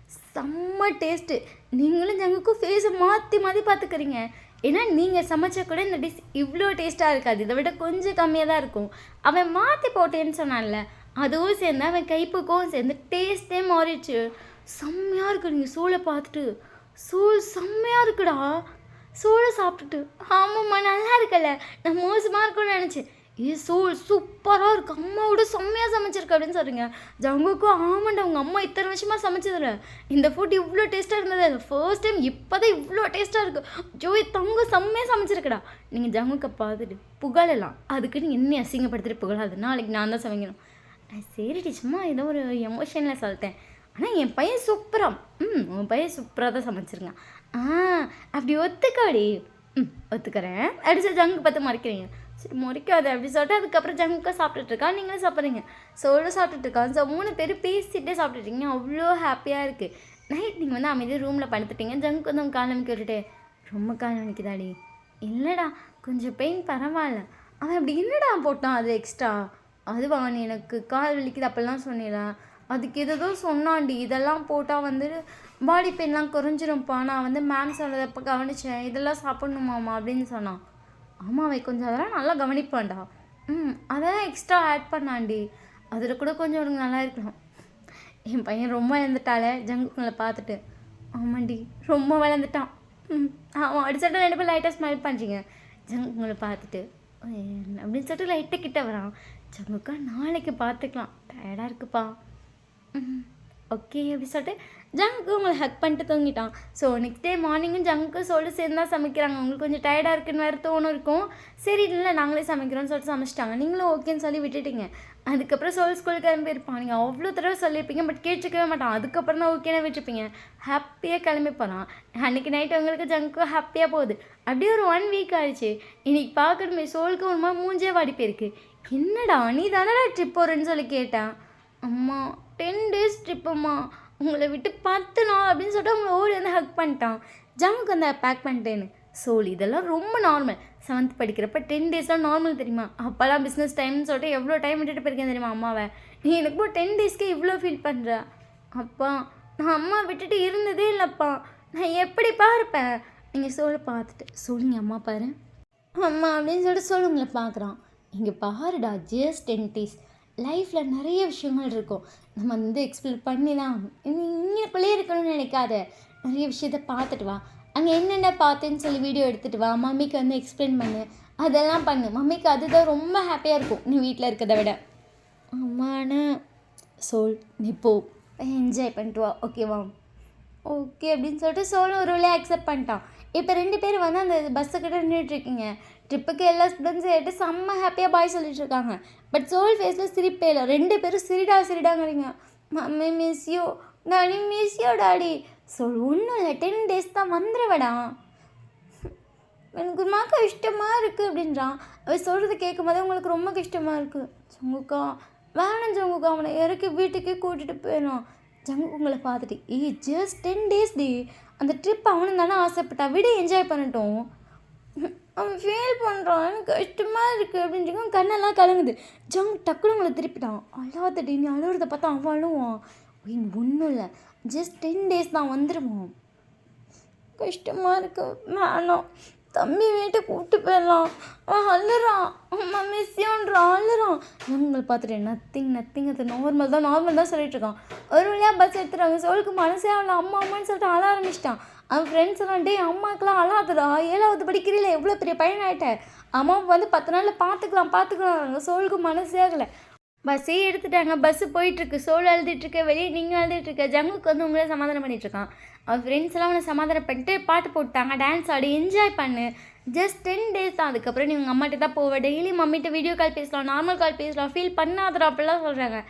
செம்ம டேஸ்ட்டு. நீங்களும் ஜங்குக்கும் ஃபேஸை மாற்றி மாற்றி பார்த்துக்கிறீங்க. ஏன்னா நீங்கள் சமைச்சா கூட இந்த டிஷ் இவ்வளோ டேஸ்ட்டாக இருக்காது, இதை விட கொஞ்சம் கம்மியாக தான் இருக்கும். அவன் மாற்றி போட்டேன்னு சொன்னான்ல, அதுவும் சேர்ந்து அவன் கைப்புக்கும் சேர்ந்து டேஸ்ட்டே மாறிடுச்சு. செம்மையாக இருக்குது. நீங்கள் சூளை பார்த்துட்டு செம்மையாக இருக்குடா. சூளை சாப்பிட்டுட்டு ஆமாம்மா நல்லா இருக்கல, நான் மோசமாக இருக்கும்னு நினச்சேன். சூப்பராக இருக்குது, அம்மாவோட செம்மையாக சமைச்சிருக்கு அப்படின்னு சொல்கிறீங்க. ஜங்குக்கும் ஆமாண்டா உங்கள் அம்மா இத்தனை வருஷமாக சமைச்சதில்ல, இந்த ஃபுட் இவ்வளோ டேஸ்ட்டாக இருந்தது, அது ஃபர்ஸ்ட் டைம் இப்போ தான் இவ்வளோ டேஸ்ட்டாக இருக்குது. ஜோய் தங்க செம்மையாக சமைச்சிருக்கடா. நீங்கள் ஜங்குக்கை பார்த்துட்டு புகழலாம், அதுக்கு நீங்கள் என்ன அசிங்கப்படுத்திட்டு புகழாது, நாளைக்கு நான் தான் சமைக்கணும். சரி சும்மா ஏதோ ஒரு எமோஷனில் சொல்லிட்டேன். ஆனால் என் பையன் சூப்பராக உன் பையன் சூப்பராக தான் சமைச்சிருங்க. அப்படி ஒத்துக்காடி. ஒத்துக்கிறேன் அப்படி சொல்லி ஜங்கு பார்த்து மறைக்கிறீங்க. சரி முறைக்காது அப்படி சொல்லிட்டு அதுக்கப்புறம் ஜங்குக்கா சாப்பிட்டுட்ருக்கான், நீங்களும் சாப்பிட்றீங்க. சாப்பிட்டுட்ருக்கான். 3 பேர் பேசிகிட்டே சாப்பிட்டுட்டீங்க. அவ்வளோ ஹாப்பியாக இருக்குது. நைட் நீங்கள் வந்து அமைதியாக ரூமில் படுத்துட்டீங்க. ஜங்குக்கு வந்து கால் அமைக்க விட்டுட்டு ரொம்ப கால் அமைக்குதாடி, இல்லைடா கொஞ்சம் பெயின் பரவாயில்ல. அவன் அப்படி என்னடா போட்டான் அது எக்ஸ்ட்ரா, அதுவா நீ எனக்கு கால் வலிக்குது அப்படிலாம் சொன்னீங்களா, அதுக்கு ஏதோ சொன்னான்டி, இதெல்லாம் போட்டால் வந்து பாடி பெயின்லாம் குறைஞ்சிரும்ப்பா, நான் வந்து மேம் சொன்னதப்போ கவனித்தேன், இதெல்லாம் சாப்பிட்ணுமாம்மா அப்படின்னு சொன்னான். ஆமாம் அவன் கொஞ்சம் அதெல்லாம் நல்லா கவனிப்பான்டா. அதெல்லாம் எக்ஸ்ட்ரா ஆட் பண்ணாண்டி, அதில் கூட கொஞ்சம் உனக்கு நல்லா இருக்கலாம். என் பையன் ரொம்ப வளர்ந்துட்டாலே ஜங்குங்களை பார்த்துட்டு. ஆமாண்டி ரொம்ப வளர்ந்துட்டான். ஆமாம் அப்படி சொல்லிட்டு 2 பேர் லைட்டாக ஸ்மைல் பண்ணுறீங்க. ஜங்குங்களை பார்த்துட்டு அப்படின்னு சொல்லிட்டு லைட்டாக கிட்ட வரான். ஜங்குக்கா நாளைக்கு பார்த்துக்கலாம், டயர்டாக இருக்குப்பா. ஓகே அப்படி சொல்லிட்டு ஜங்குக்கு உங்களை ஹக் பண்ணிட்டு தூங்கிட்டான். ஸோ நெக்ஸ்ட் டே மார்னிங்கும் ஜங்குக்கு சொல்லிட்டு சேர்ந்து தான் சமைக்கிறாங்க. உங்களுக்கு கொஞ்சம் டயர்டாக இருக்குன்னு வேறு தோணும் இருக்கும். சரி இல்லை நாங்களே சமைக்கிறோன்னு சொல்லிட்டு சமைச்சிட்டாங்க. நீங்களும் ஓகேன்னு சொல்லி விட்டுட்டீங்க. அதுக்கப்புறம் ஸ்கூலுக்கு கிளம்பியிருப்பான். நீங்கள் அவ்வளோ தடவை சொல்லியிருப்பீங்க, பட் கேட்டுக்கவே மாட்டான். அதுக்கப்புறம் தான் ஓகேன்னு விட்டுருப்பீங்க. ஹாப்பியாக கிளம்பி போகிறான். அன்றைக்கி நைட்டு உங்களுக்கு ஜங்குக்கு ஹாப்பியாக போகுது. அப்படியே ஒரு 1 வீக் ஆயிடுச்சு. இன்றைக்கி பார்க்கணுமே சோலுக்கு ஒரு மாதிரி மூஞ்சே வாடி போயிருக்கு. என்னடா நீ தானடா ட்ரிப் போகிறேன்னு சொல்லி கேட்டேன். அம்மா 10 days ட்ரிப்பும்மா, உங்களை விட்டு 10 நாள் அப்படின்னு சொல்லிட்டு அவங்களை ஓடி வந்து ஹக் பண்ணிட்டான். ஜங்குக்கு அந்த பேக் பண்ணிட்டேன்னு. இதெல்லாம் ரொம்ப நார்மல். 7th படிக்கிறப்ப 10 daysலாம் நார்மல் தெரியுமா. அப்போல்லாம் பிஸ்னஸ் டைம்னு சொல்லிட்டு எவ்வளோ டைம் விட்டுட்டு போயிருக்கேன் தெரியுமா அம்மாவை. நீ எனக்கு இப்போ 10 daysக்கே இவ்வளோ ஃபீல் பண்ணுற. அப்பா நான் அம்மா விட்டுட்டு இருந்ததே இல்லைப்பா, நான் எப்படிப்பா இருப்பேன். நீங்கள் பார்த்துட்டு நீங்கள் அம்மா பாரு அம்மா அப்படின்னு சொல்லிட்டு உங்களை பார்க்குறான். இங்கே பாருடா ஜஸ்ட் 10 days, லைஃப்பில் நிறைய விஷயங்கள் இருக்கும், நம்ம வந்து எக்ஸ்ப்ளோர் பண்ணி தான் இங்கேக்குள்ளே இருக்கணும்னு நினைக்காத. நிறைய விஷயத்த பார்த்துட்டு வா, அங்கே என்னென்ன பார்த்தேன்னு சொல்லி வீடியோ எடுத்துகிட்டு வா, மம்மிக்கு வந்து எக்ஸ்பிளைன் பண்ணு, அதெல்லாம் பண்ணு. மம்மிக்கு அதுதான் ரொம்ப ஹாப்பியாக இருக்கும் நீ வீட்டில் இருக்கிறத விட. அம்மானு நீ போ என்ஜாய் பண்ணிட்டு வா ஓகேவா. ஓகே அப்படின்னு சொல்லிட்டு ஒரு வழியாக அக்செப்ட் பண்ணிட்டான். இப்போ 2 பேர் வந்து அந்த பஸ்ஸுக்கிட்ட நின்றுட்டுருக்கீங்க. ட்ரிப்புக்கு எல்லா ஸ்டூடெண்ட்ஸும் ஏறிட்டு செம்ம ஹாப்பியாக பாய் சொல்லிட்டு இருக்காங்க. பட் சோல் ஃபேஸில் சிரிப்பே இல்லை. 2 பேரும் சிரிடாங்கிறீங்க. Mummy miss you, daddy miss you daddy. சோல் ஒன்றும் இல்லை, 10 days தான், வந்துடுவேடா. எனக்கு ஒரு மாதிரி கஷ்டமாக இருக்குது அப்படின்றான். அவன் சொல்கிறத கேட்கும் போதே உங்களுக்கு ரொம்ப கஷ்டமாக இருக்குது. ஜங்குக்கா வேணாம் ஜங்குக்கா, அவனை இறக்கி வீட்டுக்கே கூட்டிகிட்டு போயிடும். ஜங்கு உங்களை பார்த்துட்டு ஜஸ்ட் 10 days டி, அந்த ட்ரிப் அவனும் தானே ஆசைப்பட்டா, விட என்ஜாய் பண்ணட்டும். அவன் ஃபீல் பண்ணுறான், எனக்கு கஷ்டமாக இருக்குது அப்படின்ட்டு கண்ணெல்லாம் கலங்குது. ஜங்கு டக்குனு உங்களை திருப்பிட்டான். அழாதடி, நீ அழுகிறத பார்த்தா அவன் அழுவான். ஒன்றும் இல்லை, ஜஸ்ட் 10 days தான், வந்துடுவான். கஷ்டமாக இருக்கு, வேணாம் தம்பி வீட்டை கூப்பிட்டு போயிடலாம். அவன் அழுறான், அம்மா மிஸ்ஸியோன்றான், அழுறான். உங்களை பார்த்துட்டு நத்திங் அது நார்மல் தான் சொல்லிட்டு இருக்கான். ஒரு வழியாக பஸ் எடுத்துறாங்க. சோலுக்கு மனசே அவளை அம்மான்னு சொல்லிட்டு அழ ஆரம்பிச்சிட்டான். அவன் ஃப்ரெண்ட்ஸ் எல்லாம் டே அம்மாக்கெலாம் அழாதுடா, 7வது படிக்கிறீல, எவ்வளோ பெரிய பையன் ஆகிட்டேன், அம்மாவை வந்து 10 நாளில் பார்த்துக்கலாம். சோலுக்கு மனசே ஆகலை. பஸ்ஸே எடுத்துட்டாங்க. பஸ்ஸு போயிட்டுருக்கு. சோல் அழுதுட்டுருக்க, வெளியே நீங்கள் அழுதுட்டுருக்க. ஜங்குக்கு வந்து உங்களே சமாதானம் பண்ணிகிட்ருக்கான். அவன் ஃப்ரெண்ட்ஸ் எல்லாம் அவனை சமாதானம் பண்ணிட்டு பாட்டு போட்டாங்க, டான்ஸ் ஆடி என்ஜாய் பண்ணு. ஜஸ்ட் 10 days தான். அதுக்கப்புறம் நீ உங்கள் அம்மாட்ட தான் போவேன். டெய்லி மம்மிட்ட வீடியோ கால் பேசலாம், நார்மல் கால் பேசலாம், ஃபீல் பண்ணாதடா அப்படிலாம் சொல்கிறாங்க.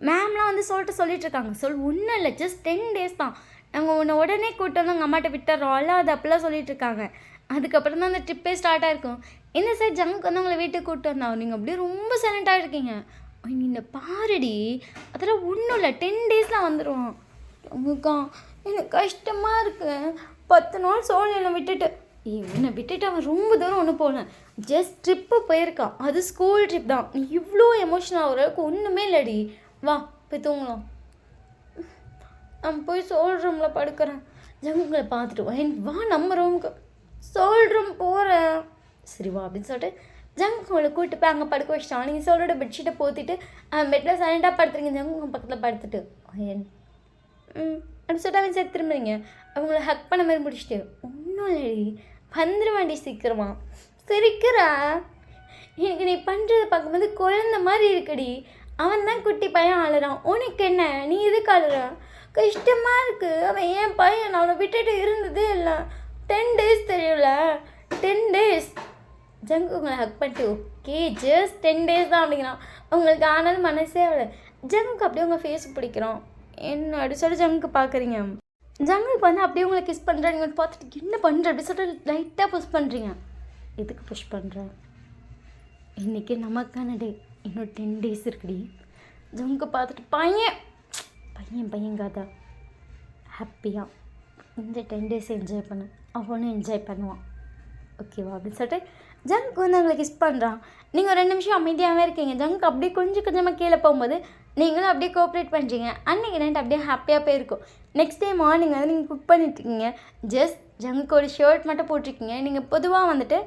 மேம்லாம் வந்து சொல்லிட்டு இருக்காங்க. ஒன்றும் இல்லை, ஜஸ்ட் 10 days தான், நாங்கள் உன்னை உடனே கூப்பிட்டு வந்து உங்கள் அம்மாட்ட விட்டுறோம், அது அப்படிலாம் சொல்லிட்டு இருக்காங்க. அதுக்கப்புறம் தான் அந்த ட்ரிப்பே ஸ்டார்ட் ஆகிருக்கும். இந்த சைட் ஜங்குக்கு வந்து உங்களை வீட்டுக்கு கூப்பிட்டு வந்தாங்க. நீங்கள் அப்படியே ரொம்ப சைலண்ட்டாக இருக்கீங்க. நீ பாருடி, அதெல்லாம் ஒன்றும் இல்லை, 10 daysலாம் வந்துடுவான். ஜங்குக்கா எனக்கு கஷ்டமாக இருக்குது. 10 நாள் சோல் என்னை விட்டுட்டு அவன் ரொம்ப தூரம் ஒன்று போனேன். ஜஸ்ட் ட்ரிப்பு போயிருக்கான், அது ஸ்கூல் ட்ரிப் தான். நீ இவ்வளோ எமோஷனல் ஆகிற அளவுக்கு ஒன்றுமே இல்லடி. வா போய் தூங்கலாம். நான் போய் சோல் ரூமில் படுக்கிறேன். ஜங்குங்களை பார்த்துட்டு வா நம்ம ரூமுக்கு. சோல் ரூம் போகிறேன். சரி வா அப்படின்னு சொல்லிட்டு ஜங்கு உங்களை கூப்பிட்டு போய் அங்கே படுக்க வச்சிட்டான். நீங்கள் சோலோட பெட்ஷீட்டை போத்திட்டு பெட்டில் சைலண்டாக படுத்துறீங்க. ஜங்கு உங்கள் பக்கத்தில் படுத்துட்டு அப்படி சொல்லிட்டு அவன் சரி திரும்புறீங்க. அவங்கள ஹக் பண்ண மாதிரி முடிச்சுட்டு ஒன்றும் இல்லடி, வந்துடுவாண்டி சீக்கிரமா. சிரிக்கிறா, எனக்கு நீ பண்ணுறது பார்க்கும்போது குழந்த மாதிரி இருக்குடி. அவன் தான் குட்டி பையன் அழுறான், உனக்கு என்ன, நீ எதுக்கு அழுற? கஷ்டமாக இருக்குது. அவன் ஏன் பையன், அவனை விட்டுட்டு இருந்ததே இல்லை. 10 days தெரியல, 10 days. ஜங்கு உங்களை ஹக் பண்ணிட்டு ஓகே ஜஸ்ட் 10 days தான் அப்படிங்கிறான். உங்களுக்கு ஆனாலும் மனசே அவ்வளோ. ஜங்குக்கு அப்படியே உங்கள் ஃபேஸ் பிடிக்கிறோம். என்ன அப்படி சொல்லிட்டு ஜங்குக்கு பார்க்குறீங்க. ஜங்குக்கு வந்து அப்படியே உங்களை கிஸ் பண்ணுறேன். நீங்கள் பார்த்துட்டு என்ன பண்ணுற அப்படி சொல்லிட்டு லைட்டாக புஷ் பண்ணுறீங்க. எதுக்கு புஷ் பண்ணுறேன்? இன்றைக்கி நமக்கான டே, இன்னும் 10 days இருக்குடி. ஜங்குக்கு பார்த்துட்டு பையன் காதா ஹாப்பியாக இந்த 10 days என்ஜாய் பண்ணு, அவனும் என்ஜாய் பண்ணுவான் ஓகேவா அப்படின்னு சொல்லிட்டு ஜங்குக்கு வந்து அவங்களை கிஸ் பண்ணுறான். நீங்கள் ஒரு 2 நிமிஷம் அமைதியாகவே இருக்கீங்க. ஜங்குக்கு அப்படியே கொஞ்சமாக கீழே போகும்போது நீங்களும் அப்படியே கோஆப்ரேட் பண்ணுறீங்க. அன்றைக்கி நைட் அப்படியே ஹாப்பியாக போயிருக்கும். நெக்ஸ்ட் டே மார்னிங் வந்து நீங்கள் குக் பண்ணிட்டுருக்கீங்க. ஜஸ்ட் ஜங்குக்கு ஒரு ஷர்ட் மட்டும் போட்டிருக்கீங்க. நீங்கள் பொதுவாக வந்துட்டு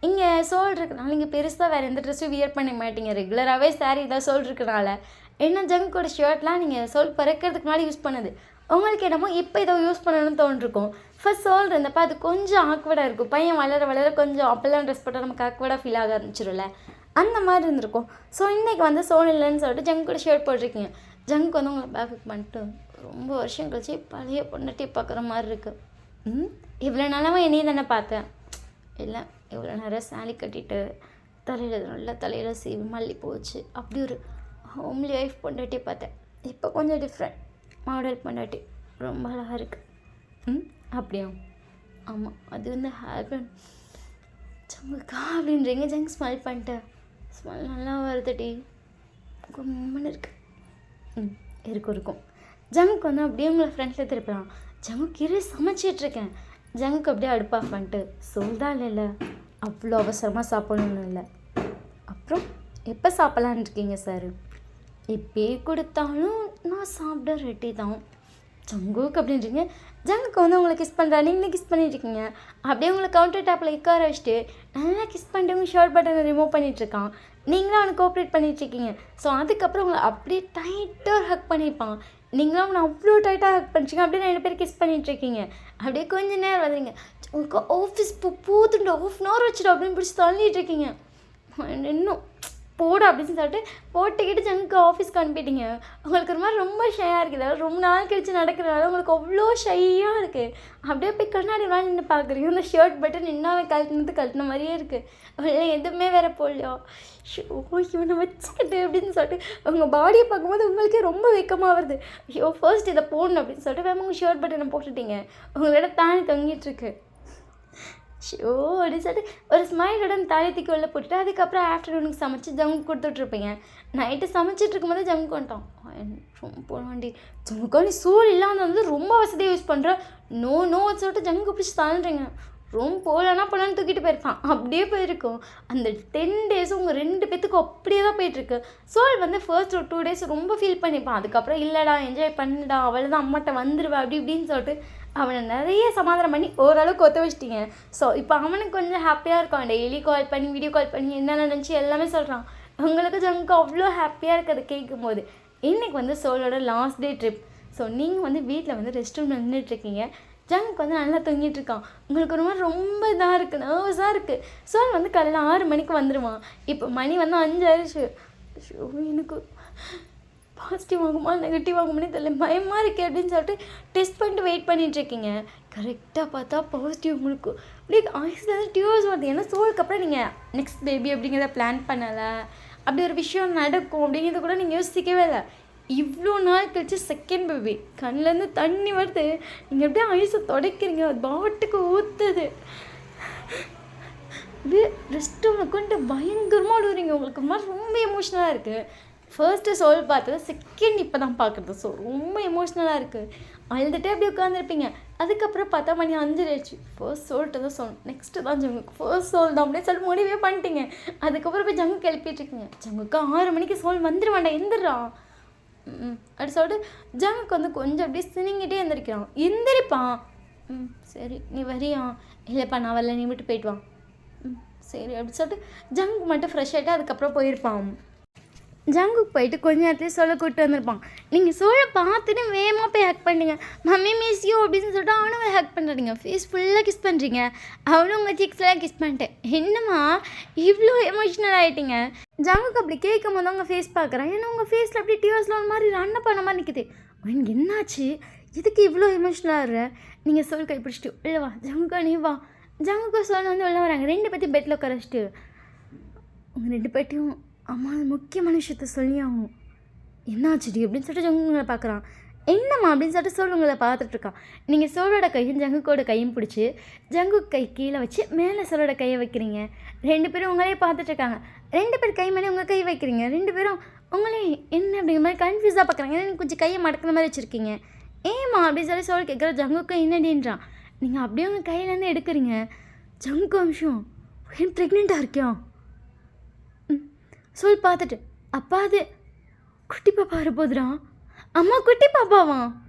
இங்கே சோல் இருக்கனால நீங்கள் பெருசாக வேறு எந்த ட்ரெஸ்ஸும் வியர் பண்ண மாட்டீங்க. ரெகுலராகவே சாரீ தான் சோல் இருக்கனால. ஏன்னா ஜங்குக்கோட ஷர்ட்லாம் நீங்கள் சோல் பிறக்கிறதுக்கு முன்னாடி யூஸ் பண்ணது. உங்களுக்கு என்னமோ இப்போ இதை யூஸ் பண்ணணும்னு தோன்றிருக்கும். ஃபர்ஸ்ட் சோல் இருந்தப்போ அது கொஞ்சம் ஆக்வர்டாக இருக்கும். பையன் வளர கொஞ்சம் அப்பெல்லாம் ட்ரெஸ் போட்டால் நமக்கு ஆக்வர்டாக ஃபீல் ஆக ஆரம்பிச்சிடும்ல, அந்த மாதிரி இருந்திருக்கும். ஸோ இன்றைக்கி வந்து சோல் இல்லைன்னு சொல்லிட்டு ஜங்குக்கோட ஷர்ட் போட்டிருக்கீங்க. ஜங்குக்கு வந்து உங்களை பேக் பண்ணிட்டு ரொம்ப வருஷம் கழிச்சு பழைய பொண்ணாட்டி பார்க்குற மாதிரி இருக்குது. இவ்வளோ நாளாக என்னையே தானே பார்த்தேன். இல்லை இவ்வளோ நேரம் சாலி கட்டிட்டு தலையில் சீவி மல்லி போச்சு, அப்படி ஒரு ஹோம்லி ஒய்ஃப் பொண்டாட்டி பார்த்தேன். இப்போ கொஞ்சம் டிஃப்ரெண்ட் மாடல் பொண்டாட்டி, ரொம்ப அழகாக இருக்குது. அப்படியா? ஆமாம், அது வந்து ஹேர்பேண்ட். ஜங்குக்கா அப்படின்றீங்க. ஜங்கு ஸ்மெல் பண்ணிட்டேன். ஸ்மெல் நல்லா வருதுடி, கும்மன்னு இருக்கு. இருக்கும். ஜங்குக்கு வந்து அப்படியே உங்களை ஃப்ரெண்ட்ஸில் திருப்பலாம். ஜங்கு கீரை சமைச்சிட்ருக்கேன். ஜங்குக்கு அப்படியே அடுப்பு ஆஃப் பண்ணிட்டு சொல்தான் இல்லை அவ்வளோ அவசரமாக சாப்பிடணும்னு இல்லை. அப்புறம் எப்போ சாப்பிட்லான் இருக்கீங்க சார்? இப்போயே கொடுத்தாலும் நான் சாப்பிட ரெடி தான். ஜங்குக்கு அப்படின்றீங்க. ஜங்குக்கு வந்து உங்களை கிஸ் பண்ணுறா, நீங்களே கிஸ் பண்ணிட்டுருக்கீங்க. அப்படியே உங்களை கவுண்டர் டாப்பில் உட்கார வச்சுட்டு நல்லா கிஸ் பண்ணிட்டு உங்கள் ஷர்ட் பட்டனை ரிமூவ் பண்ணிகிட்ருக்கான். நீங்களும் அவனை கோஆப்ரேட் பண்ணிகிட்ருக்கீங்க. ஸோ அதுக்கப்புறம் உங்களை அப்படியே டைட்டாக ஹக் பண்ணியிருப்பான். நீங்களும் அவனை அவ்வளோ டைட்டாக ஹக் பண்ணிச்சிங்க. அப்படியே 2 பேர் கிஸ் பண்ணிகிட்ருக்கீங்க. அப்படியே கொஞ்சம் நேரம் வந்துடுங்க. உங்களுக்கு ஆஃபீஸ் போதுண்டு, 1/2 hour வச்சுடும் அப்படின்னு பிடிச்சி தள்ளிகிட்ருக்கீங்க. இன்னும் போடு அப்படின்னு சொல்லிட்டு போட்டுக்கிட்டு ஜங்கு ஆஃபீஸ்க்கு அனுப்பிட்டீங்க. உங்களுக்கு ஒரு மாதிரி ரொம்ப ஷையாக இருக்குது. அதாவது ரொம்ப நாள் கழிச்சு நடக்கிறனால உங்களுக்கு அவ்வளோ ஷையாக இருக்குது. அப்படியே போய் கண்ணாடி மேலே நின்று பார்க்குறீங்க. அந்த ஷர்ட் பட்டன் நின்னாவே கழட்டின மாதிரியே இருக்குது. அவ்வளோ எதுவுமே வேற போடலையோ. ஷோ இவனை வச்சுக்கிட்டு அப்படின்னு சொல்லிட்டு உங்கள் பாடியை பார்க்கும்போது உங்களுக்கே ரொம்ப வெக்கமாக வருது. ஐயோ ஃபர்ஸ்ட் இதை போடணும் அப்படின்னு சொல்லிட்டு வேறு உங்கள் ஷர்ட் பட்டனை போட்டுட்டீங்க. உங்களோட தானி தொங்கிட்டுருக்கு. ஷோ அப்படின்னு சொல்லிட்டு ஒரு ஸ்மைலோட தாலி தூக்கி உள்ள போட்டுட்டு அதுக்கப்புறம் ஆஃப்டர்நூனுக்கு சமைச்சு ஜங்கு கொடுத்துட்ருப்பீங்க. நைட்டு சமைச்சிட்டு இருக்கும்போது ஜங்கு வந்துட்டோம். ரொம்ப போனாண்டி ஜங்குக்கா நீ சூழ் இல்லாமல் வந்து ரொம்ப வசதியாக யூஸ் பண்ணுற நோ சொல்லிட்டு ஜங்கு பிடிச்சி தாழ்றீங்க. ரொம்ப போகலான்னு தூக்கிட்டு போயிருப்பான். அப்படியே போயிருக்கும். அந்த 10 days உங்கள் 2 பேத்துக்கும் அப்படியே தான் போயிட்டுருக்கு. சோல் வந்து ஃபர்ஸ்ட் ஒரு 2 days ரொம்ப ஃபீல் பண்ணிப்பான். அதுக்கப்புறம் இல்லைடா என்ஜாய் பண்ணுடா அவள் தான் அம்மாட்ட வந்துடுவேன் அப்படி இப்படின்னு சொல்லிட்டு அவனை நிறைய சமாதானம் பண்ணி ஓரளவுக்கு ஒத்த வச்சிட்டிங்க. ஸோ இப்போ அவனுக்கு கொஞ்சம் ஹாப்பியாக இருக்கான். டெய்லி கால் பண்ணி வீடியோ கால் பண்ணி என்ன நினச்சி எல்லாமே சொல்கிறான். உங்களுக்கு ஜங்கு அவ்வளோ ஹாப்பியாக இருக்குது கேட்கும் போது. இன்றைக்கி வந்து சோலோட லாஸ்ட் டே ட்ரிப். ஸோ நீங்கள் வந்து வீட்டில் வந்து ரெஸ்ட் ரூமில் நின்றுட்டுருக்கீங்க. ஜங்க் வந்து நல்லா தூங்கிட்டு இருக்கான். உங்களுக்கு ஒரு மாதிரி ரொம்ப இதாக இருக்குது, நர்வஸாக இருக்குது. சோல் வந்து காலையில் 6 மணிக்கு வந்துடுவான். இப்போ மணி வந்து 5 ஆயிடுச்சு. ஷோ எனக்கு பாசிட்டிவ் ஆகுமா நெகட்டிவ் ஆகுமானே தெரியல, பயமாக இருக்கே அப்படின்னு சொல்லிட்டு டெஸ்ட் பண்ணிட்டு வெயிட் பண்ணிகிட்ருக்கீங்க. கரெக்டாக பார்த்தா பாசிட்டிவ். உங்களுக்கு அப்படியே ஐஸ்லேருந்து டியூர்ஸ் வருது. ஏன்னா சோலுக்கு அப்புறம் நீங்கள் நெக்ஸ்ட் பேபி அப்படிங்கிறத பிளான் பண்ணலை. அப்படி ஒரு விஷயம் நடக்கும் அப்படிங்கிறத கூட நீங்கள் யோசிக்கவே இல்லை. இவ்வளோ நாள் கழிச்சு செகண்ட் பேபி கண்ணிலேருந்து தண்ணி வருது. நீங்கள் எப்படியே ஐஸை துடைக்கிறீங்க, அது பாட்டுக்கு ஊற்றுது. அப்படியே ரெஸ்ட் ரூமில் கொண்டு பயங்கரமாக விடுவீங்க. உங்களுக்கு மாதிரி ரொம்ப எமோஷ்னலாக இருக்குது. ஃபர்ஸ்ட்டு சோல் பார்த்தது, செகண்ட் இப்போ தான் பார்க்குறது. ஸோ ரொம்ப எமோஷ்னலாக இருக்குது. அழுதுகிட்டே அப்படியே உட்காந்துருப்பீங்க. அதுக்கப்புறம் பார்த்தா மணி 5 ஆயிடுச்சு. ஃபர்ஸ்ட் சோல்ட்டு தான் சொல்லணும், நெக்ஸ்ட்டு தான் ஜங்குக்கு. ஃபர்ஸ்ட் சோல் தான் அப்படியே சொல்லி முடிவே பண்ணிட்டீங்க. அதுக்கப்புறம் போய் ஜங்கு எழுப்பிட்டுருக்கீங்க. ஜங்குக்கு 6 மணிக்கு சோல் வந்துடுவாண்டா எந்திரா அப்படி சொல்லிட்டு ஜங்குக்கு வந்து கொஞ்சம் அப்படியே சினிங்கிட்டே எந்திரிக்கிறான். எந்திரிப்பான். சரி நீ வரியா? இல்லைப்பா நான் வரல, நீ விட்டு போயிட்டு வா. சரி அப்படி சொல்லிட்டு ஜங்கு மட்டும் ஃப்ரெஷ் ஆகிட்டு அதுக்கப்புறம் போயிருப்பான். ஜங்குக்கு போயிட்டு கொஞ்ச நேரத்துலேயே சோலை கூப்பிட்டு வந்திருப்பான். நீங்கள் சோலை பார்த்துட்டு வேகமாக போய் ஹேக் பண்ணிட்டீங்க. மம்மி மிஸ் யூ அப்படின்னு சொல்லிட்டு அவனும் ஹேக் பண்ணுறீங்க. ஃபேஸ் ஃபுல்லாக கிஸ் பண்ணுறீங்க. அவனும் உங்கள் சிக்ஸ்லாம் கிஸ் பண்ணிட்டேன். என்னம்மா இவ்வளோ எமோஷ்னல் ஆகிட்டீங்க? ஜங்குக்கு அப்படி கேட்கும் போது அவங்க ஃபேஸ் பார்க்குறேன். ஏன்னா உங்கள் ஃபேஸில் அப்படியே டியூர்ஸில் ஒரு மாதிரி ரன்ன பண்ண மாதிரி நிற்குது. எனக்கு என்னாச்சு, இதுக்கு இவ்வளோ எமோஷ்னலாக இருற? நீங்கள் சோல் கை பிடிச்சிட்டு இல்லை வா ஜங்குக்கா நீ வா. ஜங்குக்கா சோல் வந்து உள்ள வராங்க. 2 பேர்த்தையும் பெட்டில் உட்கார வச்சுட்டு உங்கள் 2 பேர்ட்டையும் அம்மா முக்கியமான விஷயத்த சொல்லி ஆகணும். என்னாச்சுடி அப்படின்னு சொல்லிட்டு ஜங்கு உங்களை பார்க்குறான். என்னம்மா அப்படின்னு சொல்லிட்டு சோல் உங்களை பார்த்துட்ருக்கான். நீங்கள் சோலோட கையும் ஜங்குக்கோட கையும் பிடிச்சி ஜங்கு கை கீழே வச்சு மேலே சோலோட கையை வைக்கிறீங்க. 2 பேரும் உங்களே பார்த்துட்ருக்காங்க. 2 பேர் கை மேலே உங்கள் கை வைக்கிறீங்க. 2 பேரும் உங்களே என்ன அப்படிங்கிற மாதிரி கன்ஃபியூஸாக பார்க்குறாங்க. ஏன்னா கொஞ்சம் கையை மடக்கிற மாதிரி வச்சுருக்கீங்க. ஏம்மா அப்படின்னு சொல்லி சோல் கேட்குற. ஜங்குக்கு என்னடின்றான். நீங்கள் அப்படியே உங்கள் கையிலேருந்து எடுக்கிறீங்க. ஜங்குக்கு அம்சம் ஏன் ப்ரெக்னெண்ட்டாக இருக்கியா? சொல் பார்த்துட்டு அப்பா அது குட்டி பாப்பா வரப்போதுடா. அம்மா குட்டி பாப்பாவா?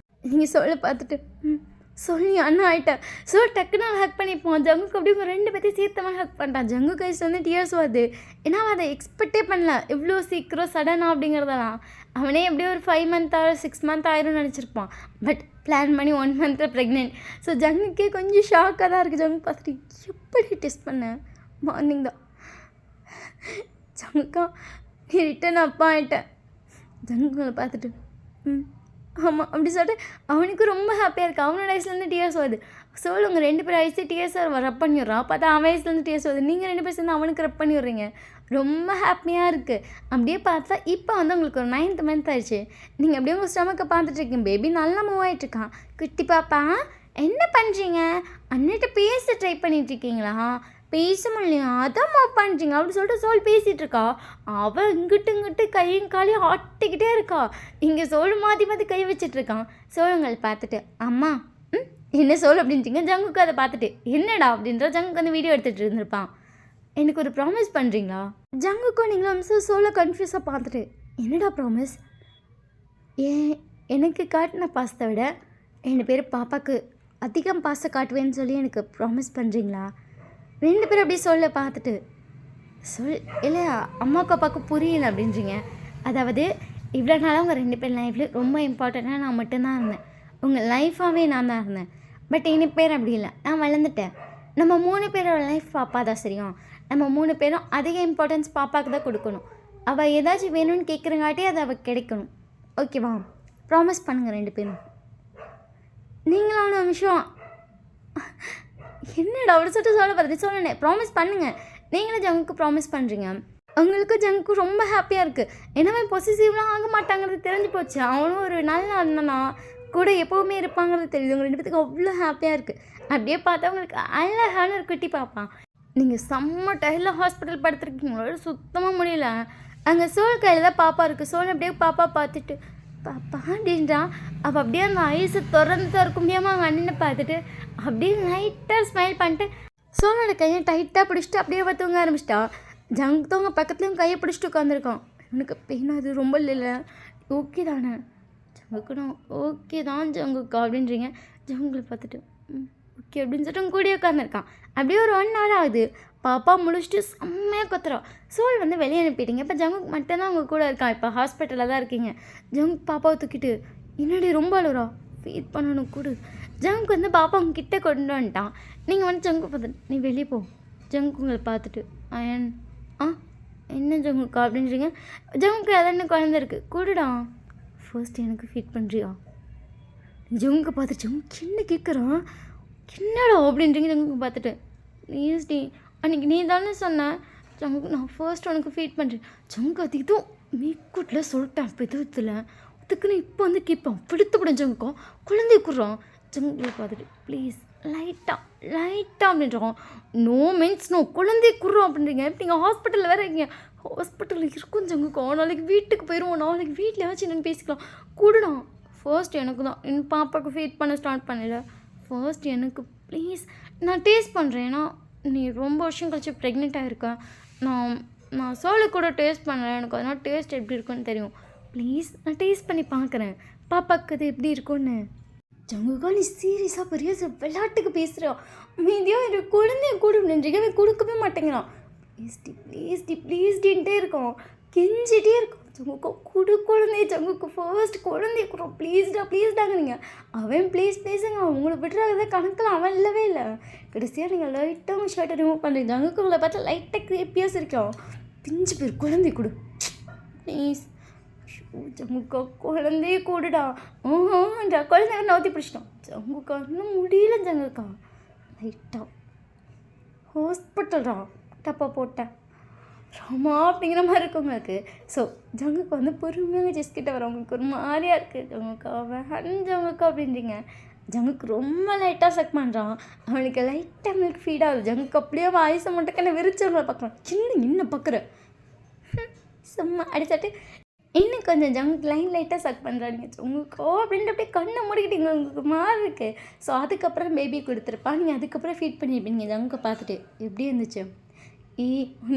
நீங்கள் சொல்ல பார்த்துட்டு சொல்லி அண்ணா ஆகிட்டேன். ஸோ டக்குன்னு ஹேக் பண்ணிப்போம். ஜங்குக்கு அப்படி உங்கள் 2 பேர்த்தையும் சேர்த்தமாக ஹேக் பண்ணிட்டான். ஜங்கு கைஸ் வந்து டியர்ஸ் வருது. ஏன்னா அதை எக்ஸ்பெக்டே பண்ணல இவ்வளோ சீக்கிரம் சடனாக அப்படிங்கிறதெல்லாம். அவனே எப்படியும் ஒரு 5 month ஆர் 6 month ஆயிரும்னு நினச்சிருப்பான். பட் பிளான் பண்ணி 1 month ப்ரெக்னென்ட். ஸோ ஜங்குக்கே கொஞ்சம் ஷாக்காக தான் இருக்குது. ஜங்கு பார்த்துட்டு எப்படி டெஸ்ட் பண்ணேன்? மார்னிங் தான். ஜங்குக்கா நீ ரிட்டன் அப்பா ஆகிட்டேன். ஜங்குங்களை பார்த்துட்டு ஆமாம் அப்படி சொல்லிட்டு அவனுக்கு ரொம்ப ஹாப்பியாக இருக்குது. அவனோட ஐஸ்லேருந்து டியர்ஸ் வருது. சோல் உங்கள் 2 பேர் ஐஸு டியர்ஸ் ரப் பண்ணி விட்றான். பார்த்தா அவன் ஐஸ்லேருந்து டியர்ஸ் வருது. நீங்கள் 2 பேர் சேர்ந்து அவனுக்கு ரப் பண்ணி விட்றீங்க. ரொம்ப ஹாப்பியாக இருக்குது. அப்படியே பார்த்தா இப்போ வந்து உங்களுக்கு ஒரு 9th month ஆயிடுச்சு. நீங்கள் அப்படியே உங்கள் ஸ்டமக்கை பார்த்துட்ருக்கீங்க. பேபி நல்லா மூவ் ஆகிட்ருக்கான். குட்டி பாப்பா என்ன பண்ணுறீங்க? அண்ணிட்ட பேச ட்ரை பண்ணிகிட்ருக்கீங்களா? பேச முடியலையா? அதான் மூவ் பண்ணுறீங்க அப்படி சொல்லிட்டு சோல் பேசிகிட்டு இருக்கா. அவள் இங்கிட்டு கையும் காலையும் ஆட்டிக்கிட்டே இருக்கா. இங்கே சோல் மாற்றி மாற்றி கை வச்சிட்ருக்கான். சோழங்கள் பார்த்துட்டு அம்மா என்ன சோல் அப்படின்ட்டிங்க. ஜங்குக்கு அதை பார்த்துட்டு என்னடா அப்படின்ற ஜங்குக்கு அந்த வீடியோ எடுத்துகிட்டு இருந்திருப்பான். எனக்கு ஒரு ப்ராமிஸ் பண்ணுறீங்களா? ஜங்குக்கும் நீங்களும் சோலை கன்ஃபியூஸாக பார்த்துட்டு என்னடா ப்ராமிஸ்? எனக்கு காட்டின பாசத்தை விட 2 பேர் பாப்பாவுக்கு அதிகம் பாசம் காட்டுவேன்னு சொல்லி எனக்கு ப்ராமிஸ் பண்ணுறீங்களா? 2 பேரும் அப்படியே சொல்ல பார்த்துட்டு இல்லை அம்மாவுக்கு அப்பாவுக்கு புரியல அப்படின்றீங்க. அதாவது இவ்வளோ நாளாக உங்கள் 2 பேர் லைஃப்பில் ரொம்ப இம்பார்ட்டண்ட்டாக நான் மட்டும்தான் இருந்தேன். உங்கள் லைஃபாகவே நான் தான் இருந்தேன். பட் 2 பேர் அப்படி இல்லை, நான் வளர்ந்துட்டேன். நம்ம 3 பேரோட லைஃப் பாப்பா தான் சரியும். நம்ம 3 பேரும் அதிக இம்பார்ட்டன்ஸ் பாப்பாவுக்கு தான் கொடுக்கணும். அவள் ஏதாச்சும் வேணும்னு கேட்குறங்காட்டி அது அவள் கிடைக்கணும். ஓகேவா? ப்ராமிஸ் பண்ணுங்கள் 2 பேரும். நீங்களான நிமிஷம் என்னடா அப்படி சொல்லிட்டு சொல்ல பார்த்துட்டு சொன்னேன். ப்ராமிஸ் பண்ணுங்கள். நீங்களும் ஜங்குக்கு ப்ராமிஸ் பண்ணுறீங்க. உங்களுக்கு ஜங்கு ரொம்ப ஹாப்பியாக இருக்குது. என்னவே பொசிசிவ்லாம் ஆக மாட்டாங்கிறது தெரிஞ்சு போச்சு. அவனும் ஒரு நல்ல அண்ணனா கூட எப்போவுமே இருப்பாங்கிறது தெரியுது. உங்கள் 2 பேத்துக்கு அவ்வளோ ஹாப்பியாக இருக்குது. அப்படியே பார்த்தா உங்களுக்கு அழகான ஒரு குட்டி பாப்பா. நீங்கள் செம்ம டயரில் ஹாஸ்பிட்டல் படுத்துருக்கீங்களோட சுத்தமாக முடியல. அங்கே சோல் கையில் தான் பாப்பா இருக்குது. சோல் அப்படியே பாப்பா பார்த்துட்டு பாப்பா அப்படின்றான். அவள் அப்படியே அந்த ஐஸை திறந்து திறக்க முடியாமல் அவங்க அண்ணனை பார்த்துட்டு அப்படியே லைட்டாக ஸ்மைல் பண்ணிட்டு சோலோட கையை டைட்டாக பிடிச்சிட்டு அப்படியே அவள் தூங்க ஆரம்பிச்சிட்டா. ஜங்கு தூங்க பக்கத்துலேயும் கையை பிடிச்சிட்டு உட்காந்துருக்கான். எனக்கு பெயின் அது ரொம்ப இல்லை. ஓகே தானே ஜங்குக்கு? நான் ஓகே தான் ஜங்குக்கா அப்படின்றீங்க. ஜங்குல பார்த்துட்டு ஓகே அப்படின்னு சொல்லிட்டு உங்க கூடயே உட்காந்துருக்கான். அப்படியே ஒரு 1 hour ஆகுது. பாப்பா முடிச்சுட்டு செம்மையாக கத்துறான். சோல் வந்து வெளியே அனுப்பிட்டீங்க. இப்போ ஜங்குக்கு மட்டும்தான் அவங்க கூட இருக்கான். இப்போ ஹாஸ்பிட்டலில் தான் இருக்கீங்க. ஜங்கு பாப்பாவை தூக்கிட்டு என்னடி ரொம்ப அழுறா, ஃபீட் பண்ணணும் கூடு. ஜங்குக்கு வந்து பாப்பா அவங்க கிட்டே கொண்டு வந்துட்டான். நீங்கள் வந்து ஜங்கு பார்த்துட்டு நீ வெளியே போ. ஜங்கு உங்களை பார்த்துட்டு அயன் என்ன ஜங்குக்கா அப்படின்றீங்க. ஜங்குக்கு அதான குழந்தை இருக்குது கூடுடா, ஃபர்ஸ்ட் எனக்கு ஃபீட் பண்ணுறியா? ஜங்குக்கு பார்த்துட்டு ஜங்கு என்ன கேட்குறான், என்னடா அப்படின்றீங்க. ஜங்குக்கு பார்த்துட்டு ப்ளீஸ் டி, அன்றைக்கி நீ தானே சொன்ன ஜங்கு நான் ஃபர்ஸ்ட் உனக்கு ஃபீட் பண்ணுறேன். ஜங்கு அது இதுவும் மீக்கூட்டில் சொல்லிட்டேன் இப்போ இதுவத்தில் அதுக்குன்னு இப்போ வந்து கேட்பேன் பிடித்தப்படும். ஜங்குக்கும் குழந்தைய கூடுறான். ஜங்குல பார்த்துட்டு ப்ளீஸ் லைட்டாக அப்படின்றோம். நோ மீன்ஸ் நோ, குழந்தைய கூடுறோம் அப்படின்றீங்க. இப்போ நீங்கள் ஹாஸ்பிட்டலில் வேறு இருக்கீங்க. ஹாஸ்பிட்டலில் இருக்கும் ஜங்குக்கும். நாளைக்கு வீட்டுக்கு போயிடுவோம். நாளைக்கு வீட்டில் வச்சு என்னென்னு பேசிக்கலாம். கூடுடான் ஃபர்ஸ்ட் எனக்கு தான். என் பாப்பாவுக்கு ஃபீட் பண்ண ஸ்டார்ட் பண்ணல. ஃபர்ஸ்ட் எனக்கு ப்ளீஸ். நான் டேஸ்ட் பண்ணுறேன். ஏன்னா நீ ரொம்ப வருஷம் கழிச்சு ப்ரெக்னெண்ட்டாக இருக்கேன். நான் சோலை கூட டேஸ்ட் பண்ணுறேன். எனக்கு அதனால் டேஸ்ட் எப்படி இருக்குன்னு தெரியும். ப்ளீஸ் நான் டேஸ்ட் பண்ணி பார்க்குறேன் பாப்பாவுக்கு அது எப்படி இருக்குன்னு. ஜங்குக்கா நீ சீரியஸாக பெரிய விளையாட்டுக்கு பேசுகிறா. மீதியாக ஒரு குழந்தைய கொடுன்றீங்க கொடுக்கவே மாட்டேங்கிறான். ப்ளீஸ்டின்ட்டே இருக்கோம், கெஞ்சிட்டே இருக்கும். ஜங்குக்கா குடு குழந்தைய, ஜங்குக்கு ஃபர்ஸ்ட் குழந்தைய கொடுறோம் ப்ளீஸ்டாங்க. நீங்கள் அவன் ப்ளீஸுங்க அவங்கள விடுறத கணக்கில் அவன் இல்லவே இல்லை. கடைசியாக நீங்கள் லைட்டாக உங்கள் ஷர்ட்டை ரிமூவ் பண்ணுறீங்க. ஜங்குக்கு உங்களை பார்த்தா லைட்டாக கிரேப்பியாக இருக்கோம். பிஞ்சு பேர் குழந்தை கொடு ப்ளீஸ். ஜங்குக்கா குழந்தைய கூடுடா. குழந்தைய நோத்தி பிடிச்சிட்டோம். ஜங்குக்கா இன்னும் முடியல. ஜங்குக்கா லைட்டாக ஹாஸ்பிட்டல்டா டப்பா போட்டேன் ராமா அப்படிங்கிற மாதிரி இருக்கு உங்களுக்கு. ஸோ ஜங்குக்கு வந்து பொறுமையாக ஜெஸ்கிட்ட வரவங்களுக்கு ஒரு மாதிரியாக இருக்குது. ஜங்குக்கா ஜங்குக்கா அப்படின்றீங்க. ஜங்குக்கு ரொம்ப லைட்டாக செக் பண்ணுறான். அவனுக்கு லைட்டாக மில்க் ஃபீட் ஆகுது. ஜங்குக்கு அப்படியே வாய்ஸை மட்டும் கண்ணை விரிச்சவங்களை பார்க்குறான். என்ன பார்க்குற சும்மா அடிச்சாட்டு இன்னும் கொஞ்சம் ஜங்குக்கு லைட்டாக செக் பண்ணுறாங்க. ஜங்குக்கோ அப்படின்ட்டு அப்படியே கண்ணை மூடிக்கிட்டீங்க. உங்களுக்கு மாதிரி இருக்குது. ஸோ அதுக்கப்புறம் பேபி கொடுத்துருப்பா. நீங்கள் அதுக்கப்புறம் ஃபீட் பண்ணியிருப்பீங்க. ஜங்குக்கு பார்த்துட்டு எப்படி இருந்துச்சு?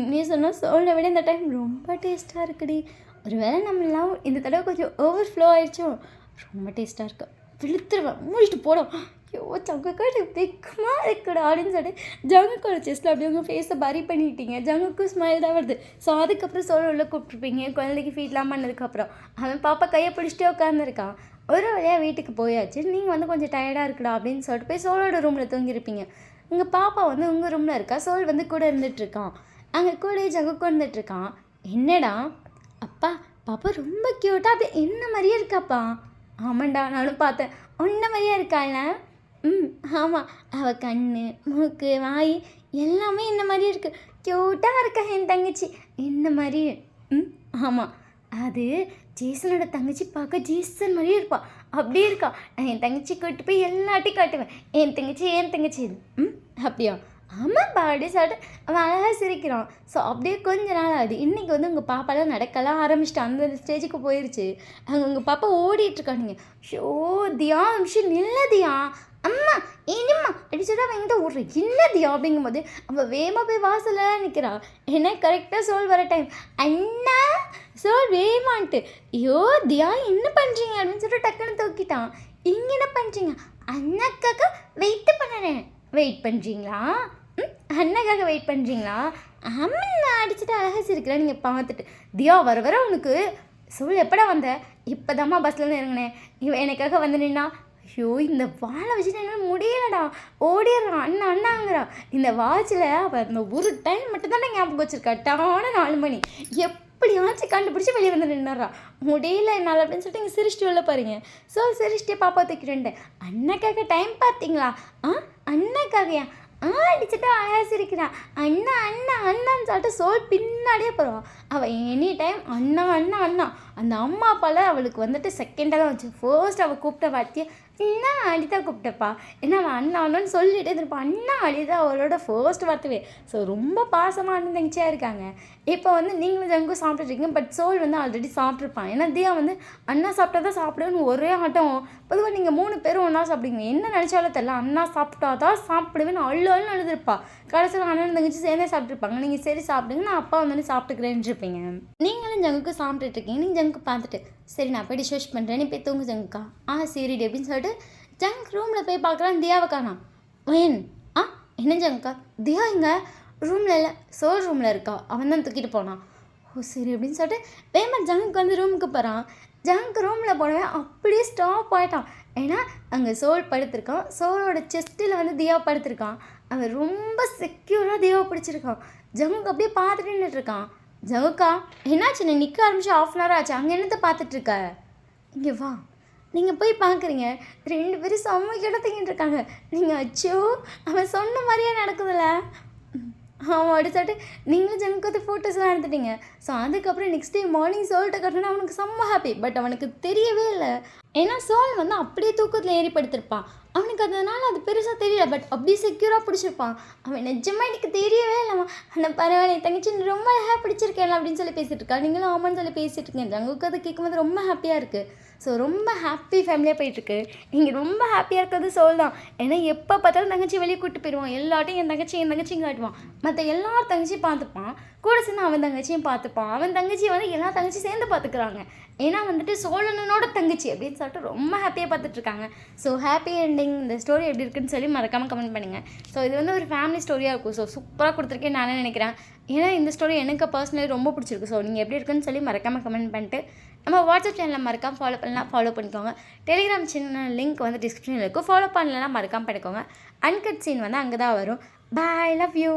நீ சொன்னால் சோலை விட இந்த டைம் ரொம்ப டேஸ்ட்டாக இருக்குடி. ஒரு வேளை நம்மளாம் இந்த தடவை கொஞ்சம் ஓவர் ஃப்ளோ ஆகிடுச்சோ. ரொம்ப டேஸ்ட்டாக இருக்கு. விழுத்துருவேன் மூடிட்டு போடும். ஐயோ ஜங்குக்கா வெக்கமாக இருக்குடா அப்படின்னு சொல்லிட்டு ஜங்குக்கோட செஸ்ட்டில் அப்படியே உங்கள் ஃபேஸை பரி பண்ணிட்டீங்க. ஜங்குக்கும் ஸ்மைல் தான் வருது. ஸோ அதுக்கப்புறம் சோலை உள்ள கூப்பிட்ருப்பீங்க. குழந்தைக்கு ஃபீட்லாம் பண்ணதுக்கப்புறம் அவன் பாப்பா கையை பிடிச்சிட்டே உட்காந்துருக்கான். ஒரு வழியாக வீட்டுக்கு போயாச்சு. நீங்கள் வந்து கொஞ்சம் டயர்டாக இருக்குடா அப்படின்னு சொல்லிட்டு போய் சோலோட ரூமில் தூங்கியிருப்பீங்க. உங்கள் பாப்பா வந்து உங்கள் ரூமில் இருக்கா. சோல் வந்து கூட இருந்துகிட்ருக்கான். அங்கே கூட ஜங்குக்கு இருந்துகிட்ருக்கான். என்னடா அப்பா பாப்பா ரொம்ப க்யூட்டாக அப்படியே என்ன மாதிரியே இருக்காப்பா. ஆமாண்டா நானும் பார்த்தேன் ஒன்றை மாதிரியே இருக்காள்ல. ஆமாம் அவள் கண் மூக்கு வாய் எல்லாமே என்ன மாதிரியே இருக்குது. க்யூட்டாக இருக்கா என் தங்கச்சி என்ன மாதிரி. ஆமாம் அது ஜேசனோட தங்கச்சி பார்க்க ஜேசன் மாதிரியே இருப்பாள். அப்படியே இருக்கா. நான் என் தங்கச்சி கூப்பிட்டு போய் எல்லாட்டையும் காட்டுவேன். என் தங்கச்சி அப்படியா? ஆமாப்பா அப்படியே சொல்லிட்டு அவன் அழகாக சிரிக்கிறான். ஸோ அப்படியே கொஞ்ச நாள் ஆகுது. இன்றைக்கி வந்து உங்கள் பாப்பாலாம் நடக்கலாம் ஆரம்பிச்சிட்டு அந்த ஸ்டேஜுக்கு போயிடுச்சு. அங்கே உங்கள் பாப்பா ஓடிட்டுருக்கானுங்க. ஷோ தியா விஷயம் நில்லதியா அம்மா இனிம்மா அப்படி சொல்லிட்டு அவன் எங்கிட்ட ஓடுற இல்லதியா அப்படிங்கும்போது அவள் வேகமாக போய் வாசலில் நிற்கிறா. ஏன்னா கரெக்டாக சோல் வர டைம். அண்ணா சோல் வேகமான்ட்டு ஐயோ தியா என்ன பண்ணுறீங்க அப்படின்னு சொல்லிட்டு டக்குன்னு தூக்கிட்டான். இங்கே என்ன பண்ணுறீங்க? அண்ணாக்காக வெயிட் பண்ணுறீங்களா? அண்ணாக்காக வெயிட் பண்ணுறீங்களா? அம்மன் அடிச்சுட்டு அழகாக சிரிக்கிறேன். நீங்கள் பார்த்துட்டு தியா வர வர உனக்கு சோல் எப்படா வந்த? இப்போதாம்மா பஸ்லேருந்து இறங்கினேன். இவன் எனக்காக வந்து நின்னா. ஐயோ இந்த வாழை வச்சுட்டு என்னால் முடியலடா. ஓடிடுறான் அண்ணாங்கிறா. இந்த வாட்சில் அவள் அந்த ஒரு டைம் மட்டும்தான் ஞாபகம் வச்சுருக்கா. டான 4 மணி. எப்படியாச்சும் கண்டுபிடிச்சி வெளியே வந்து நின்னுறா. முடியல என்னால் அப்படின்னு சொல்லிட்டு இங்கே சிரிச்சிட்டு உள்ள பாருங்க. ஸோ சிரிச்சிட்டே பாப்பா தூக்கிட்டு அண்ணாக்காக டைம் பார்த்தீங்களா? அண்ணாக்காகயா? அடிச்சுட்டு அழகா சிரிக்கிறான். அண்ணா அண்ணா அண்ணான்னு சொல்லிட்டு சோல் பின்னாடியே போகிறான். அவள் எனி டைம் அண்ணா அண்ணா அண்ணா. அந்த அம்மா அப்பாவில் அவளுக்கு வந்துட்டு செகண்டாக தான் வச்சு. ஃபர்ஸ்ட் அவள் கூப்பிட்ட வார்த்தையை அண்ணா அடி தான் கூப்பிட்டப்பா. ஏன்னா அவன் அண்ணா அண்ணான்னு சொல்லிகிட்டே இருப்பான். அண்ணா அடி தான் அவளோட ஃபர்ஸ்ட் வார்த்தையே. ஸோ ரொம்ப பாசமாக அண்ணன் தங்கச்சியாக இருக்காங்க. இப்போ வந்து நீங்களும் ஜங்கும் சாப்பிட்டுருக்கீங்க. பட் சோல் வந்து ஆல்ரெடி சாப்பிட்ருப்பான். ஏன்னா தியா வந்து அண்ணா சாப்பிட்டா தான் சாப்பிடுவேன்னு ஒரே ஆட்டம். பொதுவாக நீங்கள் 3 பேரும் ஒன்றா சாப்பிடுவீங்க. என்ன நினச்சாலும் தெரியல, அண்ணா சாப்பிட்டா தான் சாப்பிடுவேன்னு அழுன்னு அழுதுருப்பா. கடைசியில் அண்ணன் தங்கச்சி சேர்ந்தே சாப்பிட்ருப்பாங்க. நீங்கள் சரி சாப்பிடுங்க, நான் அப்பா வந்து சாப்பிட்டுக்கிறேன்னு இருப்பீங்க. நீங்களும் ஜங்குக்கு சாப்பிட்டுட்டு இருக்கீங்க. நீங்கள் ஜங்கு பார்த்துட்டு சரி நான் போய் டிஷ் வாஷ் பண்ணுறேன், நீ போய் தூங்கு ஜங்குக்கா. சரிடி அப்படின்னு சொல்லிட்டு ஜங்க் ரூமில் போய் பார்க்குறான். தியாவை காணோம். ஏன் என்ன ஜங்குக்கா? தியா இங்கே ரூமில் இல்லை, சோல் ரூமில் இருக்கா, அவன் தான் தூக்கிட்டு போனான். சரி அப்படின்னு சொல்லிட்டு வேமா ஜங்குக்கு வந்து ரூமுக்கு போகிறான். ஜங்க் ரூமில் போனவன் அப்படியே ஸ்டாப் ஆகிட்டான். ஏன்னா அங்கே சோல் படுத்திருக்கான். சோலோட செஸ்ட்டில் வந்து தியா படுத்திருக்கான். அவன் ரொம்ப செக்யூராக தியாவை பிடிச்சிருக்கான். ஜங்குக்கு அப்படியே பார்த்துட்டு நின்றுட்டுருக்கான். ஜங்குக்கா என்னாச்சு? நீ நிற்க ஆரம்பிச்சு 1/2 hour ஆச்சு, அங்கே என்னத்தை பார்த்துட்ருக்க? இங்கே வா. நீங்கள் போய் பார்க்குறீங்க 2 பேரும் செம்ம கிடத்திக்கிட்டு இருக்காங்க. நீங்கள் அச்சோ அவன் சொன்ன மாதிரியே நடக்குதுல்ல. அவன் அப்படி சொல்லிட்டு நீங்களும் ஜங்குக்கு வந்து ஃபோட்டோஸ்லாம் எடுத்துட்டீங்க. ஸோ அதுக்கப்புறம் நெக்ஸ்ட் டே மார்னிங் சோல்கிட்ட கட்டினா அவனுக்கு செம்ம ஹாப்பி. பட் அவனுக்கு தெரியவே இல்லை. ஏன்னா சோல் வந்து அப்படியே தூக்கத்தில் ஏறி படுத்திருப்பான். அவனுக்கு அதனால் அது பெருசாக தெரியல. பட் அப்படியே செக்யூராக பிடிச்சிருப்பான். அவன் நிஜமாக எனக்கு தெரியவே இல்லைம்மா. ஆனால் பரவாயில்ல தங்கச்சி ரொம்ப அழகாக பிடிச்சிருக்கேன் அப்படின்னு சொல்லி பேசிகிட்டு இருக்கா. நீங்களும் ஆமான்னு சொல்லி பேசிகிட்டு இருக்கேன். ஜங்குக்கு அதை கேட்கும்போது ரொம்ப ஹாப்பியாக இருக்குது. ஸோ ரொம்ப ஹாப்பி ஃபேமிலியாக போயிட்டுருக்கு. இங்கே ரொம்ப ஹாப்பியாக இருக்கிறது சோல் தான். ஏன்னா எப்போ பார்த்தாலும் தங்கச்சி வெளியே கூப்பிட்டு போயிடுவான். எல்லாட்டையும் என் தங்கச்சியும் காட்டுவான். மற்ற எல்லா தங்கச்சியும் பார்த்துப்பான். கூட சேர்ந்து அவன் தங்கச்சியும் பார்த்துப்பான். அவன் தங்கச்சி வந்து எல்லா தங்கச்சியும் சேர்ந்து பார்த்துக்கிறாங்க. ஏன்னா வந்துட்டு சோழனோட தங்கச்சி அப்படின்னு சொல்லிட்டு ரொம்ப ஹாப்பியாக பார்த்துட்ருக்காங்க. So happy ending. இந்த ஸ்டோரி எப்படி இருக்குன்னு சொல்லி மறக்காமல் கமெண்ட் பண்ணுங்கள். ஸோ இது வந்து ஒரு ஃபேமிலி ஸ்டோரியாக இருக்கும். ஸோ சூப்பராக கொடுத்துருக்கேன் நான் நினைக்கிறேன். ஏன்னா இந்த ஸ்டோரி எனக்கு பர்சனலி ரொம்ப பிடிச்சிருக்கு. ஸோ நீங்கள் எப்படி இருக்குன்னு சொல்லி மறக்காமல் கமெண்ட் பண்ணிட்டு நம்ம வாட்ஸ்அப் சேனலில் மறக்காமல் ஃபாலோ பண்ணலாம், ஃபாலோ பண்ணிக்கோங்க. டெலிகிராம் சின்ன லிங்க் வந்து டிஸ்கிரிப்ஷனில் இருக்கும். ஃபாலோ பண்ணலாம், மறக்காமல் பண்ணிக்கோங்க. அன்கட் சீன் வந்து அங்கே தான் வரும். பாய், லவ் யூ.